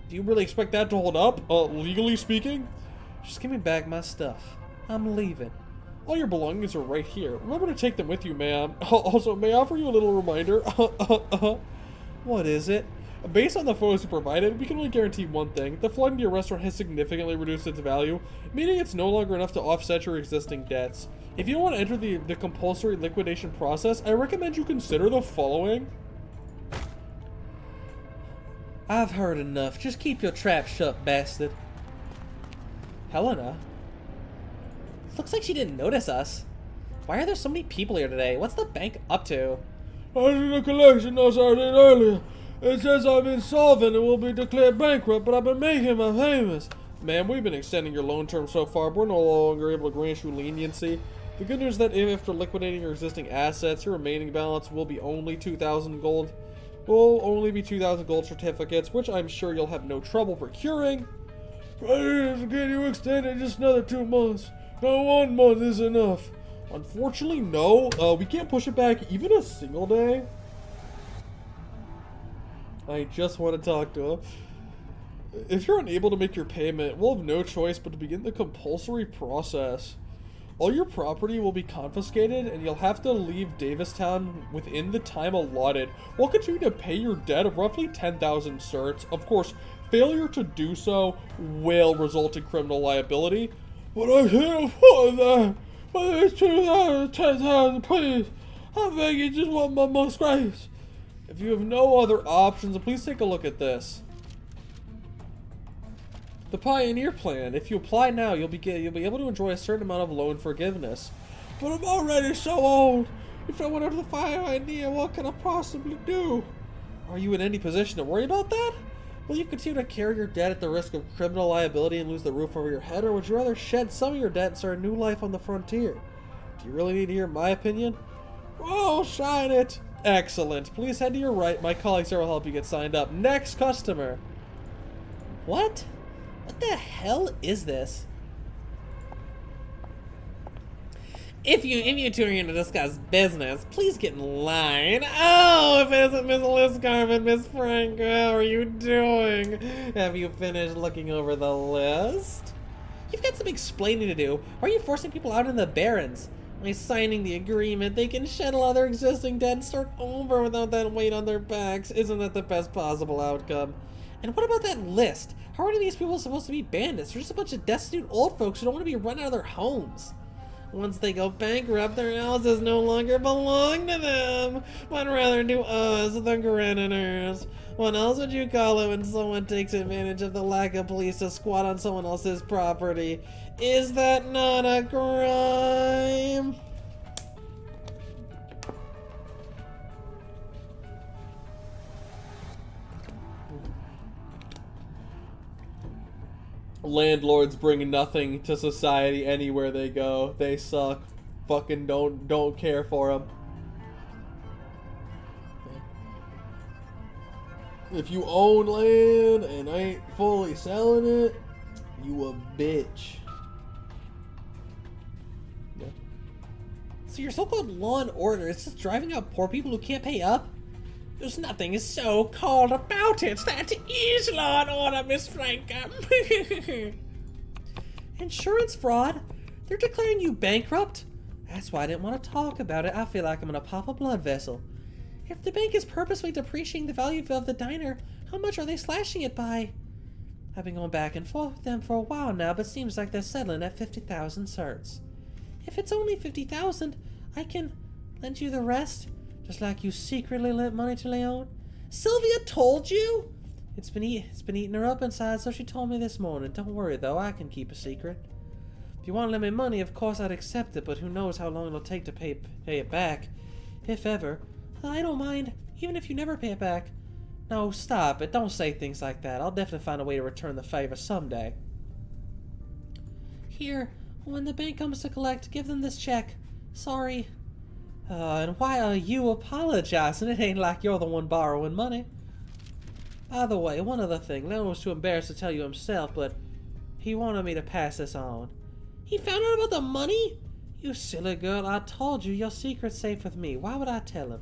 S3: Do you really expect that to hold up, legally speaking?
S4: Just give me back my stuff. I'm leaving.
S3: All your belongings are right here. Remember to take them with you, ma'am. Also, may I offer you a little reminder?
S4: What is it?
S3: Based on the photos you provided, we can only guarantee one thing. The flooding to your restaurant has significantly reduced its value, meaning it's no longer enough to offset your existing debts. If you don't want to enter the compulsory liquidation process, I recommend you consider the following.
S4: I've heard enough. Just keep your trap shut, bastard.
S1: Helena? Looks like she didn't notice us. Why are there so many people here today? What's the bank up to?
S3: Under the collection notes I did earlier, it says I'm insolvent and will be declared bankrupt, but I've been making my payments. Ma'am, we've been extending your loan term so far, but we're no longer able to grant you leniency. The good news is that if after liquidating your existing assets, your remaining balance will be only 2,000 gold. Will only be 2,000 gold certificates, which I'm sure you'll have no trouble procuring. Please, can you extend it just another 2 months? No, 1 month is enough. Unfortunately, no. We can't push it back even a single day. I just want to talk to him. If you're unable to make your payment, we'll have no choice but to begin the compulsory process. All your property will be confiscated, and you'll have to leave Davistown within the time allotted. We'll continue to pay your debt of roughly 10,000 certs. Of course, failure to do so will result in criminal liability. But I can't afford that. Whether it's 2,000, 10,000, please. I beg you, just want my most grace. If you have no other options, please take a look at this. The Pioneer Plan. If you apply now, you'll be able to enjoy a certain amount of loan forgiveness. But I'm already so old. If I went out to the fire idea, what can I possibly do? Are you in any position to worry about that? Will you continue to carry your debt at the risk of criminal liability and lose the roof over your head, or would you rather shed some of your debt and start a new life on the frontier? Do you really need to hear my opinion? Oh, sign it! Excellent. Please head to your right. My colleagues here will help you get signed up. Next customer.
S1: What? What the hell is this? If you two are here to discuss business, please get in line. Oh, if it isn't Miss Liscarm and Miss Frank, how are you doing? Have you finished looking over the list? You've got some explaining to do. Why are you forcing people out in the Barrens? By signing the agreement, they can shed all their existing debt and start over without that weight on their backs. Isn't that the best possible outcome? And what about that list? How are these people supposed to be bandits? They're just a bunch of destitute old folks who don't want to be run out of their homes. Once they go bankrupt, their houses no longer belong to them, but rather to us, the creditors. What else would you call it when someone takes advantage of the lack of police to squat on someone else's property? Is that not a crime?
S3: Landlords bring nothing to society anywhere they go. They suck. Fucking don't care for them. If you own land and ain't fully selling it, you a bitch. Yeah.
S1: So your so-called law and order is just driving out poor people who can't pay up? There's nothing so-called about it. That is law and order, Miss Franca. Insurance fraud? They're declaring you bankrupt? That's why I didn't want to talk about it. I feel like I'm gonna pop a blood vessel. If the bank is purposely depreciating the value of the diner, how much are they slashing it by? I've been going back and forth with them for a while now, but seems like they're settling at 50,000 certs. If it's only 50,000, I can lend you the rest, just like you secretly lent money to Leon. Sylvia told you? It's been eating her up inside, so she told me this morning. Don't worry though, I can keep a secret.
S4: If you want to lend me money, of course I'd accept it, but who knows how long it'll take to pay it back. If ever. I don't mind, even if you never pay it back. No, stop it. Don't say things like that. I'll definitely find a way to return the favor someday. Here, when the bank comes to collect, give them this check. Sorry. And why are you apologizing? It ain't like you're the one borrowing money. By the way, one other thing. Leon was too embarrassed to tell you himself, but he wanted me to pass this on. He found out about the money? You silly girl, I told you your secret's safe with me. Why would I tell him?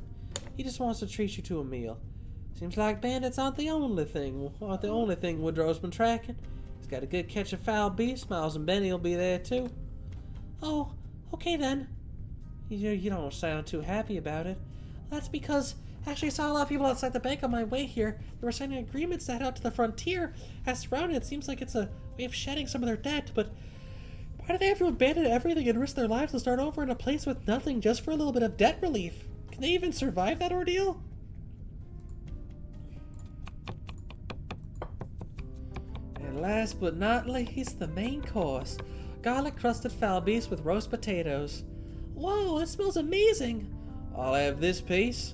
S4: He just wants to treat you to a meal. Seems like bandits aren't the only thing Woodrow's been tracking. He's got a good catch of foul beasts. Miles and Benny will be there too. Oh, okay then. You don't sound too happy about it. That's because actually I saw a lot of people outside the bank on my way here. They were signing agreements to head out to the frontier. As surrounded, it seems like it's a way of shedding some of their debt, but why do they have to abandon everything and risk their lives to start over in a place with nothing just for a little bit of debt relief? Can they even survive that ordeal? And last but not least, the main course. Garlic crusted foul beast with roast potatoes. Whoa, it smells amazing! I'll have this piece.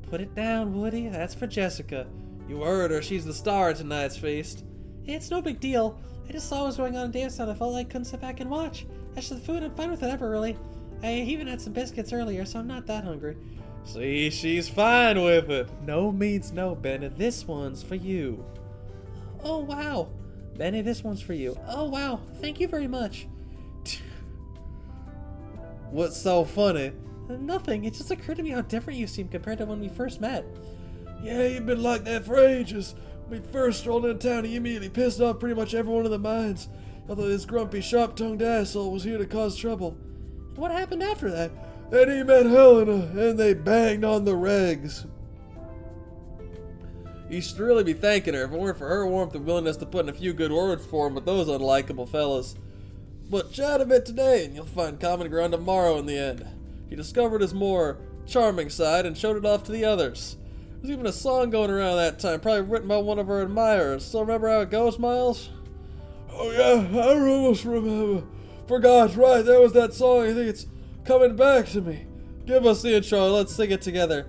S4: Put it down, Woody. That's for Jessica. You heard her. She's the star of tonight's feast. It's no big deal. I just saw what was going on in Davestown. I felt like I couldn't sit back and watch. As to the food, I'm fine with whatever, really. I even had some biscuits earlier, so I'm not that hungry.
S3: See, she's fine with it.
S4: No means no, Benny. This one's for you. Oh, wow. Benny, this one's for you. Oh, wow. Thank you very much.
S3: What's so funny?
S4: Nothing. It just occurred to me how different you seem compared to when we first met.
S3: Yeah, you've been like that for ages. When we first strolled into town, he immediately pissed off pretty much everyone in the mines. I thought this grumpy, sharp-tongued asshole was here to cause trouble.
S4: What happened after that?
S3: Then he met Helena, and they banged on the regs. You should really be thanking her if it weren't for her warmth and willingness to put in a few good words for him with those unlikable fellas. But chat a bit today, and you'll find common ground tomorrow in the end. He discovered his more charming side and showed it off to the others. There's even a song going around that time, probably written by one of her admirers. Still remember how it goes, Miles? Oh yeah, I almost remember. Forgot, right, there was that song. I think it's coming back to me. Give us the intro, let's sing it together.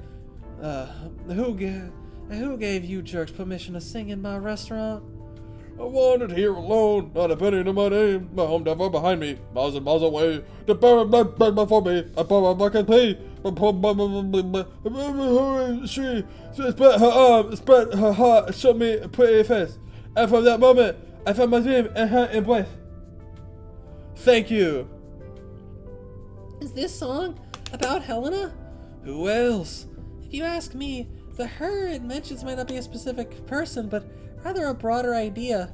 S4: Who gave you jerks permission to sing in my restaurant?
S3: I wanted here alone, not a penny to my name. My home never behind me, miles and miles away. The barren blood beg before me. I pour my bucket pee. She spread her arm, spread her heart, showed me a pretty face. And from that moment, I found my dream in her embrace. Thank you.
S4: Is this song about Helena?
S3: Who else?
S4: If you ask me, the her it mentions might not be a specific person, but rather a broader idea.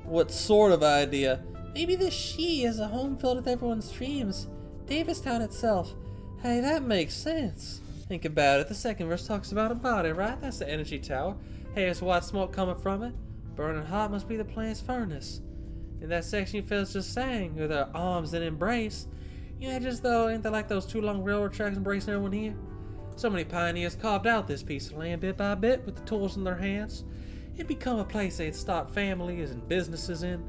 S3: What sort of idea?
S4: Maybe the she is a home filled with everyone's dreams. Davistown itself.
S1: Hey, that makes sense. Think about it. The second verse talks about a body, right? That's the energy tower. Hey, there's white smoke coming from it. Burning hot must be the plant's furnace. In that section you fellas just sang, with our arms and embrace. You know, just though, ain't that like those two long railroad tracks embracing everyone here? So many pioneers carved out this piece of land bit by bit with the tools in their hands. It'd become a place they'd start families and businesses in.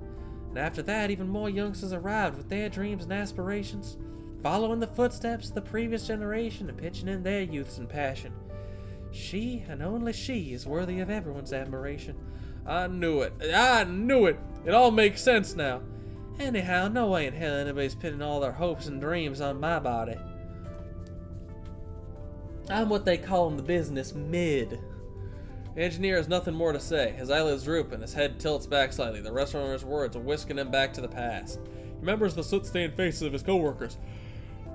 S1: And after that, even more youngsters arrived with their dreams and aspirations, following the footsteps of the previous generation and pitching in their youths and passion. She, and only she, is worthy of everyone's admiration.
S3: I knew it. I knew it. It all makes sense now.
S1: Anyhow, no way in hell anybody's pinning all their hopes and dreams on my body. I'm what they call in the business mid.
S3: The engineer has nothing more to say. His eyelids droop and his head tilts back slightly, the restaurateur's words whisking him back to the past. He remembers the soot-stained faces of his co-workers.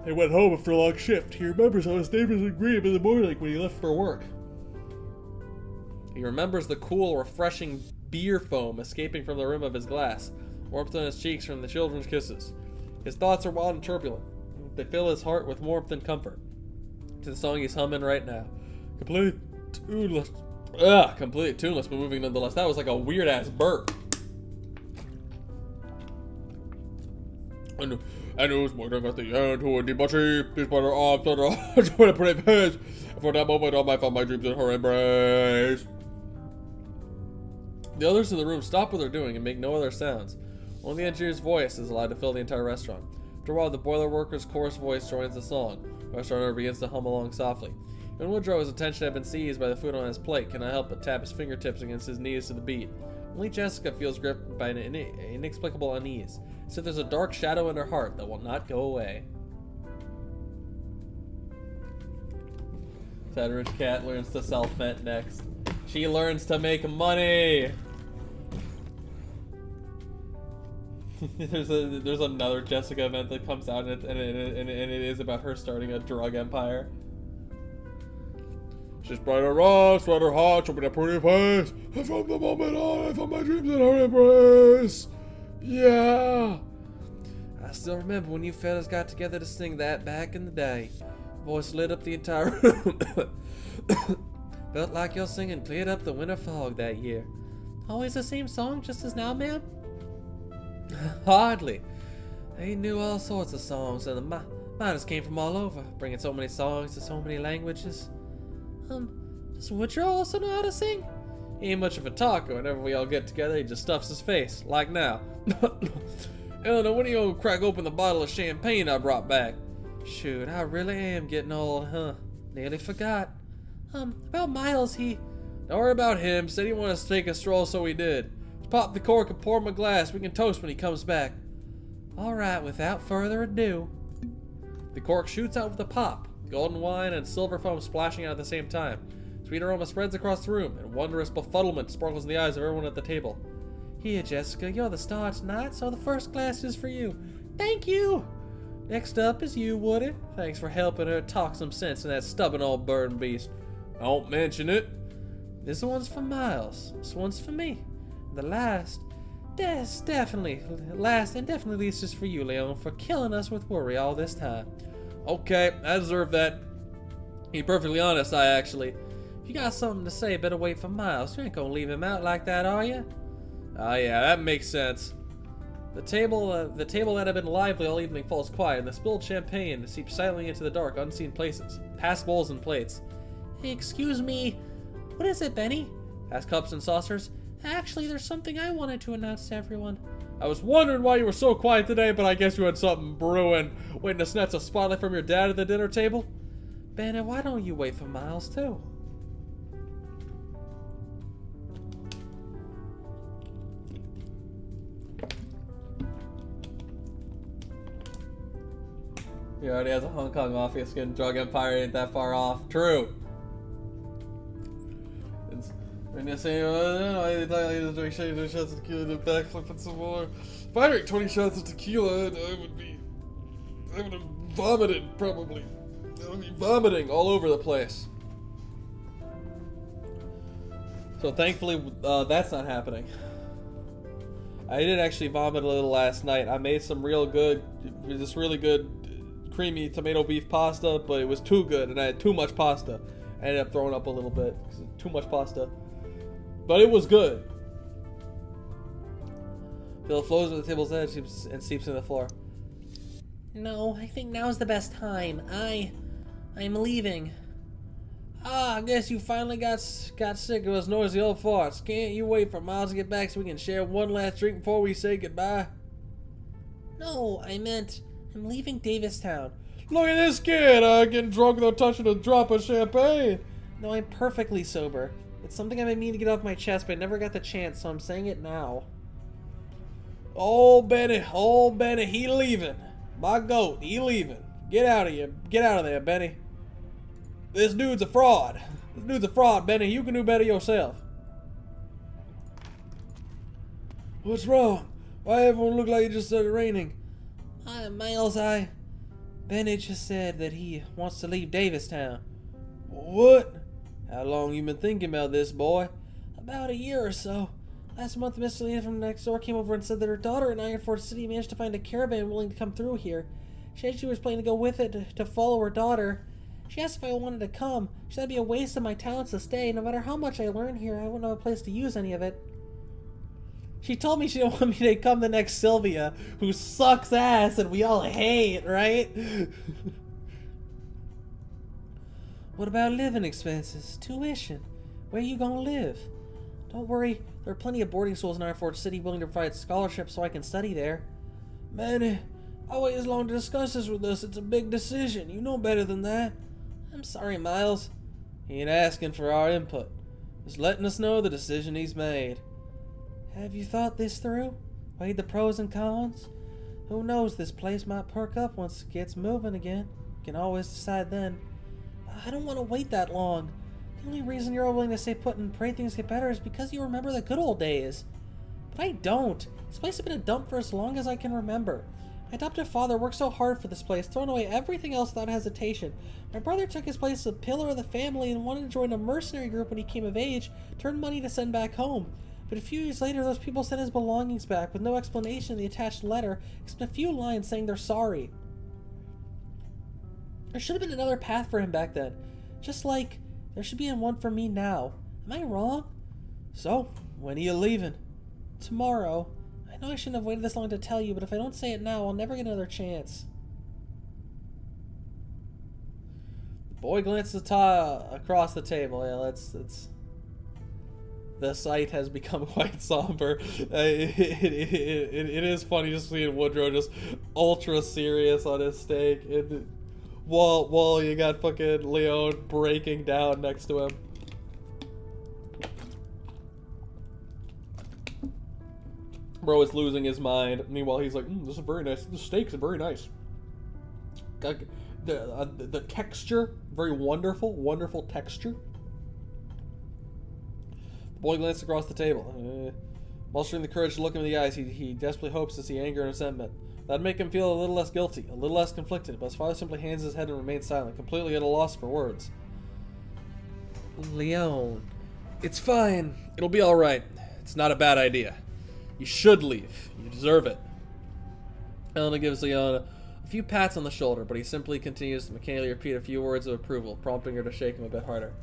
S3: They went home after a long shift. He remembers how his neighbors would greet him in the morning when he left for work. He remembers the cool, refreshing beer foam escaping from the rim of his glass, warmth on his cheeks from the children's kisses. His thoughts are wild and turbulent. They fill his heart with warmth and comfort. To the song he's humming right now. Completely tuneless, but moving nonetheless. That was like a weird-ass burp. And it was pointing at the end to a debauchery. These by her arms on her arms with a pretty face. For that moment, all I found my dreams in her embrace. The others in the room stop what they're doing and make no other sounds. Only the engineer's voice is allowed to fill the entire restaurant. After a while, the boiler worker's coarse voice joins the song. The restaurant owner begins to hum along softly. When Woodrow, his attention had been seized by the food on his plate, cannot help but tap his fingertips against his knees to the beat. Only Jessica feels gripped by an inexplicable unease, as if there's a dark shadow in her heart that will not go away. Rich Cat learns to self-vent next. She learns to make money! there's another Jessica event that comes out, and it is about her starting a drug empire. She's brighter rocks, brighter hot, show me that pretty face. And from the moment on, I found my dreams in her embrace. Yeah! I still remember when you fellas got together to sing that back in the day. Voice lit up the entire room. Felt like your singing cleared up the winter fog that year.
S4: Always the same song, just as now, ma'am?
S3: Hardly. They knew all sorts of songs, and the miners came from all over, bringing so many songs to so many languages.
S4: Does Woodrow also know how to sing?
S3: He ain't much of a talker. Whenever we all get together, he just stuffs his face, like now. Eleanor, when are you gonna crack open the bottle of champagne I brought back? Shoot, I really am getting old, huh? Nearly forgot.
S4: About Miles,
S3: Don't worry about him. Said he wanted us to take a stroll, so we did. Let's pop the cork and pour him a glass. We can toast when he comes back.
S4: Alright, without further ado.
S3: The cork shoots out with a pop. Golden wine and silver foam splashing out at the same time. Sweet aroma spreads across the room, and wondrous befuddlement sparkles in the eyes of everyone at the table.
S4: Here, Jessica, you're the star tonight, so the first glass is for you. Thank you! Next up is you, Woody.
S3: Thanks for helping her talk some sense in that stubborn old burden beast. Don't mention it.
S4: This one's for Miles. This one's for me. The last definitely least is for you, Leon, for killing us with worry all this time.
S3: Okay, I deserve that. To be perfectly honest, if
S4: you got something to say, better wait for Miles. You ain't gonna leave him out like that, are you?
S3: Oh yeah, that makes sense. The table that had been lively all evening falls quiet, and the spilled champagne seeps silently into the dark, unseen places, past bowls and plates.
S4: Hey, excuse me. What is it, Benny?
S3: Past cups and saucers.
S4: Actually, there's something I wanted to announce to everyone.
S3: I was wondering why you were so quiet today, but I guess you had something brewing. Waiting to snatch a spotlight from your dad at the dinner table?
S4: Benny, why don't you wait for Miles, too?
S3: He already has a Hong Kong mafia skin. Drug empire ain't that far off. True. And you're saying, I drink shots of tequila and backflip and some more. If I drank 20 shots of tequila, I would have vomited, probably. I would be vomiting all over the place. So thankfully, that's not happening. I did actually vomit a little last night. I made some really good creamy tomato beef pasta, but it was too good, and I had too much pasta. I ended up throwing up a little bit because too much pasta. But it was good. Phil flows to the table's edge and seeps in the floor.
S4: No, I think now's the best time. I'm leaving.
S2: I guess you finally got sick of us noisy old farts. Can't you wait for Miles to get back so we can share one last drink before we say goodbye?
S4: No, I meant I'm leaving Davistown.
S3: Look at this kid, getting drunk without touching a drop of champagne.
S4: No, I'm perfectly sober. It's something I mean to get off my chest, but I never got the chance, so I'm saying it now.
S2: Old Benny, he leaving. My goat, he leaving. Get out of here. Get out of there, Benny. This dude's a fraud. Benny. You can do better yourself.
S3: What's wrong? Why everyone look like it just started raining?
S4: Miles, Benny just said that he wants to leave Davistown.
S3: What? How long you been thinking about this, boy?
S4: About a year or so. Last month, Miss Selena from next door came over and said that her daughter in Ironford City managed to find a caravan willing to come through here. She said she was planning to go with it to follow her daughter. She asked if I wanted to come. She said it'd be a waste of my talents to stay. No matter how much I learn here, I wouldn't have a place to use any of it. She told me she didn't want me to come the next Sylvia, who sucks ass and we all hate, right? What about living expenses? Tuition? Where you gonna live? Don't worry, there are plenty of boarding schools in Iron Forge City willing to provide scholarships so I can study there.
S2: Manny, I waited this long to discuss this with us. It's a big decision. You know better than that.
S4: I'm sorry, Miles.
S3: He ain't asking for our input. Just letting us know the decision he's made.
S4: Have you thought this through? Weighed the pros and cons? Who knows, this place might perk up once it gets moving again. You can always decide then. I don't want to wait that long. The only reason you're all willing to stay put and pray things get better is because you remember the good old days. But I don't. This place has been a dump for as long as I can remember. My adoptive father worked so hard for this place, throwing away everything else without hesitation. My brother took his place as a pillar of the family and wanted to join a mercenary group when he came of age, turned money to send back home. But a few years later, those people sent his belongings back with no explanation in the attached letter, except a few lines saying they're sorry. There should have been another path for him back then, just like there should be one for me now. Am I wrong?
S3: So, when are you leaving?
S4: Tomorrow. I know I shouldn't have waited this long to tell you, but if I don't say it now, I'll never get another chance.
S3: The boy glances across the table. Yeah, let's. The sight has become quite somber. It is funny just seeing Woodrow just ultra serious on his steak. While you got fucking Leon breaking down next to him. Bro is losing his mind. Meanwhile, he's like, "This is very nice. The steaks are very nice. The texture, very wonderful texture." The boy glanced across the table. Mustering the courage to look him in the eyes, he desperately hopes to see anger and resentment. That'd make him feel a little less guilty, a little less conflicted, but his father simply hands his head and remains silent, completely at a loss for words.
S4: Leon.
S3: It's fine. It'll be alright. It's not a bad idea. You should leave. You deserve it. Helena gives Leon a few pats on the shoulder, but he simply continues to mechanically repeat a few words of approval, prompting her to shake him a bit harder.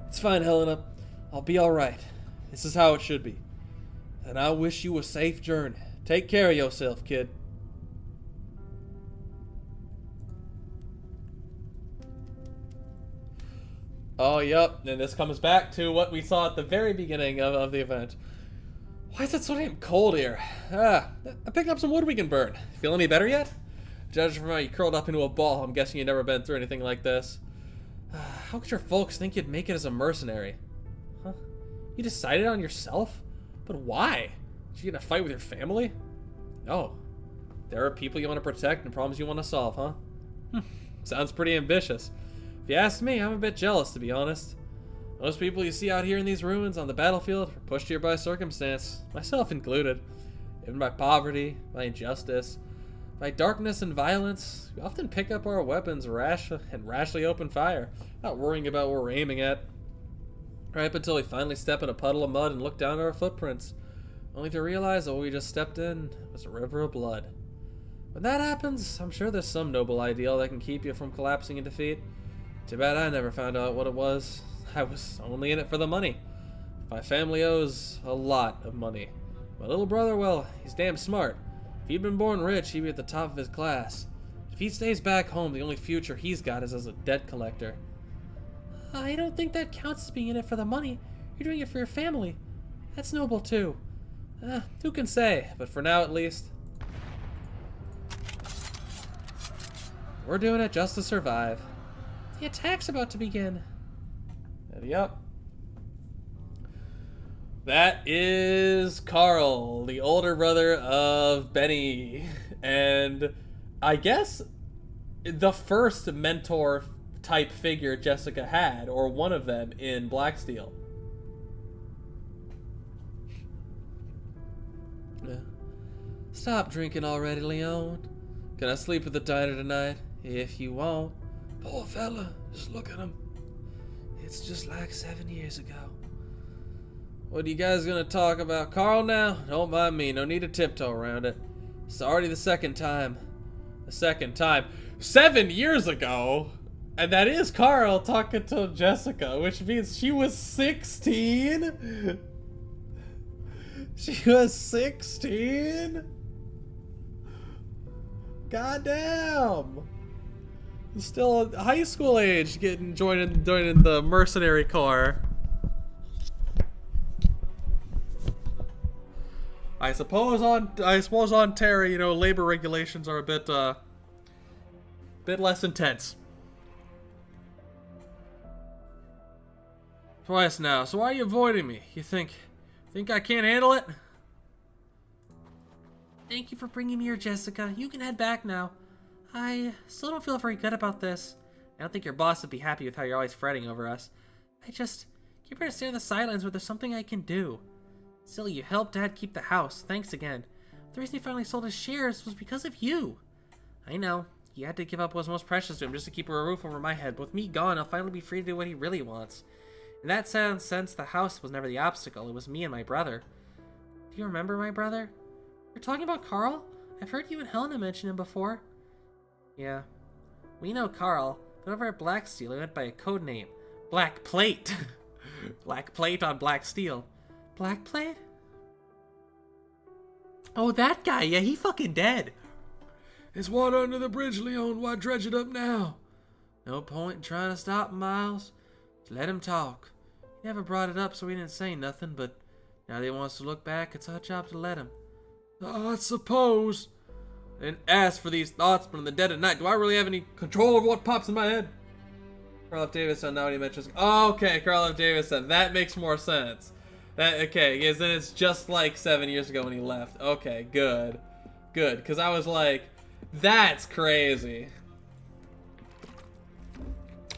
S3: It's fine, Helena. I'll be alright. This is how it should be. And I wish you a safe journey. Take care of yourself, kid. Oh, yep. And this comes back to what we saw at the very beginning of the event. Why is it so damn cold here? I picked up some wood we can burn. Feel any better yet? Judging from how you curled up into a ball, I'm guessing you've never been through anything like this. How could your folks think you'd make it as a mercenary? Huh? You decided on yourself? But why? Did you get in a fight with your family? Oh. There are people you want to protect and problems you want to solve, huh? Sounds pretty ambitious. If you ask me, I'm a bit jealous, to be honest. Most people you see out here in these ruins on the battlefield are pushed here by circumstance, myself included. Even by poverty, by injustice, by darkness and violence, we often pick up our weapons and rashly open fire, not worrying about what we're aiming at. Right up until we finally step in a puddle of mud and look down at our footprints, only to realize that what we just stepped in was a river of blood. When that happens, I'm sure there's some noble ideal that can keep you from collapsing in defeat. Too bad I never found out what it was. I was only in it for the money. My family owes a lot of money. My little brother, well, he's damn smart. If he'd been born rich, he'd be at the top of his class. If he stays back home, the only future he's got is as a debt collector.
S4: I don't think that counts as being in it for the money. You're doing it for your family. That's noble too.
S3: Who can say? But for now, at least, we're doing it just to survive.
S4: The attack's about to begin.
S3: Yep. That is Carl, the older brother of Benny, and I guess the first mentor type figure Jessica had, or one of them, in Blacksteel.
S4: Stop drinking already, Leon.
S3: Can I sleep at the diner tonight?
S4: If you want.
S2: Poor fella, just look at him. It's just like 7 years ago.
S3: What are you guys gonna talk about? Carl now? Don't mind me, no need to tiptoe around it. It's already the second time. 7 years ago? And that is Carl talking to Jessica, which means she was 16? She was 16? Goddamn! Still high school age, joining the mercenary corps. I suppose on Terra, you know, labor regulations are a bit less intense. Twice now. So why are you avoiding me? You think I can't handle it?
S4: Thank you for bringing me here, Jessica. You can head back now. I still don't feel very good about this.
S1: I don't think your boss would be happy with how you're always fretting over us.
S4: I just keep her to stay on the sidelines where there's something I can do.
S1: Still, you helped Dad keep the house. Thanks again.
S4: The reason he finally sold his shares was because of you.
S1: I know. He had to give up what's most precious to him just to keep a roof over my head. But with me gone, he'll finally be free to do what he really wants. In that sense, the house was never the obstacle. It was me and my brother.
S4: Do you remember my brother? You're talking about Carl? I've heard you and Helena mention him before.
S1: Yeah. We know Carl, but over at Black Steel, he went by a code name. Black Plate. Black Plate on Black Steel.
S4: Black Plate?
S1: Oh, that guy. Yeah, he fucking dead.
S3: It's water under the bridge, Leon. Why dredge it up now?
S1: No point in trying to stop him, Miles. Just let him talk. He never brought it up, so we didn't say nothing, but now that he wants to look back, it's our job to let him.
S3: I suppose.
S1: I didn't ask for these thoughts, but in the dead of night, do I really have any control over what pops in my head? Carl F. Davison, now when he mentions... Oh, okay, Carl F. Davison. That makes more sense. Okay, because then it's just like 7 years ago when he left. Okay, good. Good, because I was like, that's crazy.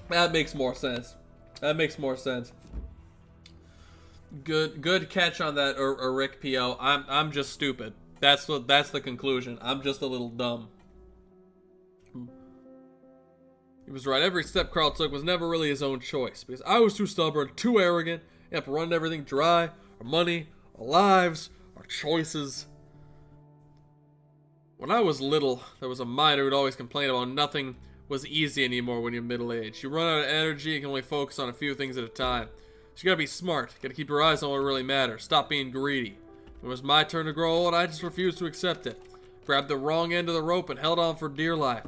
S1: That makes more sense. That makes more sense. Good catch on that, Rick P.O. I'm just stupid. That's the conclusion. I'm just a little dumb. He was right. Every step Carl took was never really his own choice, because I was too stubborn, too arrogant, and up running everything dry. Our money, our lives, our choices. When I was little, there was a miner who'd always complain about nothing was easy anymore when you're middle-aged. You run out of energy and can only focus on a few things at a time. So you gotta be smart, gotta keep your eyes on what really matters, stop being greedy. When it was my turn to grow old, I just refused to accept it. Grabbed the wrong end of the rope and held on for dear life.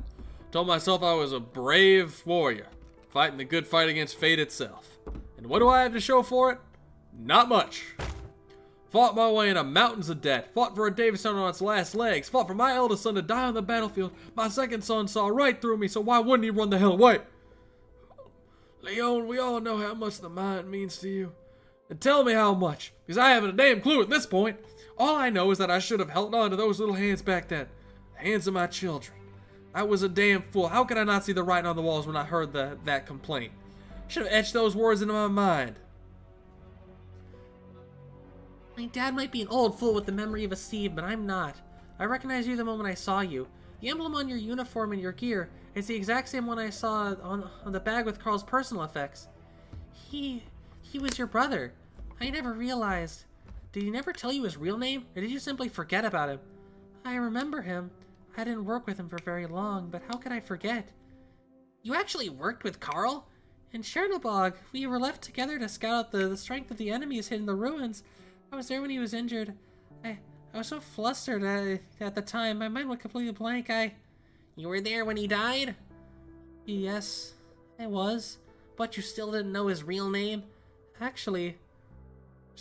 S1: Told myself I was a brave warrior, fighting the good fight against fate itself. And what do I have to show for it? Not much. Fought my way into mountains of debt, fought for a Davison on its last legs, fought for my eldest son to die on the battlefield. My second son saw right through me, so why wouldn't he run the hell away? Leon, we all know how much the mind means to you. And tell me how much, because I haven't a damn clue at this point. All I know is that I should have held on to those little hands back then. The hands of my children. I was a damn fool. How could I not see the writing on the walls when I heard that complaint? I should have etched those words into my mind.
S4: My dad might be an old fool with the memory of a sieve, but I'm not. I recognized you the moment I saw you. The emblem on your uniform and your gear is the exact same one I saw on the bag with Carl's personal effects. He was your brother. I never realized. Did he never tell you his real name, or did you simply forget about him? I remember him. I didn't work with him for very long, but how could I forget? You actually worked with Carl? In Chernobog, we were left together to scout out the strength of the enemies hidden in the ruins. I was there when he was injured. I was so flustered at the time. My mind went completely blank. You were there when he died? Yes, I was. But you still didn't know his real name? Actually,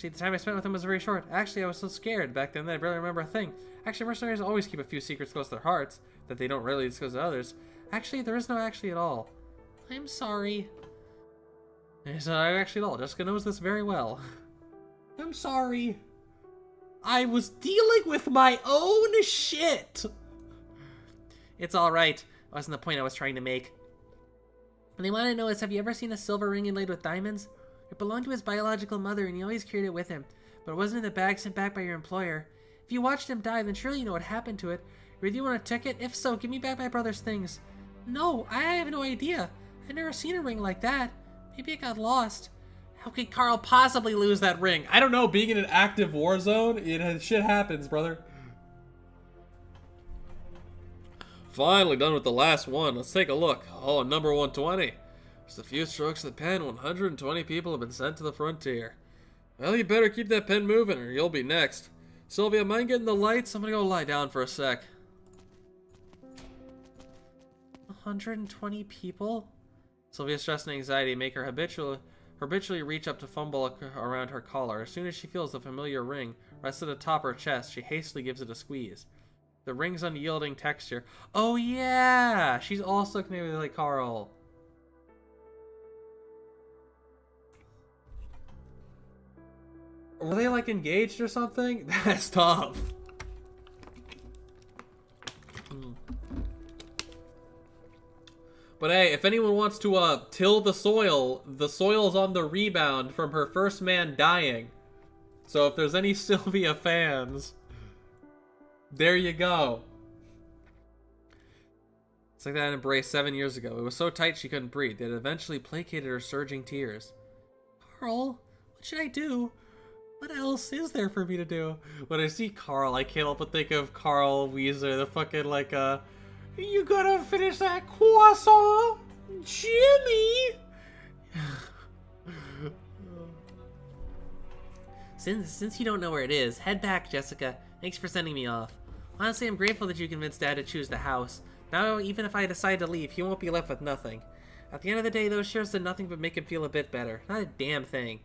S4: the time I spent with him was very short. Actually, I was so scared back then that I barely remember a thing. Actually, mercenaries always keep a few secrets close to their hearts that they don't really discuss to others. Actually, there is no actually at all. I'm sorry. There's no actually at all. Jessica knows this very well. I'm sorry. I was dealing with my own shit. It's alright. That wasn't the point I was trying to make. What they want to know is, have you ever seen a silver ring inlaid with diamonds? It belonged to his biological mother and he always carried it with him, but it wasn't in the bag sent back by your employer. If you watched him die, then surely you know what happened to it. Or do you want a ticket? If so, give me back my brother's things. No, I have no idea. I've never seen a ring like that. Maybe it got lost. How could Carl possibly lose that ring?
S1: I don't know, being in an active war zone, shit happens, brother.
S3: Finally done with the last one. Let's take a look. Oh, number 120. Just a few strokes of the pen. 120 people have been sent to the frontier. Well, you better keep that pen moving or you'll be next. Sylvia, mind getting the lights? I'm gonna go lie down for a sec.
S4: 120 people?
S1: Sylvia's stress and anxiety make her habitually reach up to fumble around her collar. As soon as she feels the familiar ring rest at the top of her chest, she hastily gives it a squeeze. The ring's unyielding texture. Oh yeah! She's also connected like Carl. Were they like engaged or something? That's tough. But hey, if anyone wants to till the soil's on the rebound from her first man dying. So if there's any Sylvia fans, there you go. It's like that embrace 7 years ago. It was so tight she couldn't breathe. It eventually placated her surging tears. Carl, what should I do? What else is there for me to do? When I see Carl, I can't help but think of Carl Weezer, the fucking like you gotta finish that croissant, Jimmy. Since you don't know where it is, head back, Jessica. Thanks for sending me off. Honestly, I'm grateful that you convinced Dad to choose the house. Now, even if I decide to leave, he won't be left with nothing. At the end of the day, those shares did nothing but make him feel a bit better. Not a damn thing.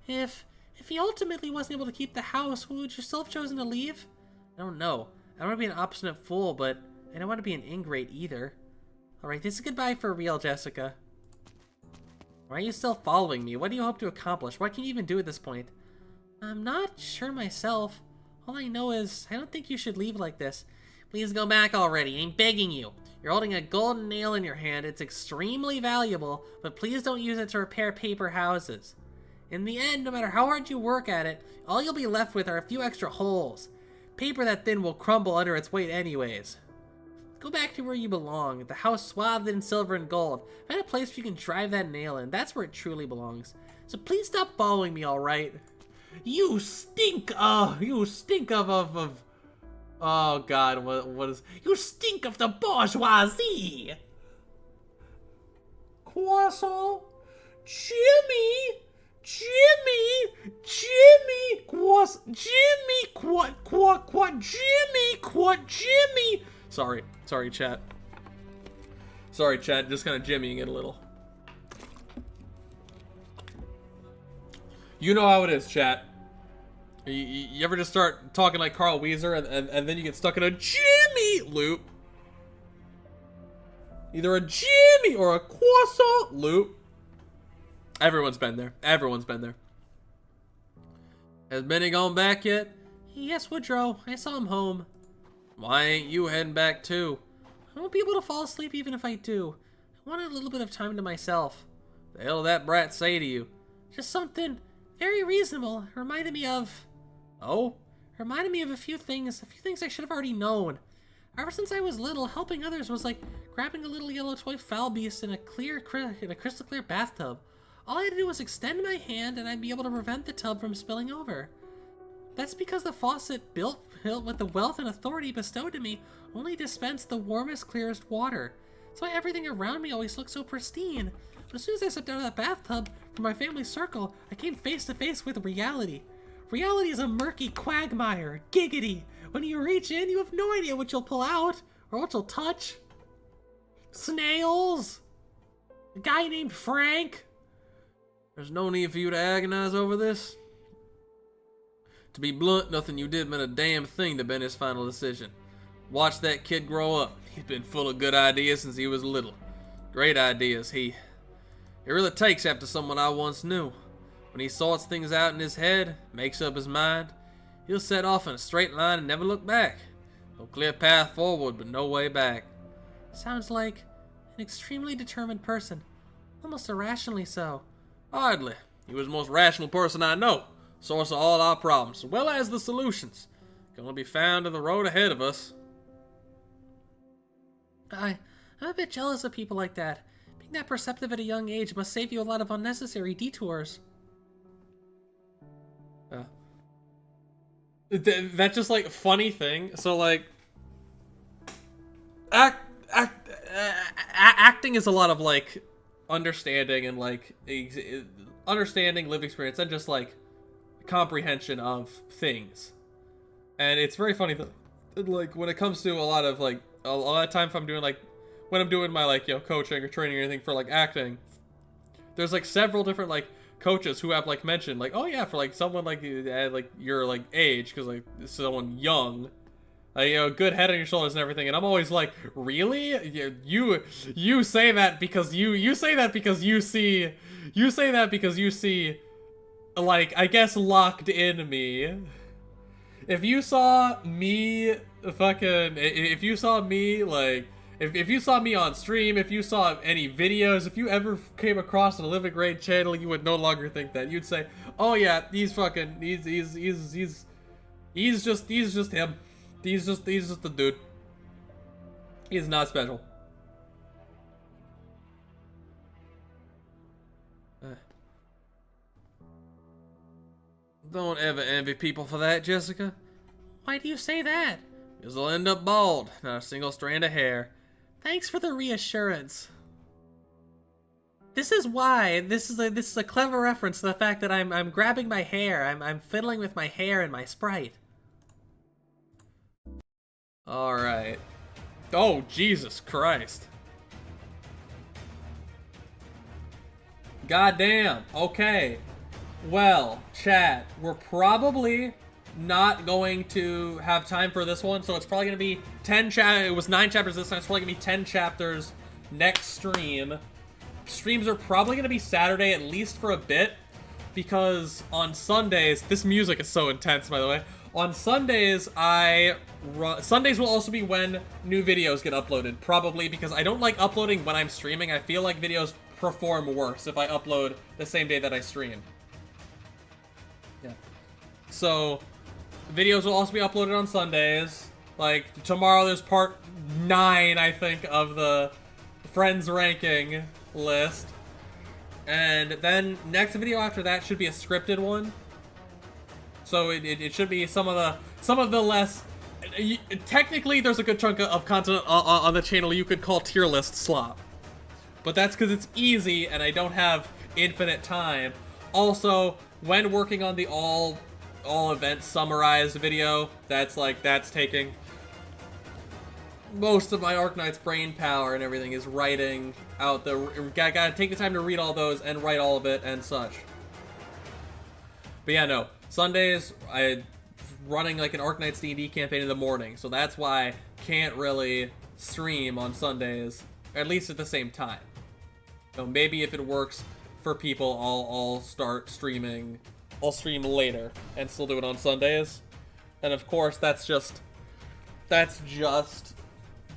S1: If he ultimately wasn't able to keep the house, would you still have chosen to leave? I don't know. I don't want to be an obstinate fool, but I don't want to be an ingrate either. Alright, this is goodbye for real, Jessica. Why are you still following me? What do you hope to accomplish? What can you even do at this point? I'm not sure myself. All I know is, I don't think you should leave like this. Please go back already, I'm begging you. You're holding a golden nail in your hand. It's extremely valuable, but please don't use it to repair paper houses. In the end, no matter how hard you work at it, all you'll be left with are a few extra holes. Paper that thin will crumble under its weight anyways. Go back to where you belong, the house swathed in silver and gold. Find a place where you can drive that nail in. That's where it truly belongs. So please stop following me, alright? You stink, you stink of oh god, what is, you stink of the bourgeoisie! Croissant? Jimmy! Jimmy! Jimmy! Sorry, chat. Sorry, chat, just kind of jimmying it a little. You know how it is, chat. You ever just start talking like Carl Weezer and then you get stuck in a Jimmy loop? Either a Jimmy or a croissant loop. Everyone's been there. Everyone's been there. Has Benny gone back yet? Yes, Woodrow. I saw him home. Why ain't you heading back too? I won't be able to fall asleep even if I do. I wanted a little bit of time to myself. The hell did that brat say to you? Just something very reasonable. It reminded me of... Oh? It reminded me of a few things I should have already known. Ever since I was little, helping others was like grabbing a little yellow toy foul beast in a crystal clear bathtub. All I had to do was extend my hand and I'd be able to prevent the tub from spilling over. That's because the faucet, built with the wealth and authority bestowed to me, only dispensed the warmest, clearest water. That's why everything around me always looked so pristine. But as soon as I stepped out of that bathtub from my family circle, I came face to face with reality. Reality is a murky quagmire. Giggity. When you reach in, you have no idea what you'll pull out or what you'll touch. Snails. A guy named Frank. There's no need for you to agonize over this. To be blunt, nothing you did meant a damn thing to Benny's final decision. Watch that kid grow up. He's been full of good ideas since he was little. Great ideas, It really takes after someone I once knew. When he sorts things out in his head, makes up his mind, he'll set off in a straight line and never look back. No clear path forward, but no way back. Sounds like an extremely determined person. Almost irrationally so. Hardly. He was the most rational person I know. Source of all our problems, as well as the solutions. Can only be found in the road ahead of us. I'm a bit jealous of people like that. Being that perceptive at a young age must save you a lot of unnecessary detours. That's just like funny thing. So like, acting is a lot of like understanding and like understanding, lived experience, and just like comprehension of things. And it's very funny that like when it comes to a lot of time if I'm doing like when I'm doing my like coaching or training or anything for like acting, there's like several different like
S3: coaches who have like mentioned like, oh yeah, for like someone like your like age, because like someone young, you know, good head on your shoulders and everything. And I'm always like, really? You say that because you say that because you see like, I guess, locked in me. If you saw me if you saw me like, if you saw me on stream, if you saw any videos, if you ever came across a Living Grade channel, you would no longer think that. You'd say, oh yeah, he's just him. He's just the dude. He's not special. Don't ever envy people for that, Jessica.
S4: Why do you say that?
S3: Because they'll end up bald, not a single strand of hair.
S4: Thanks for the reassurance. This is why. This is a clever reference to the fact that I'm grabbing my hair. I'm fiddling with my hair and my Sprite.
S3: Alright. Oh, Jesus Christ. Goddamn. Okay. Well, chat, we're probably not going to have time for this one, so it's probably going to be 10 it was 9 chapters this time, it's probably going to be 10 chapters next stream. Streams are probably going to be Saturday, at least for a bit, because on Sundays, this music is so intense, by the way. On Sundays, Sundays will also be when new videos get uploaded, probably because I don't like uploading when I'm streaming. I feel like videos perform worse if I upload the same day that I stream. Yeah. So, videos will also be uploaded on Sundays. Like, tomorrow there's part 9, I think, of the Friends ranking list. And then next video after that should be a scripted one. So it should be some of the less... Technically, there's a good chunk of content on the channel you could call tier list slop. But that's because it's easy and I don't have infinite time. Also, when working on the all events summarized video, that's taking most of my Arknight's brain power and everything, is writing out gotta take the time to read all those and write all of it and such. But yeah, no. Sundays, I running like an Arknight's D&D campaign in the morning, so that's why I can't really stream on Sundays, at least at the same time. So maybe if it works for people, I'll start streaming. I'll stream later and still do it on Sundays. And of course, that's just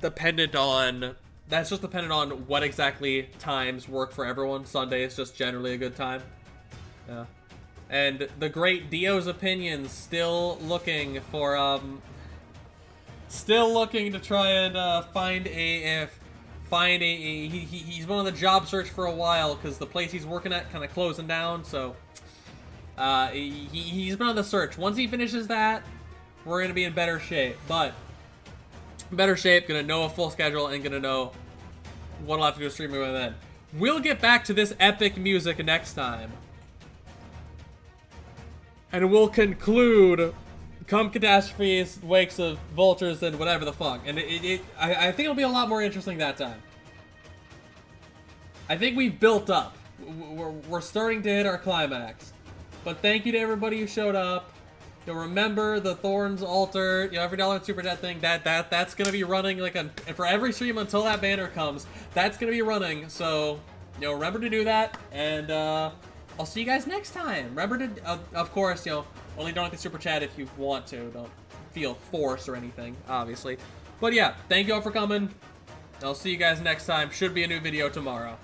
S3: dependent on what exactly times work for everyone. Sunday is just generally a good time. Yeah. And the great Dio's Opinions still looking to try and he's been on the job search for a while because the place he's working at kind of closing down, so he's been on the search. Once he finishes that, we're gonna be in better shape. But better shape, gonna know a full schedule and gonna know what I'll have to do streaming with then. We'll get back to this epic music next time. And we'll conclude Come Catastrophes, Wakes of Vultures, and whatever the fuck. And I think it'll be a lot more interesting that time. I think we've built up. We're starting to hit our climax. But thank you to everybody who showed up. You'll remember the Thorns Altar, every dollar in Super Chat thing, that's gonna be running for every stream until that banner comes. That's gonna be running, so, remember to do that, and, I'll see you guys next time. Remember to, of course, only donate the Super Chat if you want to. Don't feel forced or anything, obviously. But yeah, thank you all for coming. I'll see you guys next time. Should be a new video tomorrow.